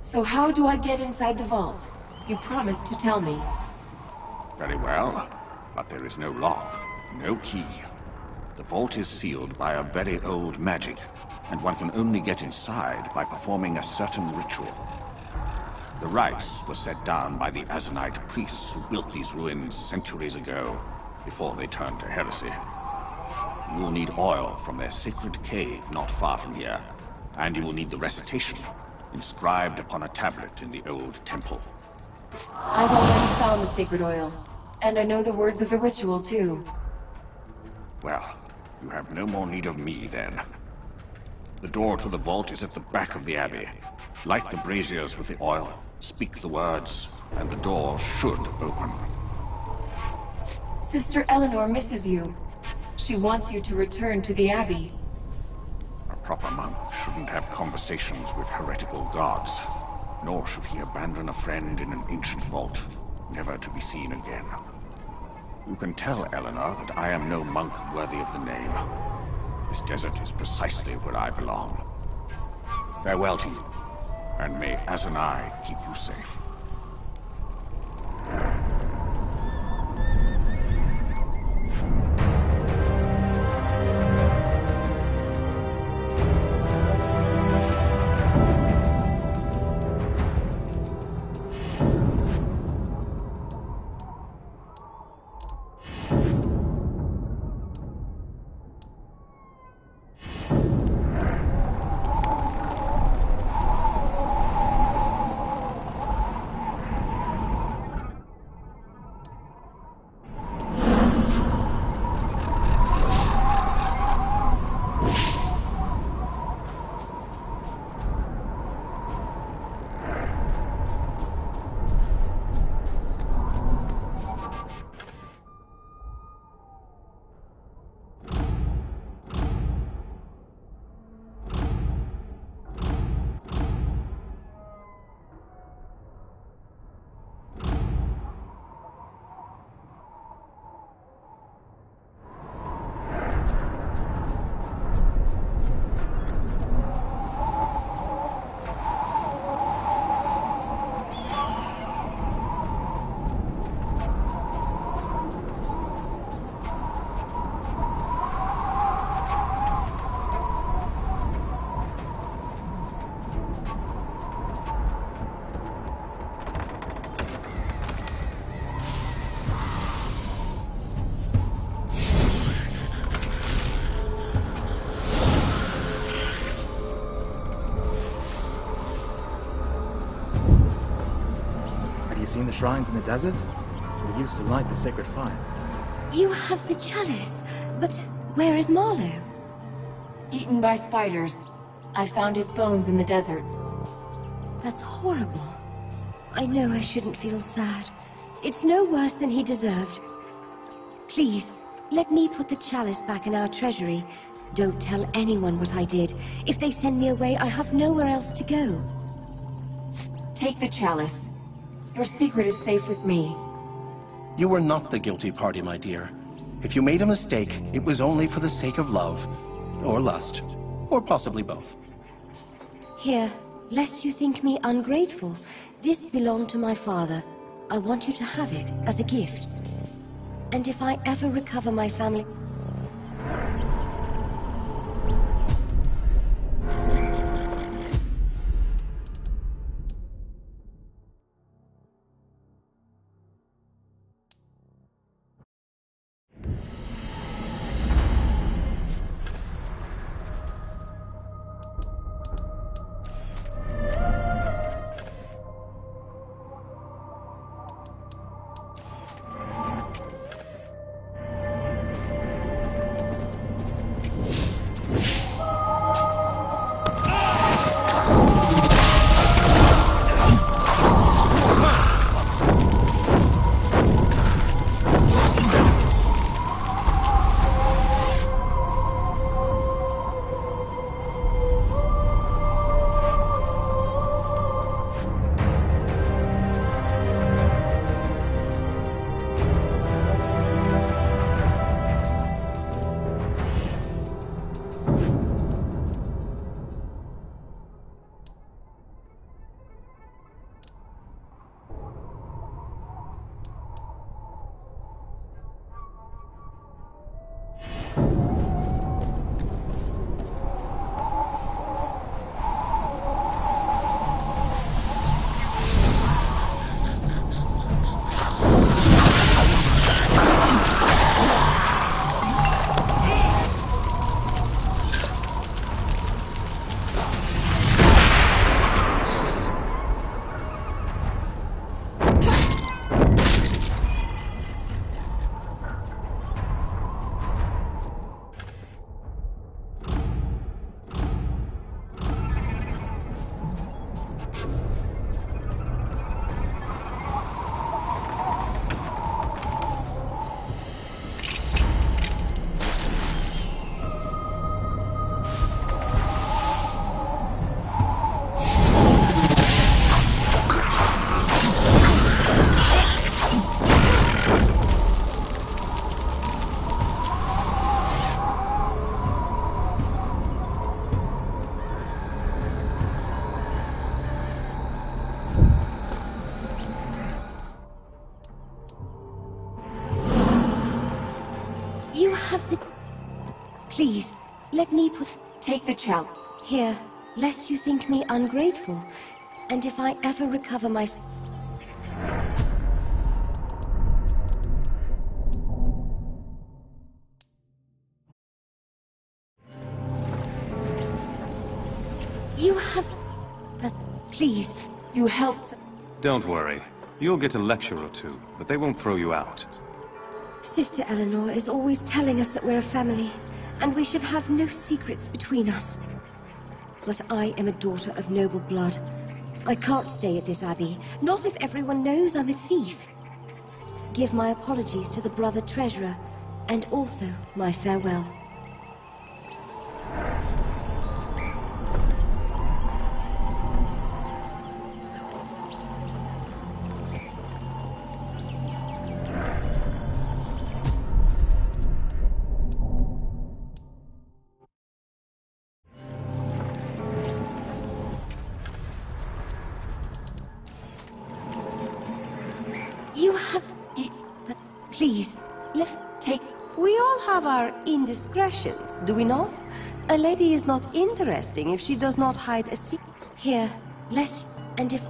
So how do I get inside the vault? You promised to tell me. Very well, but there is no lock, no key. The vault is sealed by a very old magic, and one can only get inside by performing a certain ritual. The rites were set down by the Azanite priests who built these ruins centuries ago, before they turned to heresy. You will need oil from their sacred cave not far from here, and you will need the recitation, inscribed upon a tablet in the old temple. I've already found the sacred oil, and I know the words of the ritual, too. Well, you have no more need of me, then. The door to the vault is at the back of the abbey. Light the braziers with the oil, speak the words, and the door should open. Sister Eleanor misses you. She wants you to return to the abbey. A proper monk shouldn't have conversations with heretical gods. Nor should he abandon a friend in an ancient vault, never to be seen again. You can tell Eleanor that I am no monk worthy of the name. This desert is precisely where I belong. Farewell to you, and may Azanai keep you safe. You seen the shrines in the desert? We used to light the sacred fire. You have the chalice, but where is Marlowe? Eaten by spiders. I found his bones in the desert. That's horrible. I know I shouldn't feel sad. It's no worse than he deserved. Please, let me put the chalice back in our treasury. Don't tell anyone what I did. If they send me away, I have nowhere else to go. Take the chalice. Your secret is safe with me. You were not the guilty party, my dear. If you made a mistake, it was only for the sake of love. Or lust. Or possibly both. Here, lest you think me ungrateful, this belonged to my father. I want you to have it as a gift. And if I ever recover my family... You have the... Please, let me put... Take the chalice. Here, lest you think me ungrateful. And if I ever recover my... You have... Please, you helped... Don't worry. You'll get a lecture or two, but they won't throw you out. Sister Eleanor is always telling us that we're a family, and we should have no secrets between us. But I am a daughter of noble blood. I can't stay at this abbey, not if everyone knows I'm a thief. Give my apologies to the Brother Treasurer, and also my farewell. You have... Please, take... We all have our indiscretions, do we not? A lady is not interesting if she does not hide a secret. Here, lest... And if...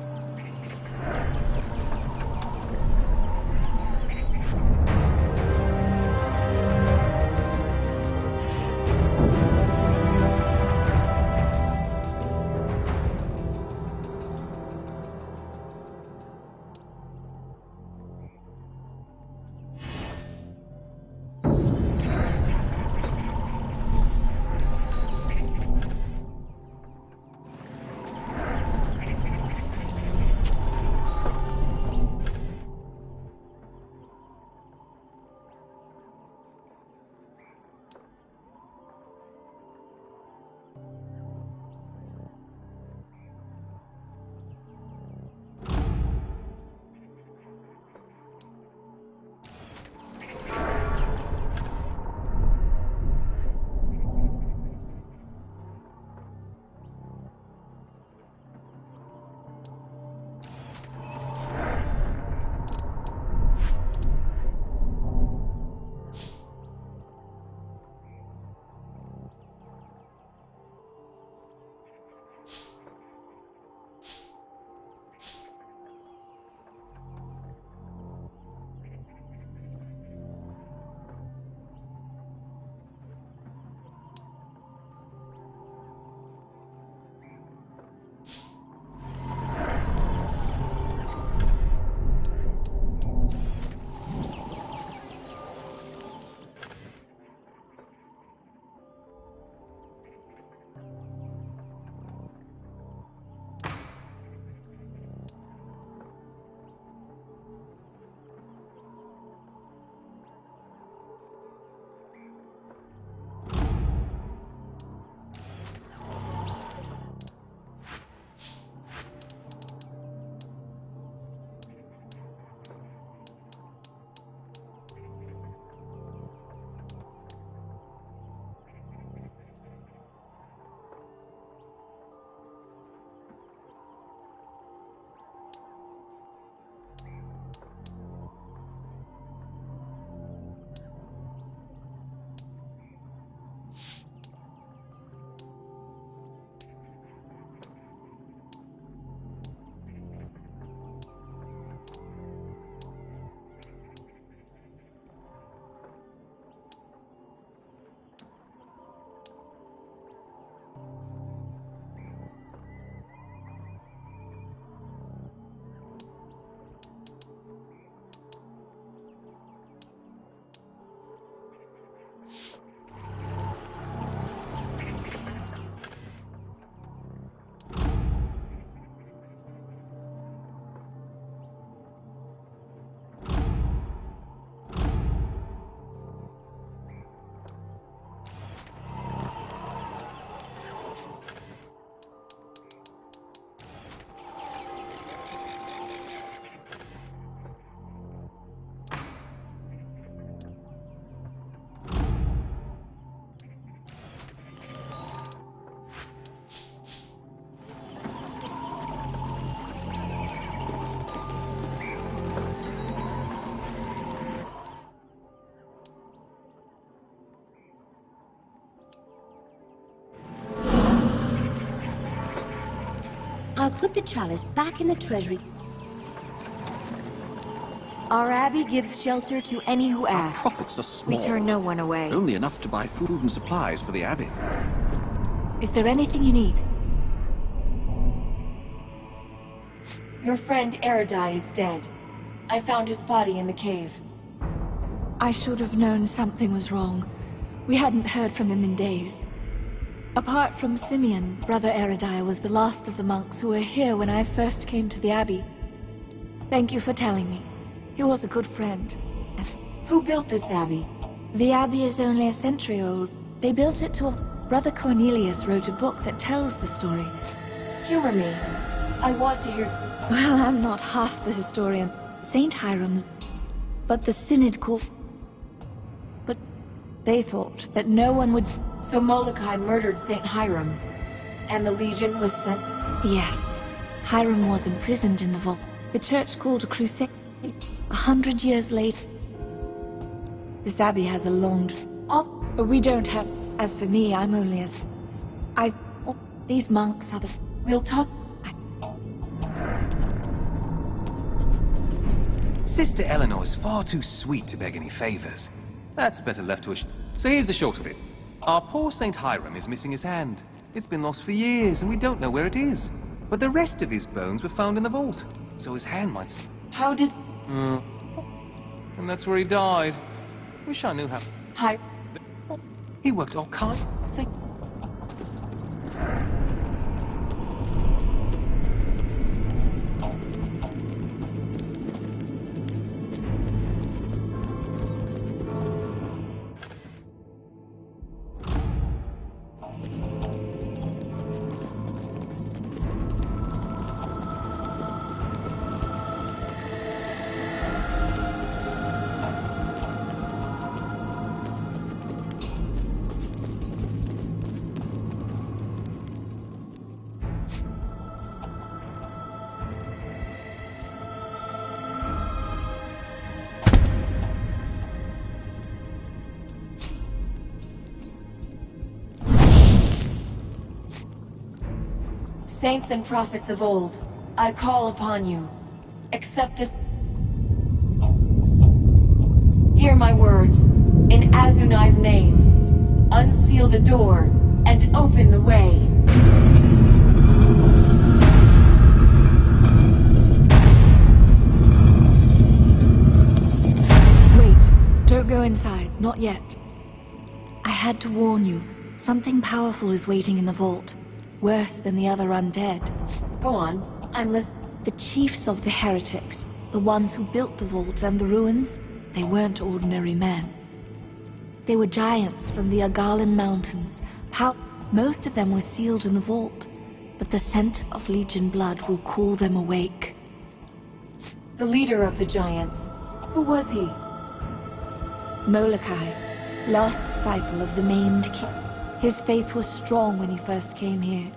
I'll put the chalice back in the treasury. Our abbey gives shelter to any who ask. Profits are small. We turn no one away. Only enough to buy food and supplies for the abbey. Is there anything you need? Your friend Eridai is dead. I found his body in the cave. I should have known something was wrong. We hadn't heard from him in days. Apart from Simeon, Brother Eridai was the last of the monks who were here when I first came to the abbey. Thank you for telling me. He was a good friend. Who built this abbey? The abbey is only a century old. They built it to... Brother Cornelius wrote a book that tells the story. Humor me. I want to hear... Well, I'm not half the historian. Saint Hiram... But the Synod called... But they thought that no one would... So Molokai murdered Saint Hiram, and the Legion was sent... Yes. Hiram was imprisoned in the vault. The church called a crusade. 100 years later. This abbey has a long... But we don't have... As for me, I'm only as... These monks are the... We'll talk... Sister Eleanor is far too sweet to beg any favors. That's better left to us. So here's the short of it. Our poor Saint Hiram is missing his hand. It's been lost for years, and we don't know where it is. But the rest of his bones were found in the vault, so his hand might... How did... And that's where he died. Wish I knew how... He worked all kinds... Saints and prophets of old, I call upon you. Accept this... Hear my words. In Azunai's name. Unseal the door, and open the way. Wait, don't go inside, not yet. I had to warn you. Something powerful is waiting in the vault. Worse than the other undead. Go on, I'm listening. The chiefs of the heretics, the ones who built the vault and the ruins, they weren't ordinary men. They were giants from the Agalan Mountains. Most of them were sealed in the vault, but the scent of Legion blood will call them awake. The leader of the giants, who was he? Molokai, last disciple of the maimed king. His faith was strong when he first came here,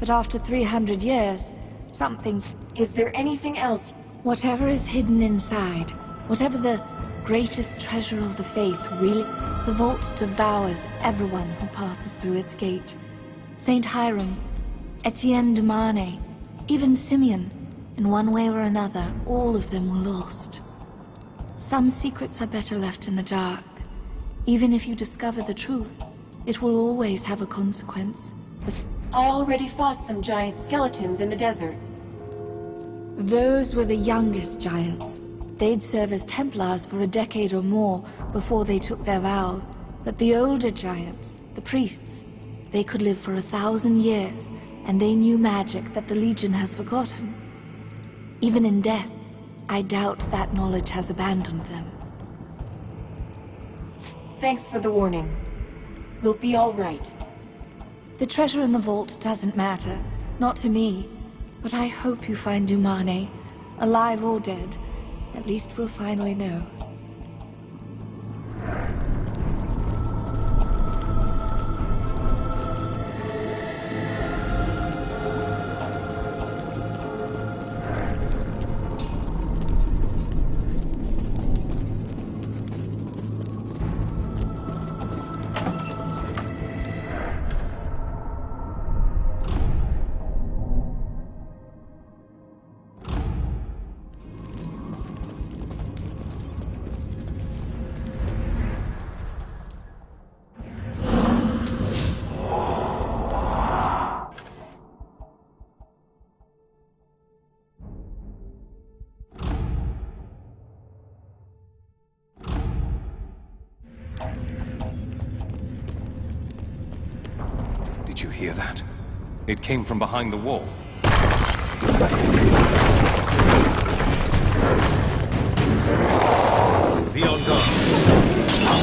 but after 300 years, something... Is there anything else? Whatever is hidden inside, whatever the greatest treasure of the faith really... The vault devours everyone who passes through its gate. Saint Hiram, Etienne de Marnay, even Simeon, in one way or another, all of them were lost. Some secrets are better left in the dark. Even if you discover the truth, it will always have a consequence. I already fought some giant skeletons in the desert. Those were the youngest giants. They'd serve as Templars for a decade or more before they took their vows. But the older giants, the priests, they could live for 1,000 years, and they knew magic that the Legion has forgotten. Even in death, I doubt that knowledge has abandoned them. Thanks for the warning. We'll be all right. The treasure in the vault doesn't matter. Not to me. But I hope you find Dumane. Alive or dead. At least we'll finally know. hear that? It came from behind the wall. Be on guard.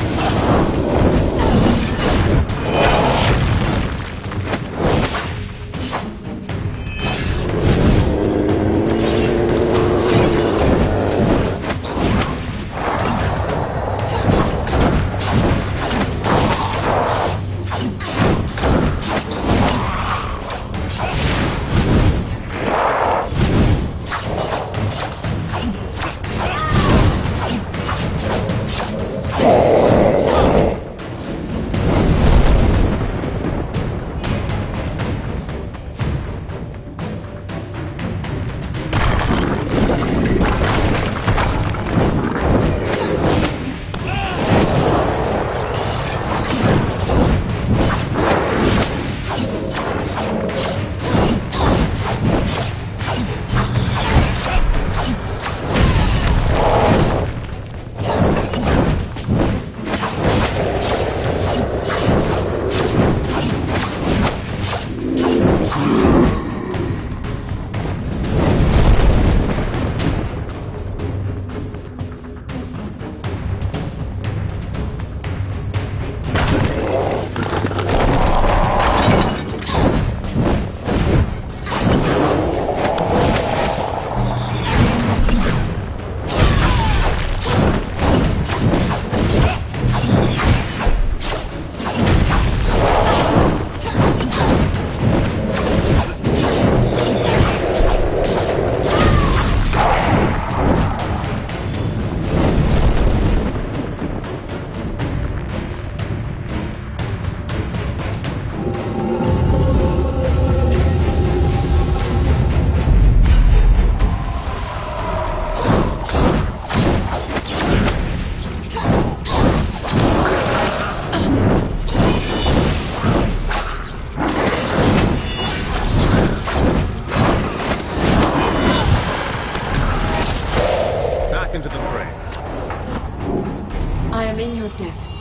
Into the fray. I am in your debt.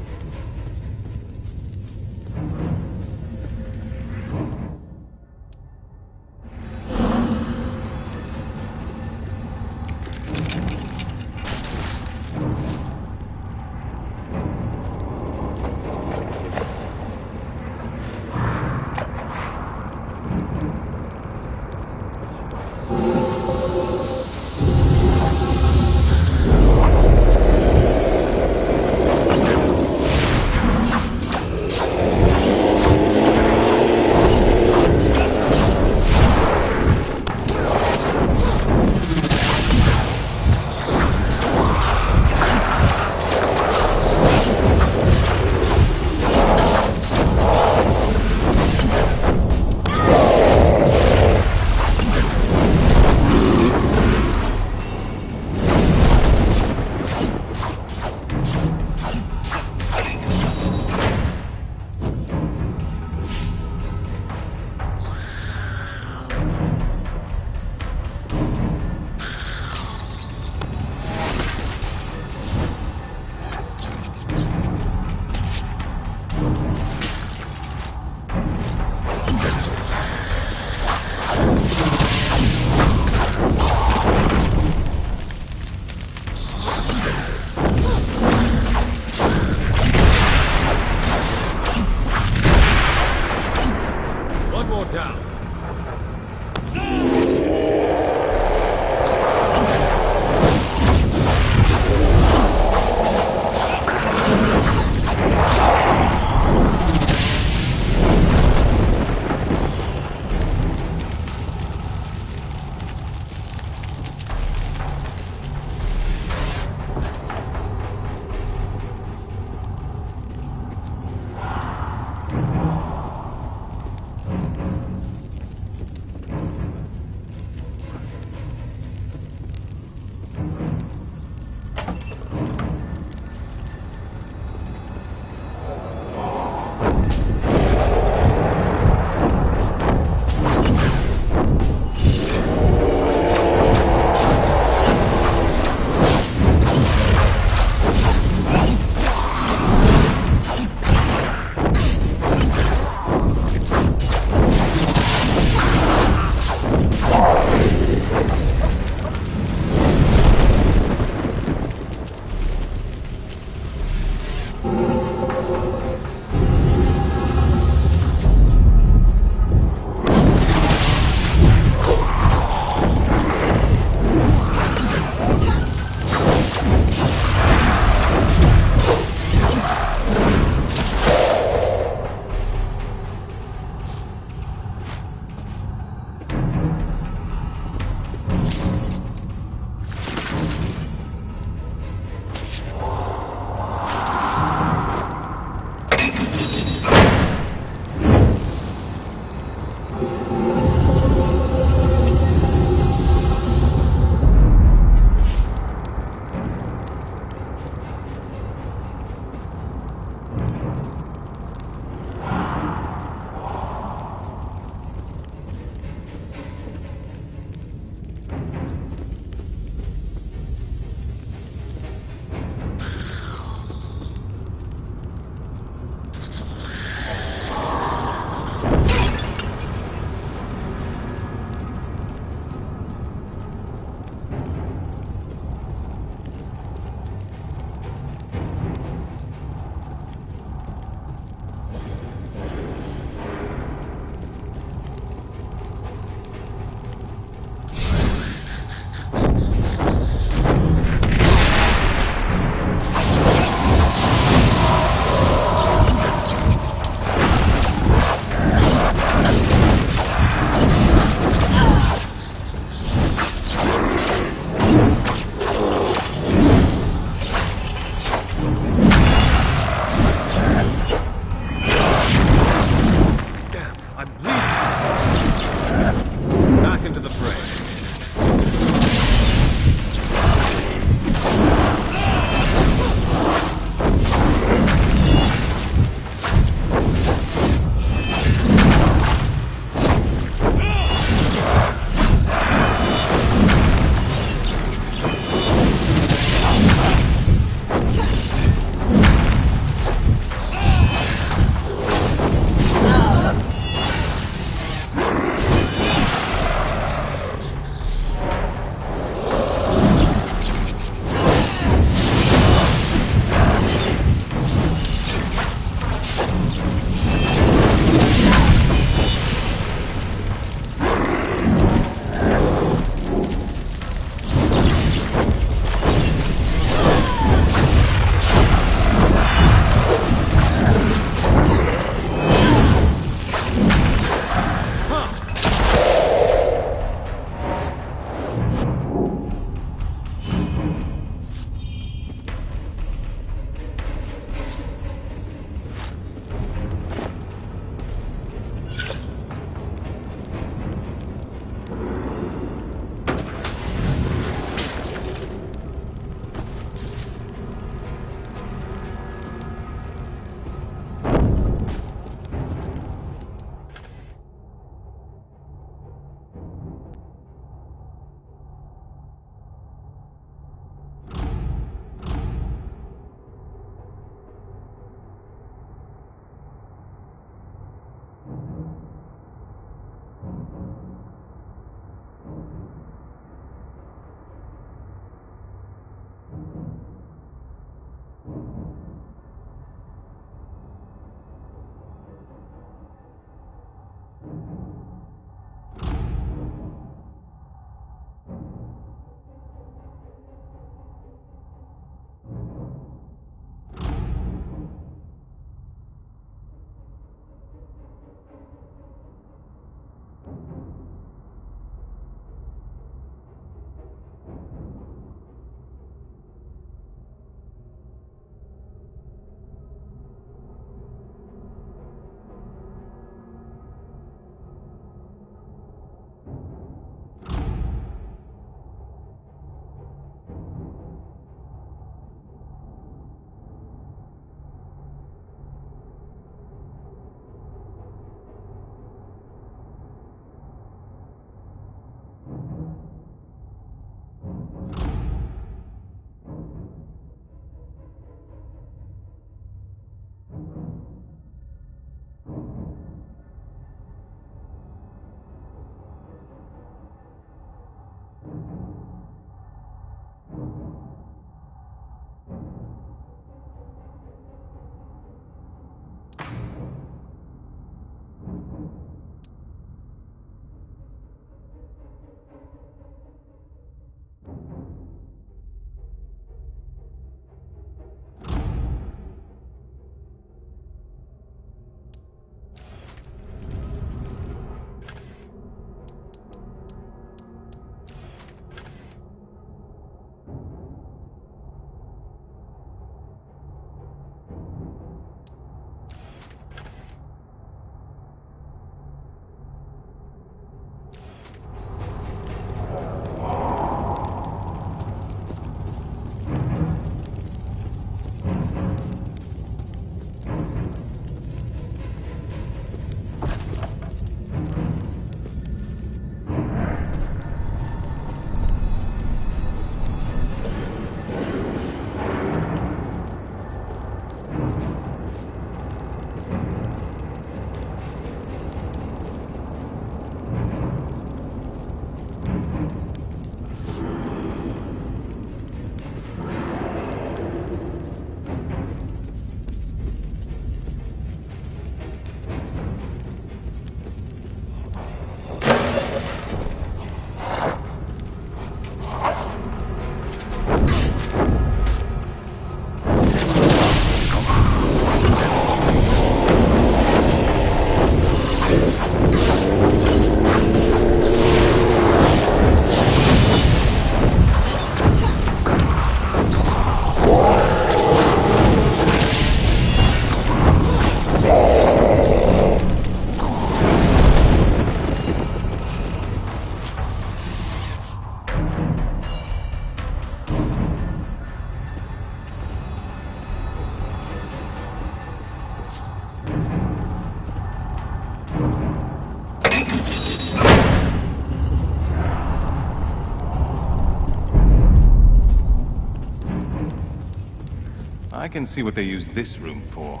I can see what they used this room for.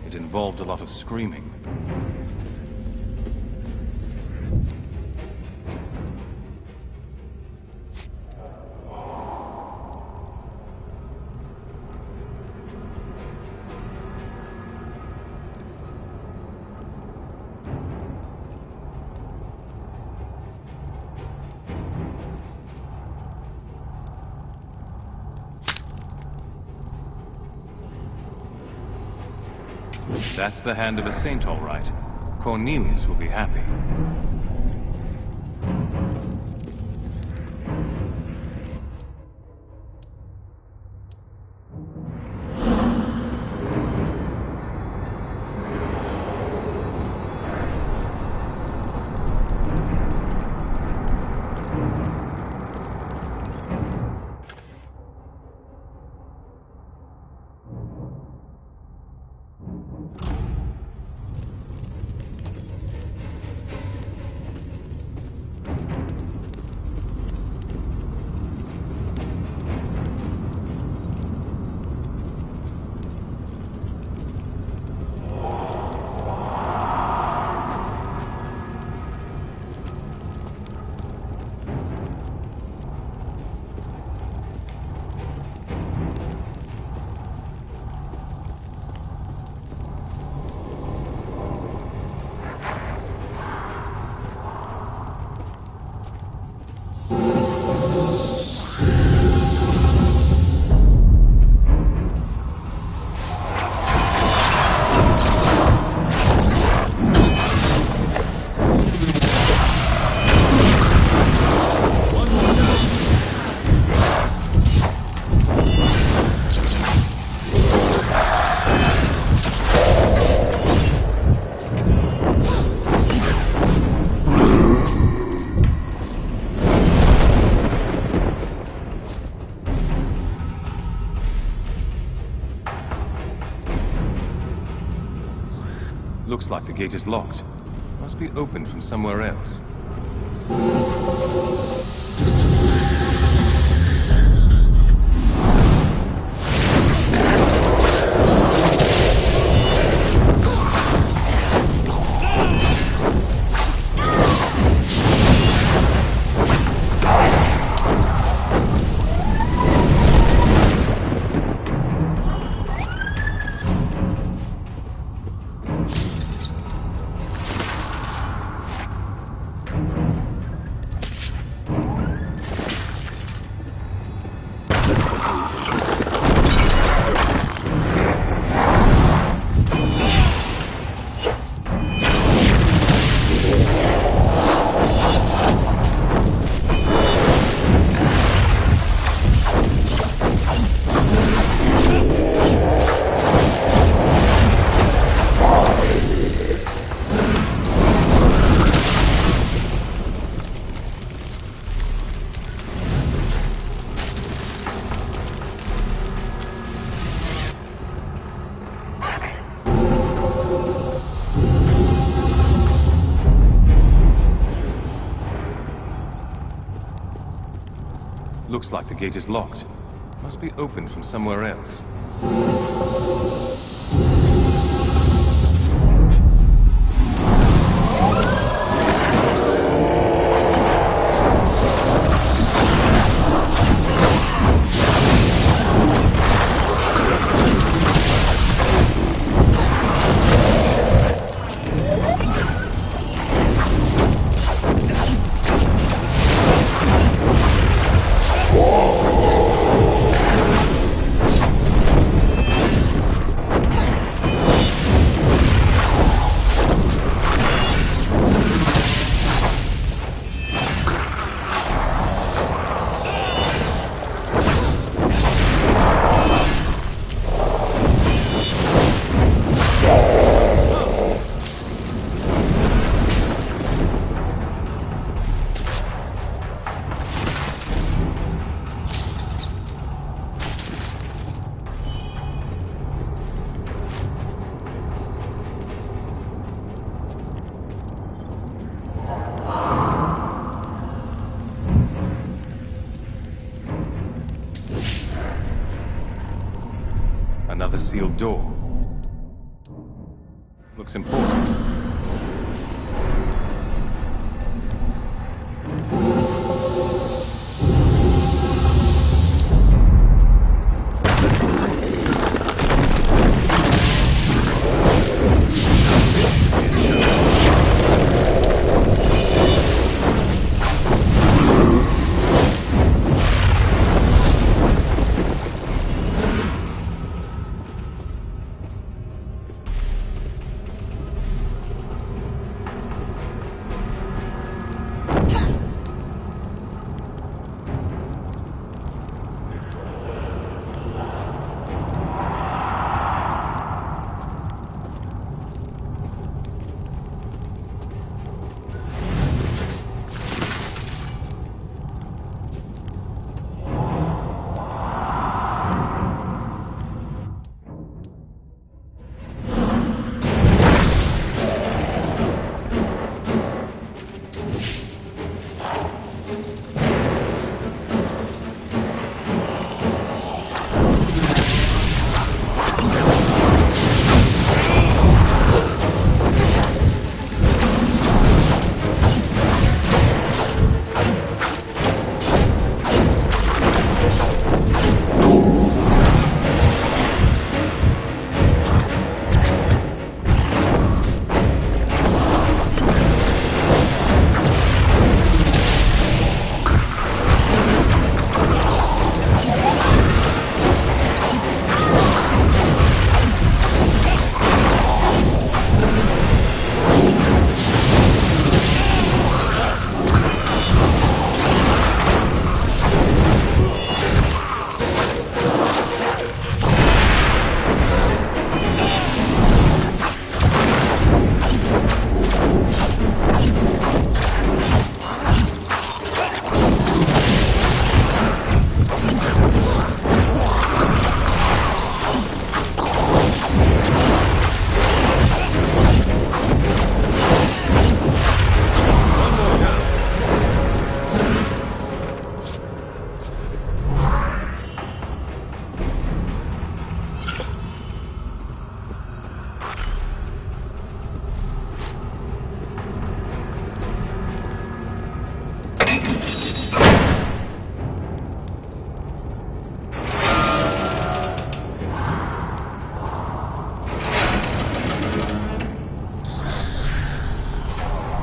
It involved a lot of screaming. That's the hand of a saint, all right. Cornelius will be happy. Looks like the gate is locked. Must be opened from somewhere else. Looks like the gate is locked. Must be opened from somewhere else. another sealed door. Looks important.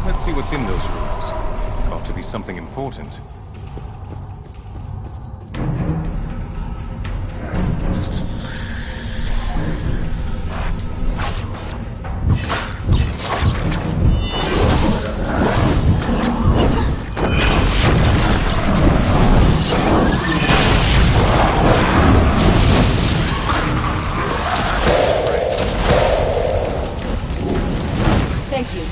Let's see what's in those rooms. Got to be something important. Thank you.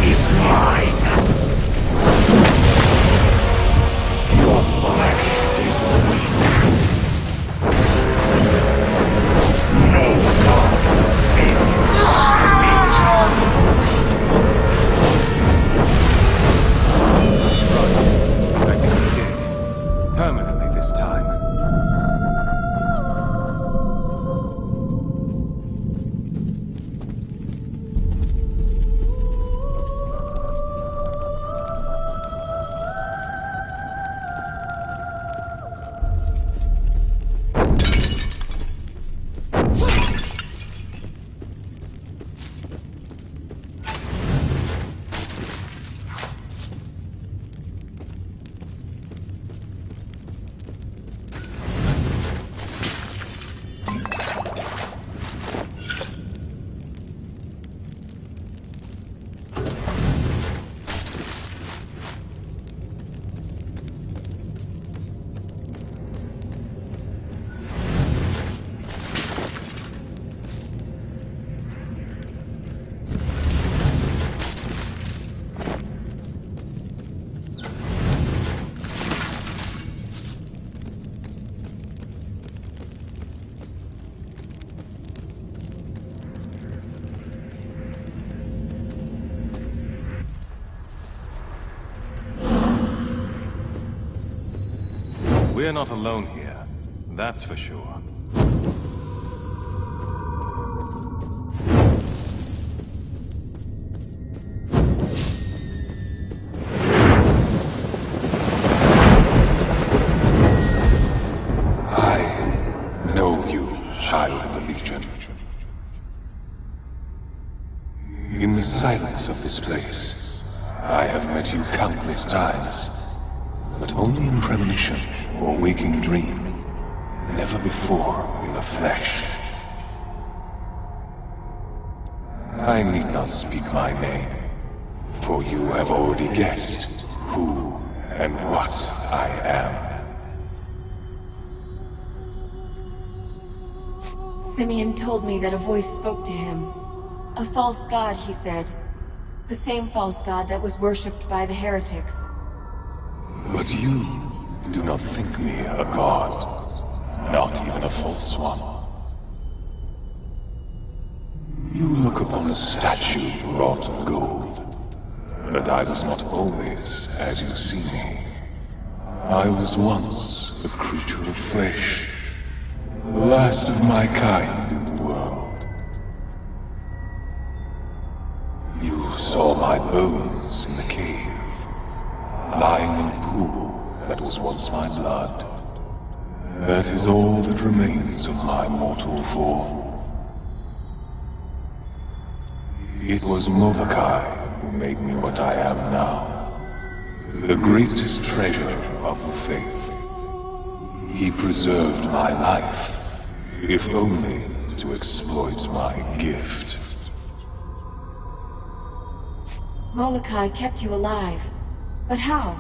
is mine. Your flesh is weak. No god will save you. I think he's dead. Permanently this time. We're not alone here, that's for sure. I know you, child of the Legion. In the silence of this place, I have met you countless times, but only in premonition or waking dream, never before in the flesh. I need not speak my name, for you have already guessed who and what I am. Simeon told me that a voice spoke to him. A false god, he said. The same false god that was worshipped by the heretics. But you do not think me a god, not even a false one. You look upon a statue wrought of gold, but I was not always as you see me. I was once a creature of flesh, the last of my kind in the world. You saw my bones in the cave, lying in a pool that was once my blood. That is all that remains of my mortal form. It was Molokai who made me what I am now. The greatest treasure of the faith. He preserved my life, if only to exploit my gift. Molokai kept you alive. But how?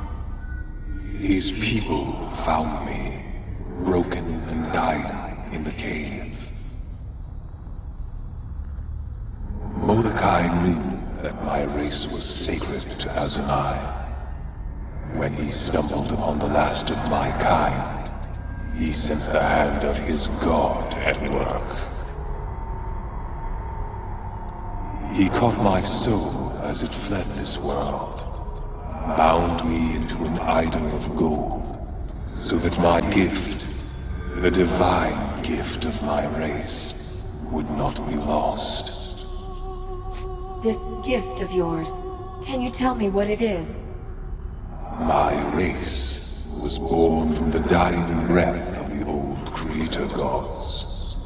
His people found me, broken and dying in the cave. Molokai knew that my race was sacred to Azunai. When he stumbled upon the last of my kind, he sensed the hand of his god at work. He caught my soul as it fled this world, bound me into an idol of gold, so that my gift, the divine gift of my race, would not be lost. This gift of yours, can you tell me what it is? My race was born from the dying breath of the old creator gods.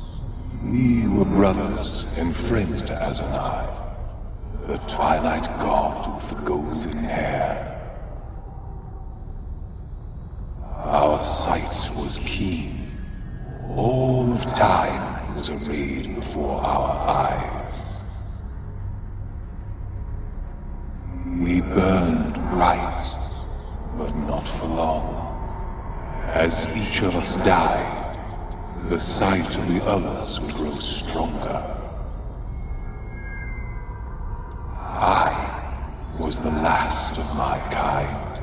We were brothers and friends to Azunai, the twilight god with the golden hair. Our sight was keen. All of time was arrayed before our eyes. We burned bright, but not for long. As each of us died, the sight of the others would grow stronger. I was the last of my kind.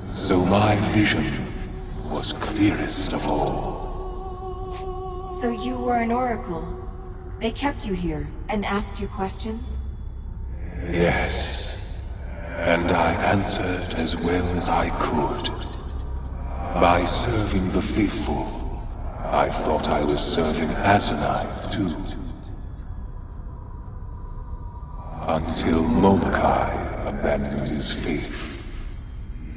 So my vision was clearest of all. So you were an oracle. They kept you here and asked you questions? Yes, and I answered as well as I could. By serving the faithful, I thought I was serving Azonai too. Until Molokai abandoned his faith.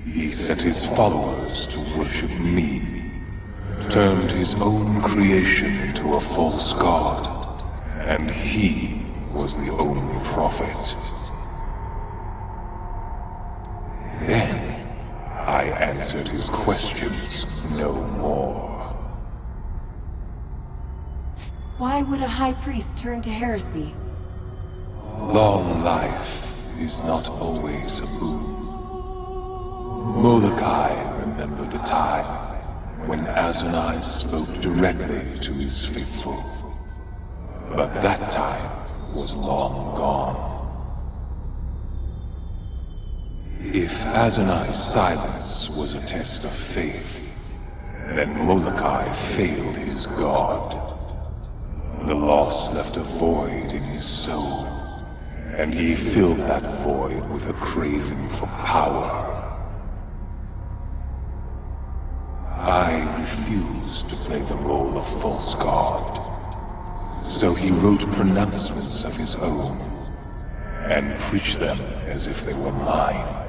He set his followers to worship me, turned his own creation into a false god, and he was the only prophet. Then I answered his questions no more. Why would a high priest turn to heresy? Long life is not always a boon. Molokai remembered a time when Azonai spoke directly to his faithful. But that time was long gone. If Azonai's silence was a test of faith, then Molokai failed his god. The loss left a void in his soul, and he filled that void with a craving for power. I refused to play the role of false god, so he wrote pronouncements of his own, and preached them as if they were mine.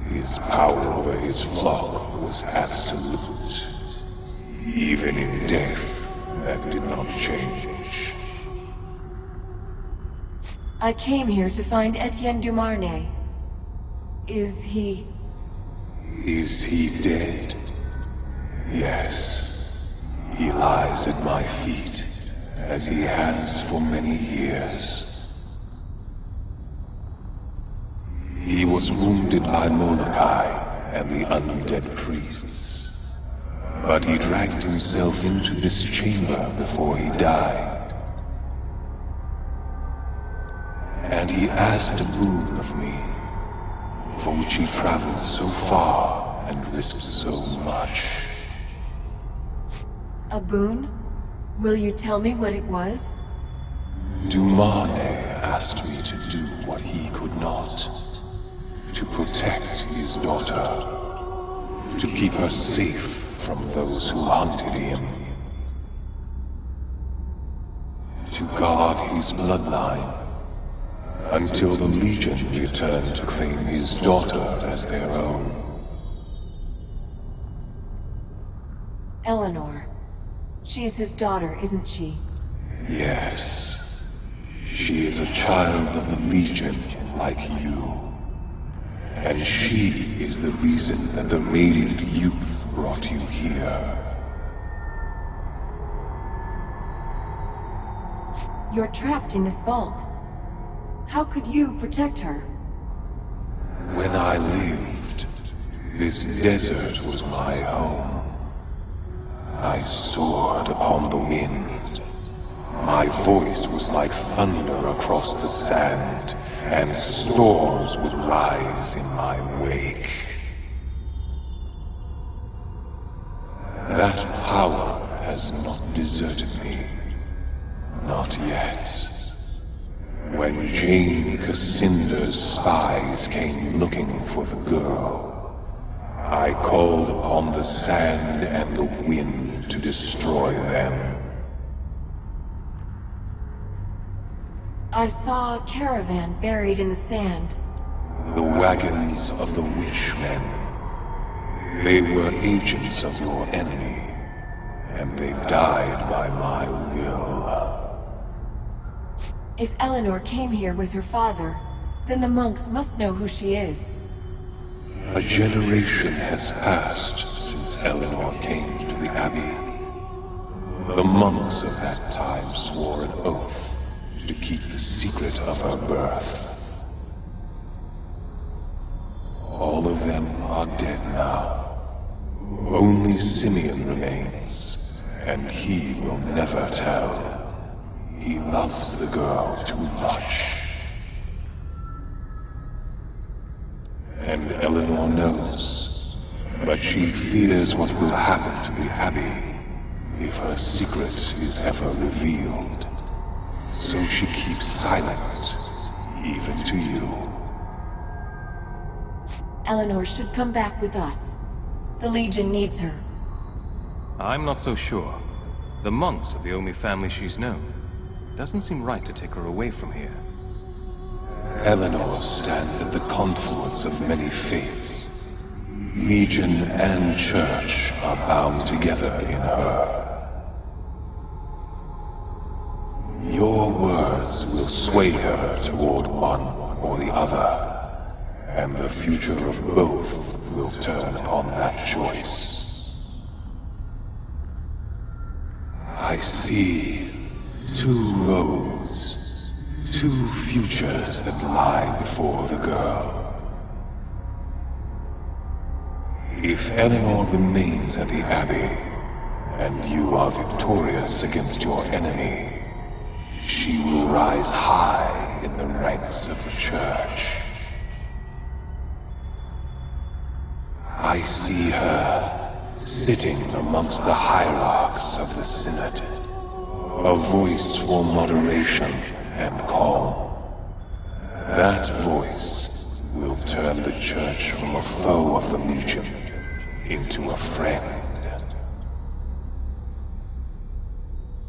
His power over his flock was absolute. Even in death, that did not change. I came here to find Etienne du Marnet. Is he... Is he dead? Yes. He lies at my feet, as he has for many years. He was wounded by Molokai and the undead priests. But he dragged himself into this chamber before he died. And he asked a boon of me, for which he traveled so far and risked so much. A boon? Will you tell me what it was? Du Marnet asked me to do what he could not. To protect his daughter. To keep her safe from those who hunted him. To guard his bloodline. Until the Legion returned to claim his daughter as their own. Eleanor. She is his daughter, isn't she? Yes. She is a child of the Legion, like you. And she is the reason that the Radiant Youth brought you here. You're trapped in this vault. How could you protect her? When I lived, this desert was my home. I soared upon the wind. My voice was like thunder across the sand, and storms would rise in my wake. That power has not deserted me. Not yet. When Jane Cassinder's spies came looking for the girl, I called upon the sand and the wind to destroy them. I saw a caravan buried in the sand. The wagons of the Witchmen. They were agents of your enemy, and they died by my will. If Eleanor came here with her father, then the monks must know who she is. A generation has passed since Eleanor came to the Abbey. The monks of that time swore an oath to keep the secret of her birth. All of them are dead now. Only Simeon remains, and he will never tell. He loves the girl too much. But she fears what will happen to the Abbey if her secret is ever revealed. So she keeps silent, even to you. Eleanor should come back with us. The Legion needs her. I'm not so sure. The monks are the only family she's known. Doesn't seem right to take her away from here. Eleanor stands at the confluence of many faiths. Legion and Church are bound together in her. Your words will sway her toward one or the other, and the future of both will turn upon that choice. I see two roads, two futures that lie before the girl. If Eleanor remains at the Abbey, and you are victorious against your enemy, she will rise high in the ranks of the Church. I see her sitting amongst the hierarchs of the Synod, a voice for moderation and calm. That voice will turn the Church from a foe of the Legion into a friend.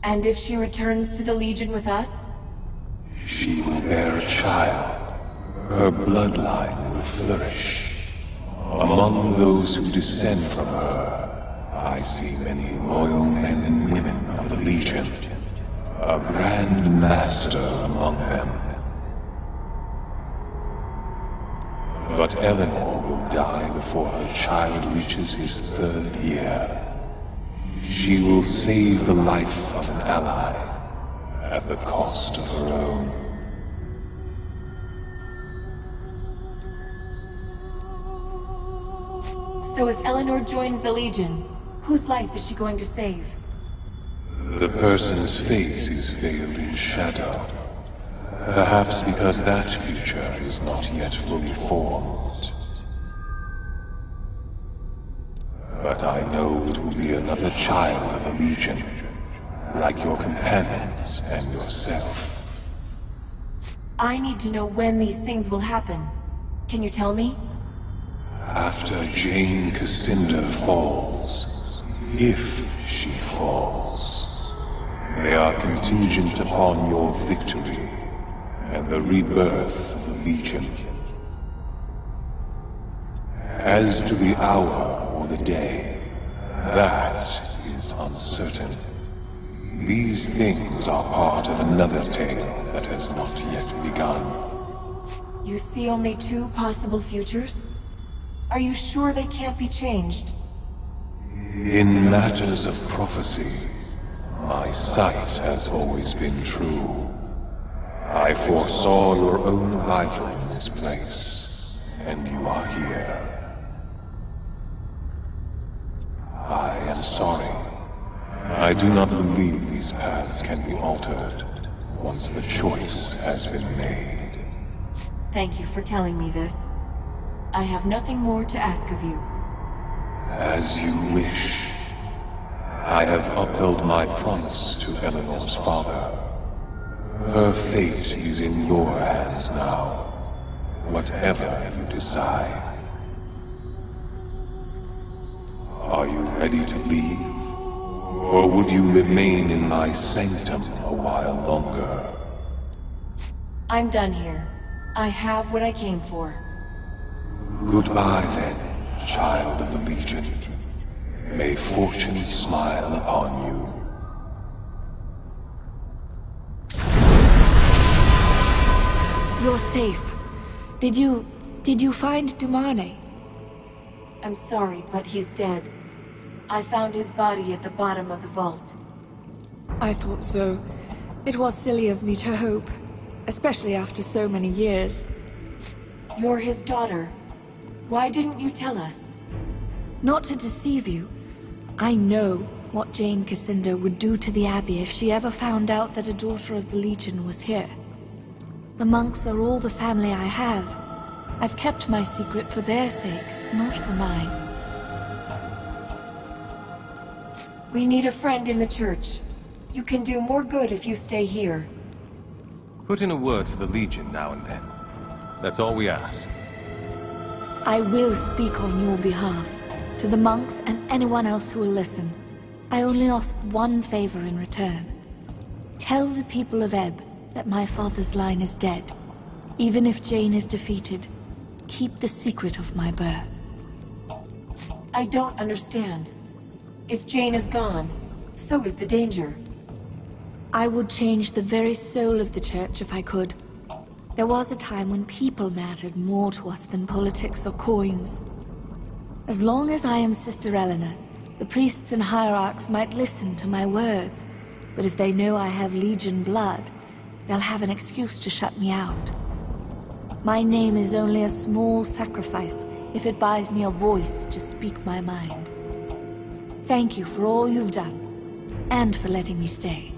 And if she returns to the Legion with us? She will bear a child. Her bloodline will flourish. Among those who descend from her, I see many loyal men and women of the Legion. A Grand Master among them. But Eleanor will die before her child reaches his 3rd year. She will save the life of an ally at the cost of her own. So if Eleanor joins the Legion, whose life is she going to save? The person's face is veiled in shadow. Perhaps because that future is not yet fully formed. But I know it will be another child of the Legion, like your companions and yourself. I need to know when these things will happen. Can you tell me? After Jane Cassinda falls, if she falls, they are contingent upon your victory and the rebirth of the Legion. As to the hour or the day, that is uncertain. These things are part of another tale that has not yet begun. You see only 2 possible futures? Are you sure they can't be changed? In matters of prophecy, my sight has always been true. I foresaw your own arrival in this place, and you are here. I am sorry. I do not believe these paths can be altered once the choice has been made. Thank you for telling me this. I have nothing more to ask of you. As you wish. I have upheld my promise to Eleanor's father. Her fate is in your hands now, whatever you decide. Are you ready to leave? Or would you remain in my sanctum a while longer? I'm done here. I have what I came for. Goodbye then, child of the Legion. May fortune smile upon you. You're safe. Did you find Dumane? I'm sorry, but he's dead. I found his body at the bottom of the vault. I thought so. It was silly of me to hope, especially after so many years. You're his daughter. Why didn't you tell us? Not to deceive you. I know what Jane Cassinda would do to the Abbey if she ever found out that a daughter of the Legion was here. The monks are all the family I have. I've kept my secret for their sake, not for mine. We need a friend in the church. You can do more good if you stay here. Put in a word for the Legion now and then. That's all we ask. I will speak on your behalf, to the monks and anyone else who will listen. I only ask one favor in return. Tell the people of Ebb that my father's line is dead. Even if Jane is defeated, keep the secret of my birth. I don't understand. If Jane is gone, so is the danger. I would change the very soul of the church if I could. There was a time when people mattered more to us than politics or coins. As long as I am Sister Eleanor, the priests and hierarchs might listen to my words, but if they know I have Legion blood, they'll have an excuse to shut me out. My name is only a small sacrifice if it buys me a voice to speak my mind. Thank you for all you've done, and for letting me stay.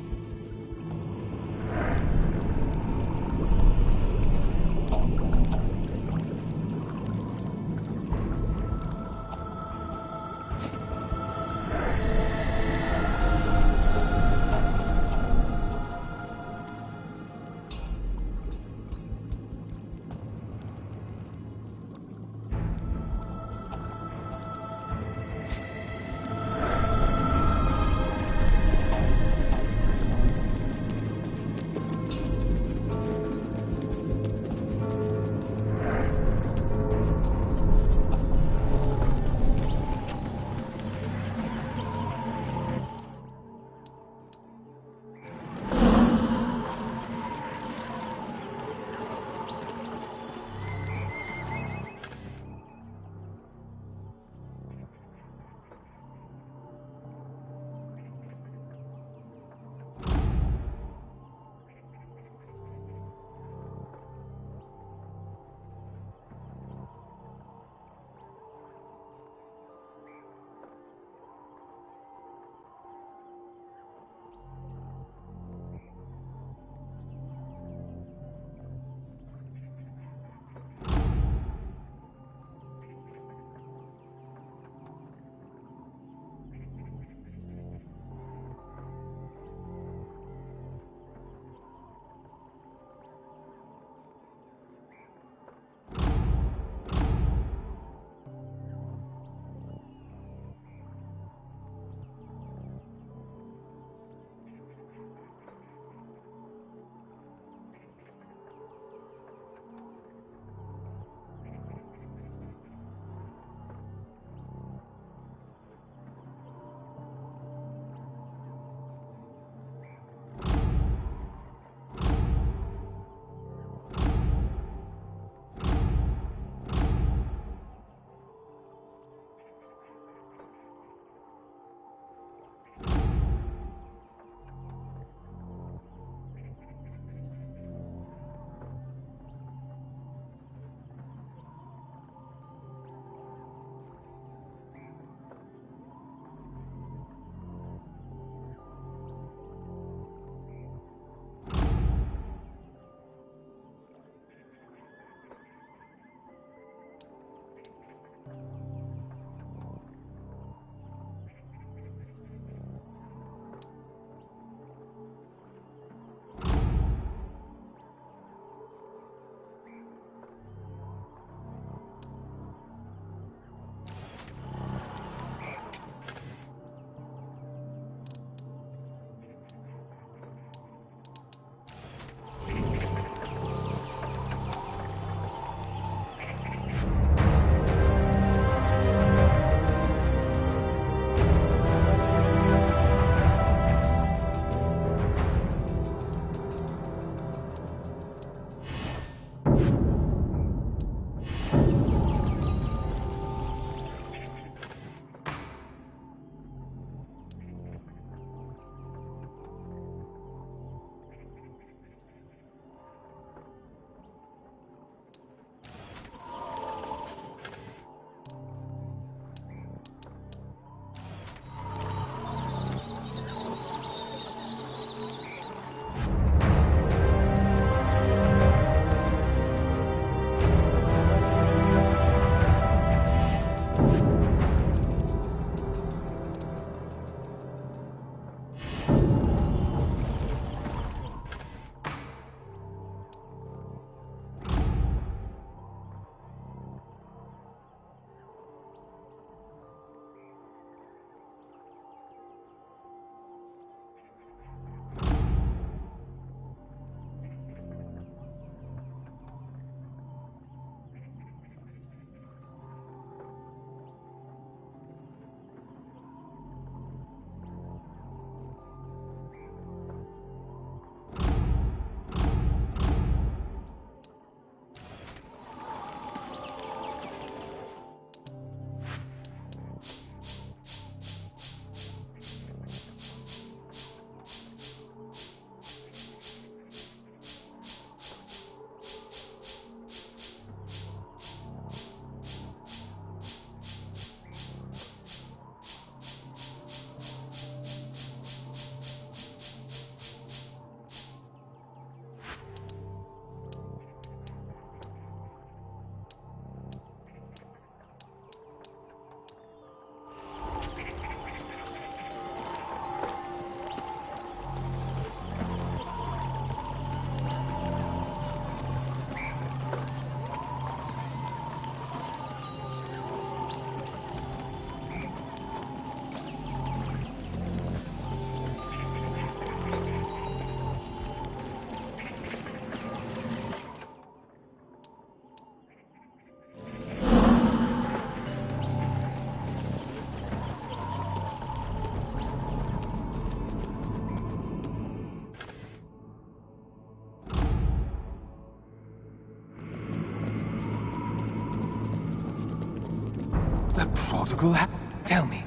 prodigal? Tell me,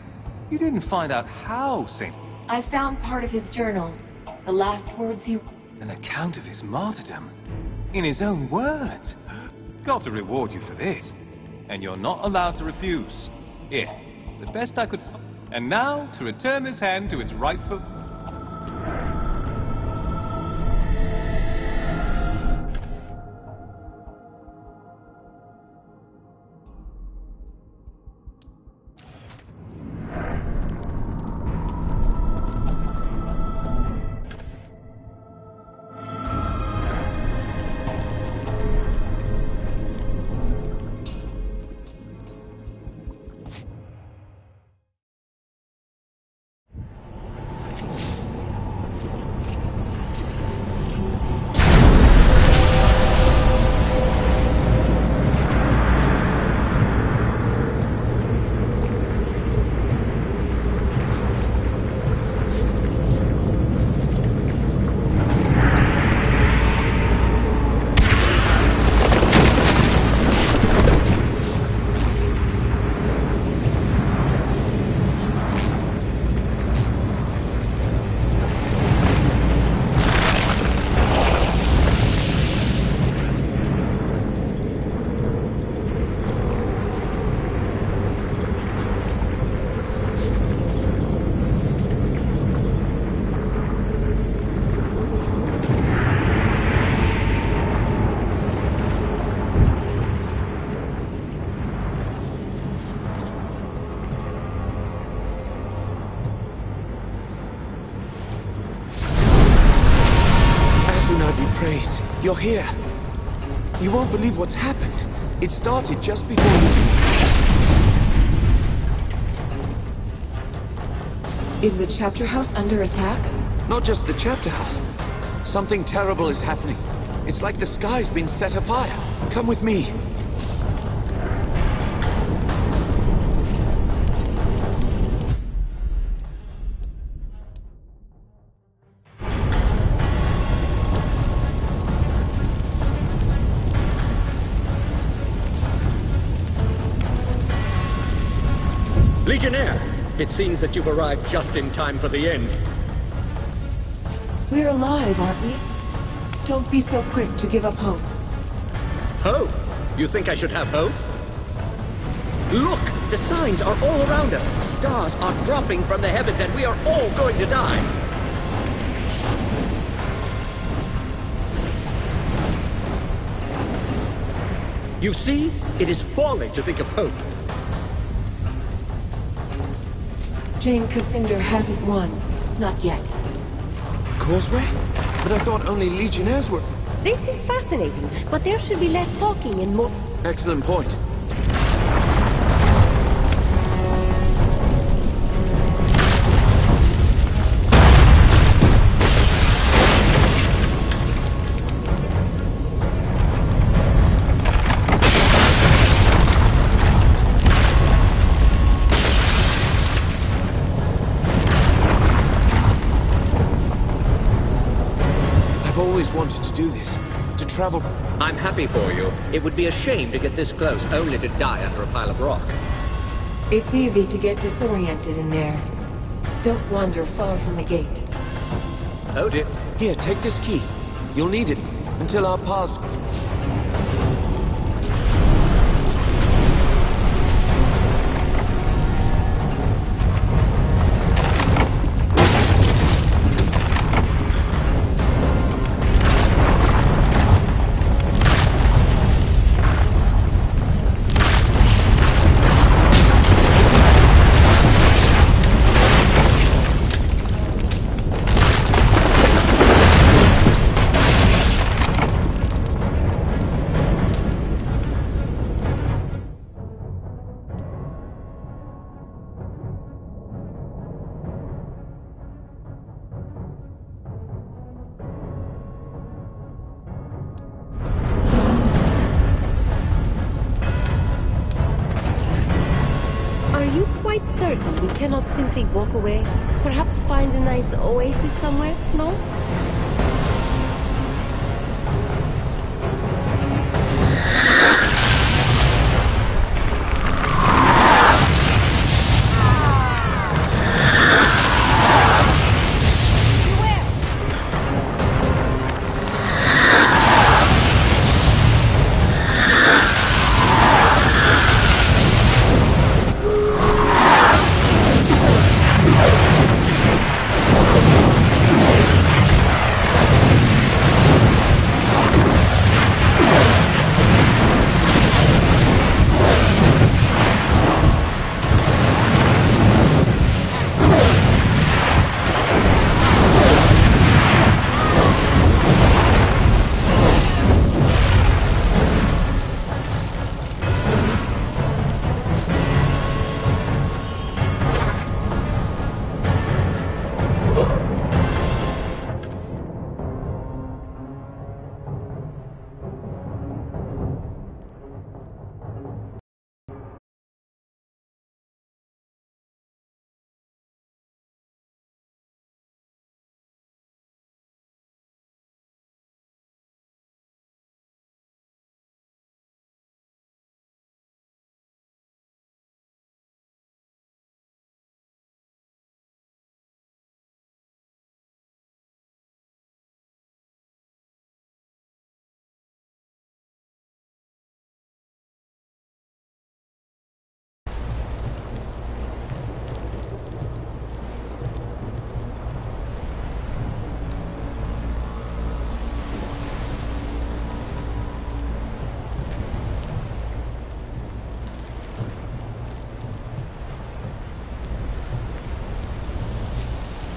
you didn't find out how Saint... I found part of his journal. The last words he... An account of his martyrdom. In his own words. Got to reward you for this. And you're not allowed to refuse. Here, the best I could find. And now, to return this hand to its rightful... You're here. You won't believe what's happened. It started just before you... Is the chapter house under attack? Not just the chapter house. Something terrible is happening. It's like the sky's been set afire. Come with me. Legionnaire, it seems that you've arrived just in time for the end. We're alive, aren't we? Don't be so quick to give up hope. Hope? You think I should have hope? Look! The signs are all around us. Stars are dropping from the heavens and we are all going to die. You see? It is folly to think of hope. Jane Cassander hasn't won. Not yet. Causeway? But I thought only Legionnaires were... This is fascinating, but there should be less talking and more... Excellent point. Wanted to do this, to travel... I'm happy for you. It would be a shame to get this close, only to die under a pile of rock. It's easy to get disoriented in there. Don't wander far from the gate. Oh dear. Here, take this key. You'll need it, until our paths... Certain we cannot simply walk away? Perhaps find a nice oasis somewhere, no?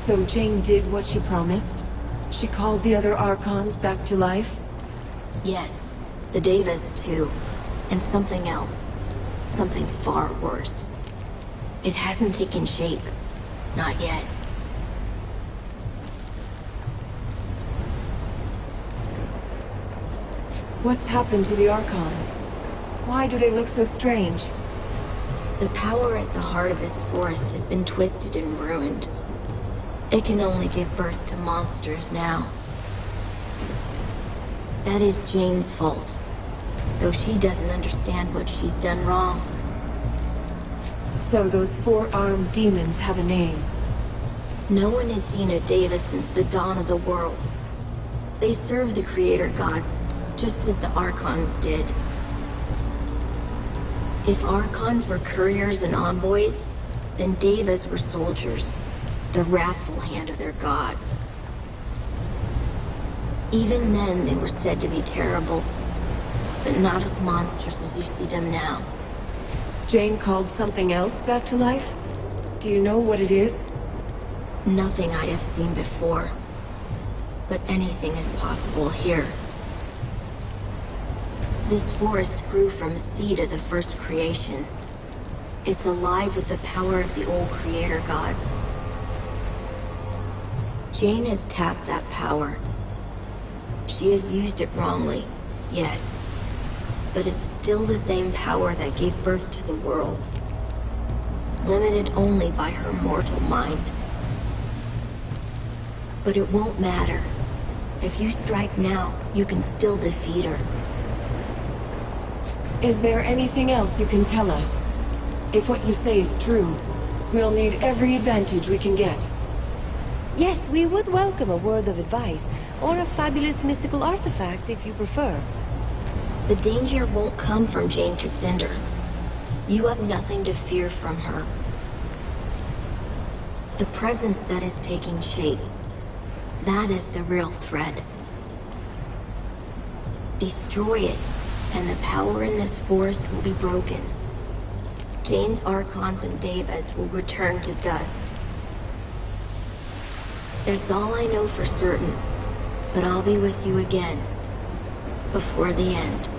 So Jane did what she promised? She called the other Archons back to life? Yes, the Devas too. And something else. Something far worse. It hasn't taken shape. Not yet. What's happened to the Archons? Why do they look so strange? The power at the heart of this forest has been twisted and ruined. It can only give birth to monsters now. That is Jane's fault, though she doesn't understand what she's done wrong. So those four-armed demons have a name? No one has seen a Deva since the dawn of the world. They serve the Creator Gods, just as the Archons did. If Archons were couriers and envoys, then Devas were soldiers, the wrathful hand of their gods. Even then, they were said to be terrible, but not as monsters as you see them now. Jane called something else back to life? Do you know what it is? Nothing I have seen before, but anything is possible here. This forest grew from seed of the first creation. It's alive with the power of the old Creator Gods. Jane has tapped that power. She has used it wrongly, yes. But it's still the same power that gave birth to the world. Limited only by her mortal mind. But it won't matter. If you strike now, you can still defeat her. Is there anything else you can tell us? If what you say is true, we'll need every advantage we can get. Yes, we would welcome a word of advice, or a fabulous mystical artifact if you prefer. The danger won't come from Jane Cassander. You have nothing to fear from her. The presence that is taking shape, that is the real threat. Destroy it, and the power in this forest will be broken. Jane's Archons and Devas will return to dust. That's all I know for certain, but I'll be with you again, before the end.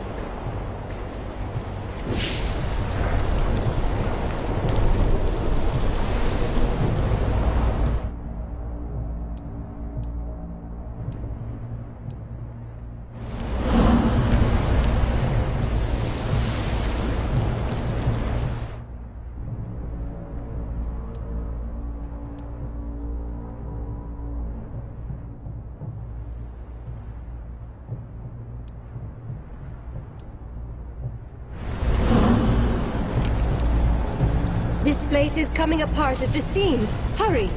This place is coming apart at the seams. Hurry!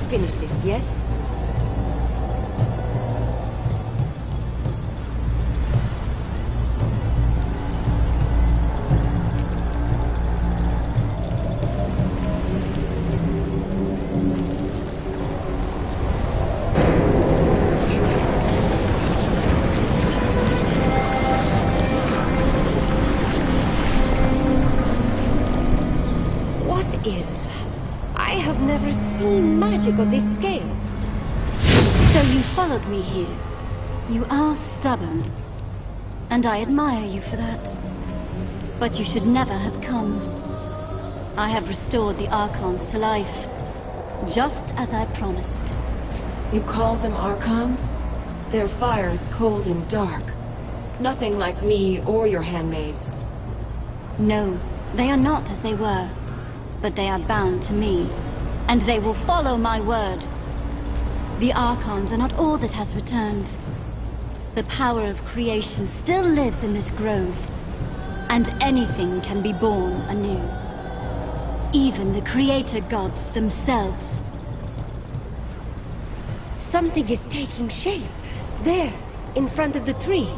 finish this, yes? I have never seen magic on this scale. So you followed me here. You are stubborn. And I admire you for that. But you should never have come. I have restored the Archons to life. Just as I promised. You call them Archons? Their fire is cold and dark. Nothing like me or your handmaids. No, they are not as they were. But they are bound to me. And they will follow my word. The Archons are not all that has returned. The power of creation still lives in this grove. And anything can be born anew. Even the creator gods themselves. Something is taking shape. There, in front of the tree.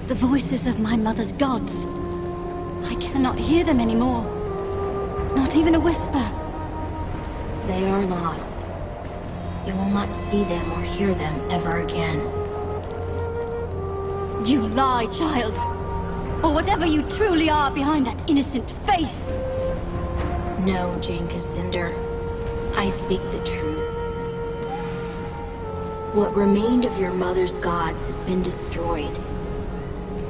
The voices of my mother's gods. I cannot hear them anymore. Not even a whisper. They are lost. You will not see them or hear them ever again. You lie, child. Or whatever you truly are behind that innocent face. No, Jane Cassander. I speak the truth. What remained of your mother's gods has been destroyed,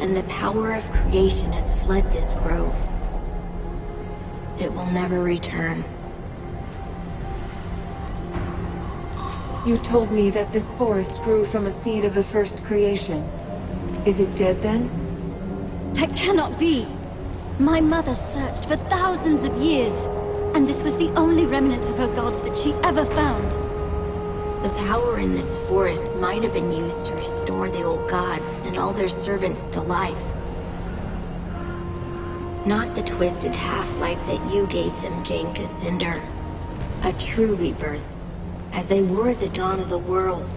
and the power of creation has fled this grove. It will never return. You told me that this forest grew from a seed of the first creation. Is it dead then? That cannot be. My mother searched for thousands of years, and this was the only remnant of her gods that she ever found. The power in this forest might have been used to restore the old gods and all their servants to life. Not the twisted half-life that you gave them, Jane Cassander. A true rebirth, as they were at the dawn of the world.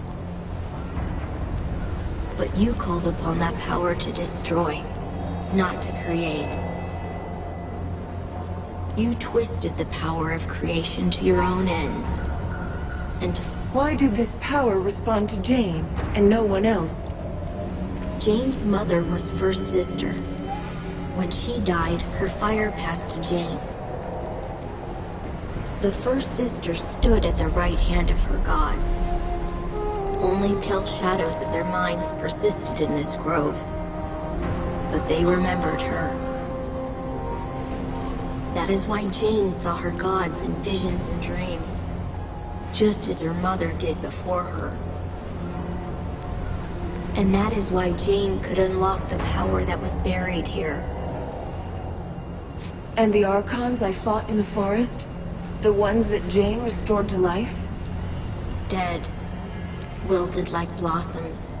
But you called upon that power to destroy, not to create. You twisted the power of creation to your own ends. And why did this power respond to Jane, and no one else? Jane's mother was first sister. When she died, her fire passed to Jane. The first sister stood at the right hand of her gods. Only pale shadows of their minds persisted in this grove. But they remembered her. That is why Jane saw her gods in visions and dreams, just as her mother did before her. And that is why Jane could unlock the power that was buried here. And the Archons I fought in the forest? The ones that Jane restored to life? Dead. Wilted like blossoms,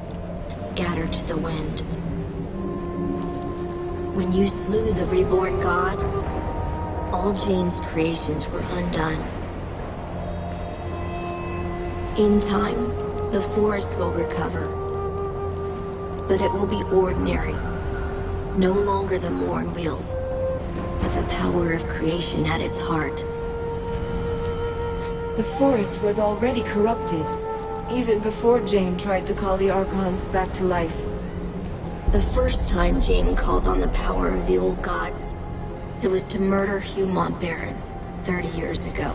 and scattered to the wind. When you slew the reborn god, all Jane's creations were undone. In time, the forest will recover. But it will be ordinary, no longer the Mournweald, with the power of creation at its heart. The forest was already corrupted, even before Jane tried to call the Archons back to life. The first time Jane called on the power of the old gods, it was to murder Hugh Montbarron 30 years ago.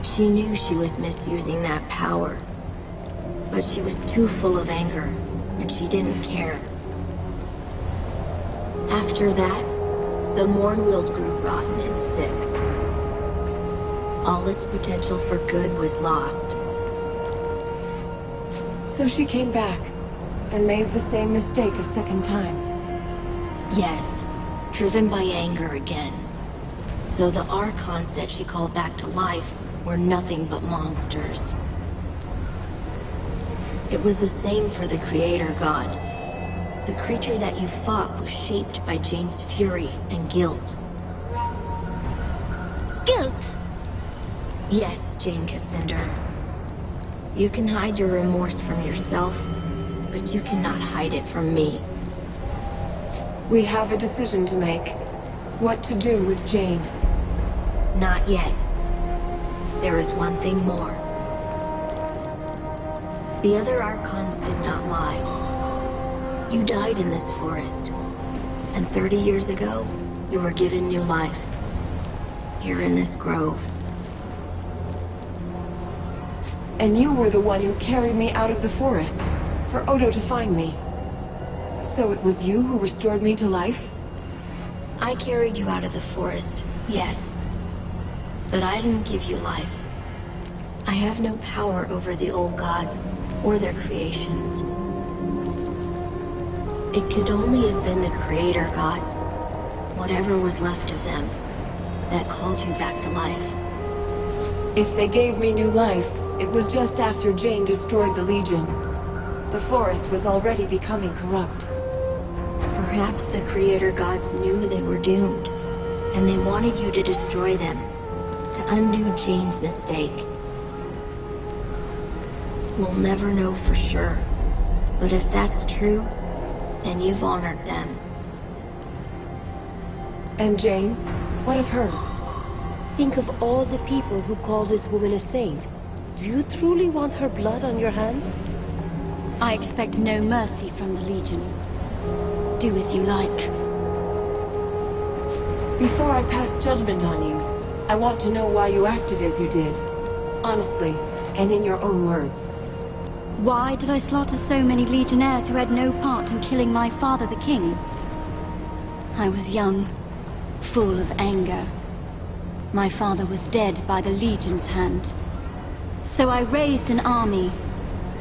She knew she was misusing that power, but she was too full of anger, and she didn't care. After that, the Mournweald grew rotten and sick. All its potential for good was lost. So she came back, and made the same mistake a second time. Yes, driven by anger again. So the Archons that she called back to life were nothing but monsters. It was the same for the Creator God. The creature that you fought was shaped by Jane's fury and guilt. Guilt? Yes, Jane Cassander. You can hide your remorse from yourself, but you cannot hide it from me. We have a decision to make. What to do with Jane. Not yet. There is one thing more. The other Archons did not lie. You died in this forest, and 30 years ago, you were given new life. Here in this grove. And you were the one who carried me out of the forest, for Odo to find me. So it was you who restored me to life? I carried you out of the forest, yes. But I didn't give you life. I have no power over the old gods, or their creations. It could only have been the Creator gods, whatever was left of them, that called you back to life. If they gave me new life, it was just after Jane destroyed the Legion. The forest was already becoming corrupt. Perhaps the Creator gods knew they were doomed, and they wanted you to destroy them, to undo Jane's mistake. We'll never know for sure. But if that's true, then you've honored them. And Jane? What of her? Think of all the people who call this woman a saint. Do you truly want her blood on your hands? I expect no mercy from the Legion. Do as you like. Before I pass judgment on you, I want to know why you acted as you did. Honestly, and in your own words. Why did I slaughter so many Legionnaires who had no part in killing my father, the king? I was young, full of anger. My father was dead by the Legion's hand. So I raised an army.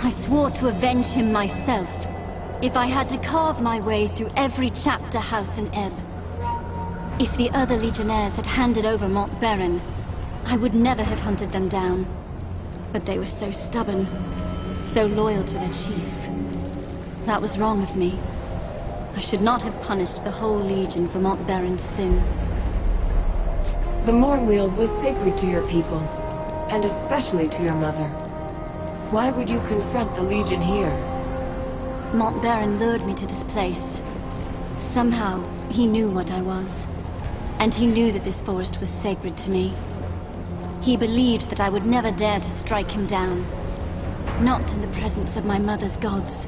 I swore to avenge him myself, if I had to carve my way through every chapter house in Ebb. If the other Legionnaires had handed over Mont Baron, I would never have hunted them down. But they were so stubborn, so loyal to their chief. That was wrong of me. I should not have punished the whole Legion for Mont Baron's sin. The Mournweald was sacred to your people, and especially to your mother. Why would you confront the Legion here? Mont Baron lured me to this place. Somehow, he knew what I was. And he knew that this forest was sacred to me. He believed that I would never dare to strike him down. Not in the presence of my mother's gods.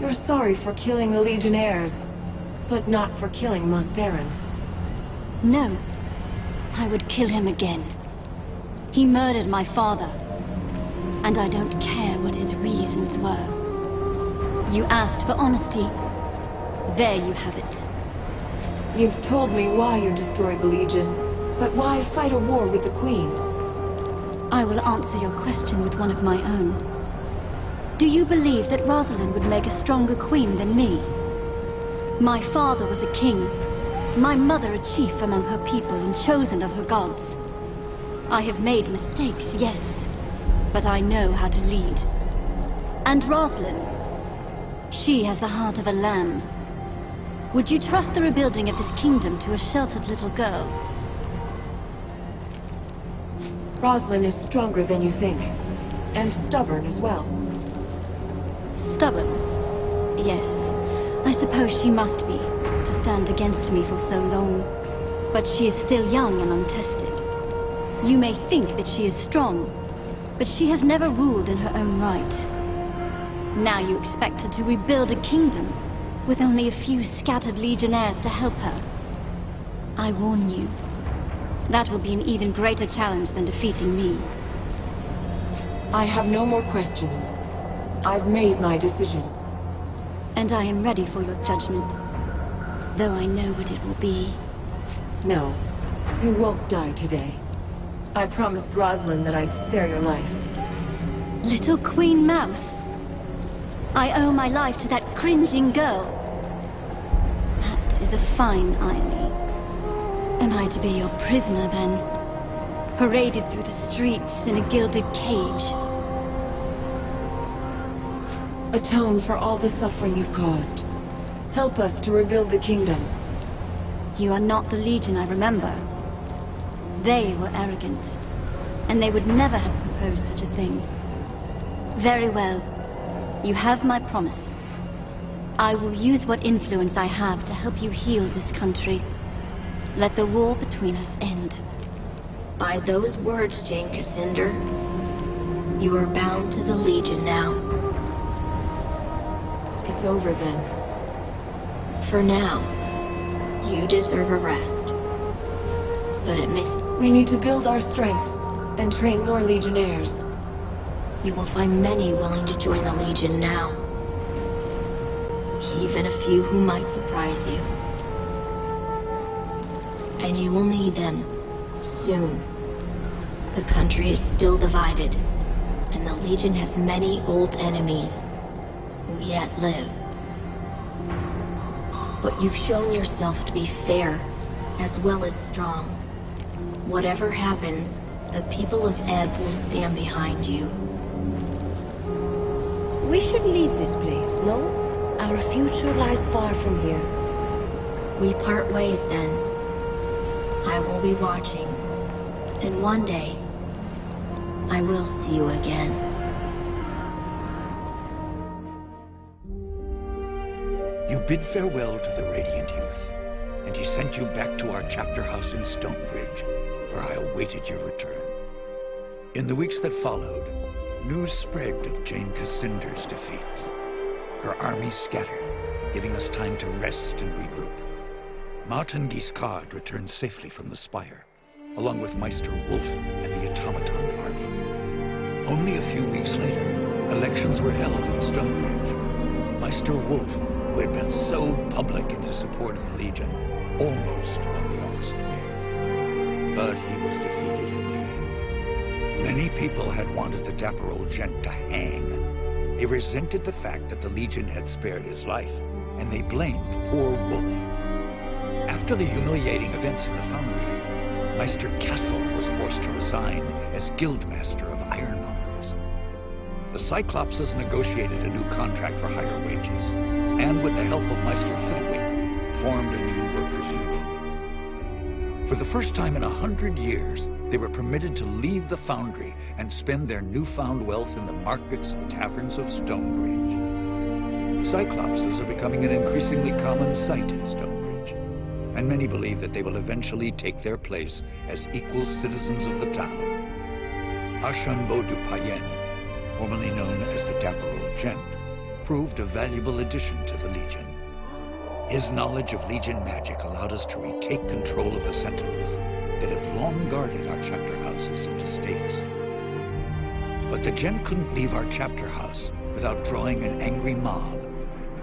You're sorry for killing the Legionnaires, but not for killing Mont Baron. No. I would kill him again. He murdered my father. And I don't care what his reasons were. You asked for honesty. There you have it. You've told me why you destroyed the Legion, but why fight a war with the Queen? I will answer your question with one of my own. Do you believe that Rosalind would make a stronger queen than me? My father was a king, my mother a chief among her people and chosen of her gods. I have made mistakes, yes, but I know how to lead. And Rosalind, she has the heart of a lamb. Would you trust the rebuilding of this kingdom to a sheltered little girl? Rosalind is stronger than you think, and stubborn as well. Stubborn? Yes, I suppose she must be, to stand against me for so long. But she is still young and untested. You may think that she is strong, but she has never ruled in her own right. Now you expect her to rebuild a kingdom, with only a few scattered Legionnaires to help her. I warn you, that will be an even greater challenge than defeating me. I have no more questions. I've made my decision. And I am ready for your judgment, though I know what it will be. No, you won't die today. I promised Rosalind that I'd spare your life. Little Queen Mouse. I owe my life to that cringing girl. That is a fine irony. Am I to be your prisoner, then? Paraded through the streets in a gilded cage? Atone for all the suffering you've caused. Help us to rebuild the kingdom. You are not the Legion I remember. They were arrogant, and they would never have proposed such a thing. Very well. You have my promise. I will use what influence I have to help you heal this country. Let the war between us end. By those words, Jane Cassander, you are bound to the Legion now. It's over then. For now, you deserve a rest. But it may... We need to build our strength and train more Legionnaires. You will find many willing to join the Legion now. Even a few who might surprise you. And you will need them soon. The country is still divided, and the Legion has many old enemies who yet live. But you've shown yourself to be fair, as well as strong. Whatever happens, the people of Ebb will stand behind you. We should leave this place, no? Our future lies far from here. We part ways then. I will be watching. And one day, I will see you again. You bid farewell to the Radiant Youth, and he sent you back to our chapter house in Stonebridge, where I awaited your return. In the weeks that followed, news spread of Jane Cassinder's defeat. Her army scattered, giving us time to rest and regroup. Martin Guiscard returned safely from the Spire, along with Meister Wolf and the Automaton army. Only a few weeks later, elections were held in Stonebridge. Meister Wolf, who had been so public in his support of the Legion, almost won the office of mayor. But he was defeated in the end. Many people had wanted the dapper old gent to hang. They resented the fact that the Legion had spared his life, and they blamed poor Wolf. After the humiliating events in the Foundry, Meister Castle was forced to resign as Guildmaster of Ironmongers. The Cyclopses negotiated a new contract for higher wages, and with the help of Meister Fiddlewink, formed a new workers' union. For the first time in 100 years, they were permitted to leave the Foundry and spend their newfound wealth in the markets and taverns of Stonebridge. Cyclopses are becoming an increasingly common sight in Stonebridge, and many believe that they will eventually take their place as equal citizens of the town. Archambault du Payen, formerly known as the Dapper Old Gent, proved a valuable addition to the Legion. His knowledge of Legion magic allowed us to retake control of the Sentinels that had long guarded our chapter houses and estates. But the Gent couldn't leave our chapter house without drawing an angry mob.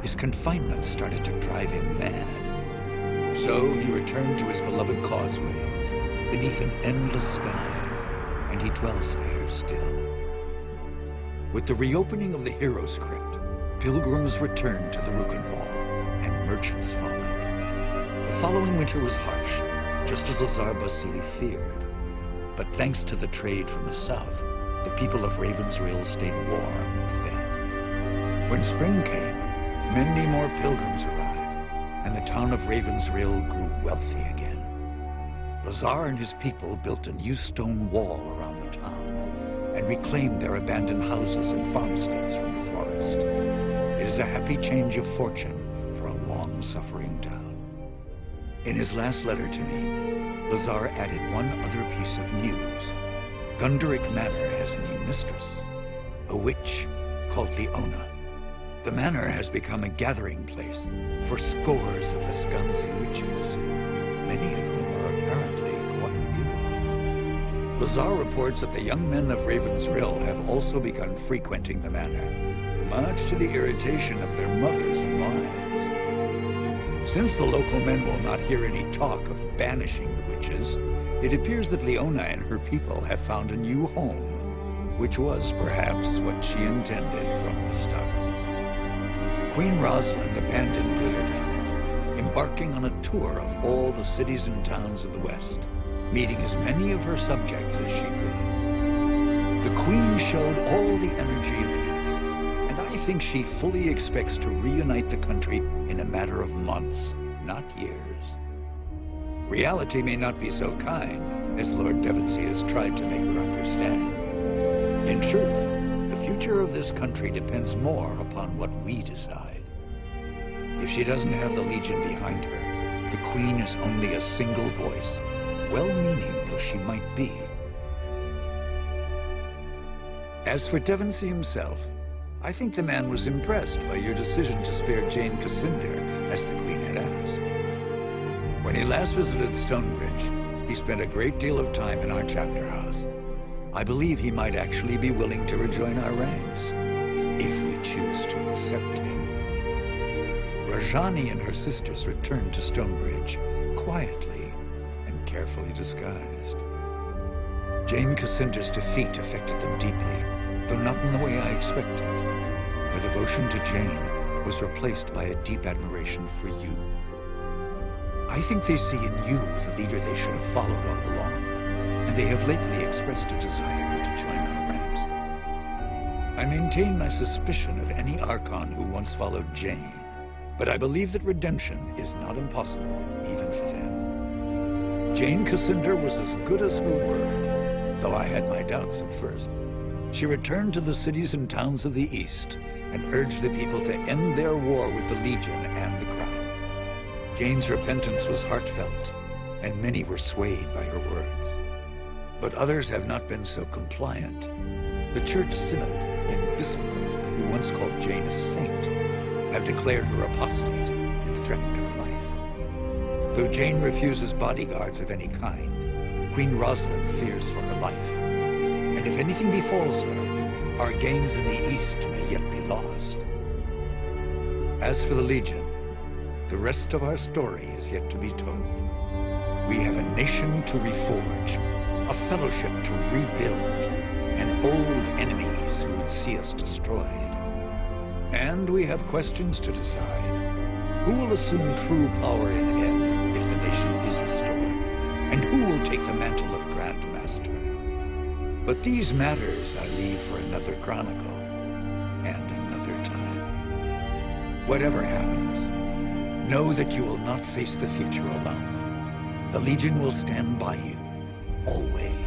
His confinement started to drive him mad. So he returned to his beloved causeways, beneath an endless sky, and he dwells there still. With the reopening of the Heroes Crypt, pilgrims returned to the Rukenval, and merchants followed. The following winter was harsh, just as Lazar Basili feared. But thanks to the trade from the south, the people of Ravensrill stayed warm and fed. When spring came, many more pilgrims arrived, and the town of Ravensrill grew wealthy again. Lazar and his people built a new stone wall around the town, and reclaimed their abandoned houses and farmsteads from the forest. It is a happy change of fortune for a long-suffering town. In his last letter to me, Lazar added one other piece of news. Gunderic Manor has a new mistress, a witch called Leona. The manor has become a gathering place for scores of Lescanzi witches, many of whom are apparently quite beautiful. Lazar reports that the young men of Ravensrill have also begun frequenting the manor, much to the irritation of their mothers and wives. Since the local men will not hear any talk of banishing the witches, it appears that Leona and her people have found a new home, which was perhaps what she intended from the start. Queen Rosalind abandoned Glitterdelve, embarking on a tour of all the cities and towns of the West, meeting as many of her subjects as she could. The Queen showed all the energy of youth, and I think she fully expects to reunite the country in a matter of months, not years. Reality may not be so kind, as Lord Devonsey has tried to make her understand. In truth, the future of this country depends more upon what we decide. If she doesn't have the Legion behind her, the Queen is only a single voice, well-meaning though she might be. As for Devonsey himself, I think the man was impressed by your decision to spare Jane Cassinder, as the Queen had asked. When he last visited Stonebridge, he spent a great deal of time in our chapter house. I believe he might actually be willing to rejoin our ranks, if we choose to accept him. Rajani and her sisters returned to Stonebridge, quietly and carefully disguised. Jane Cassinder's defeat affected them deeply, though not in the way I expected. Their devotion to Jane was replaced by a deep admiration for you. I think they see in you the leader they should have followed all along, and they have lately expressed a desire to join our ranks. I maintain my suspicion of any Archon who once followed Jane, but I believe that redemption is not impossible, even for them. Jane Cassinder was as good as her word, though I had my doubts at first. she returned to the cities and towns of the East and urged the people to end their war with the Legion and the Crown. Jane's repentance was heartfelt, and many were swayed by her words. But others have not been so compliant. The Church Synod in Bisselberg, who once called Jane a saint, have declared her apostate and threatened her life. Though Jane refuses bodyguards of any kind, Queen Rosalind fears for her life. And if anything befalls her, our gains in the East may yet be lost. As for the Legion, the rest of our story is yet to be told. We have a nation to reforge, a fellowship to rebuild, and old enemies who would see us destroyed. And we have questions to decide. Who will assume true power in Ebb if the nation is restored? And who will take the mantle of Grand Master? But these matters I leave for another chronicle, and another time. Whatever happens, know that you will not face the future alone. The Legion will stand by you, always.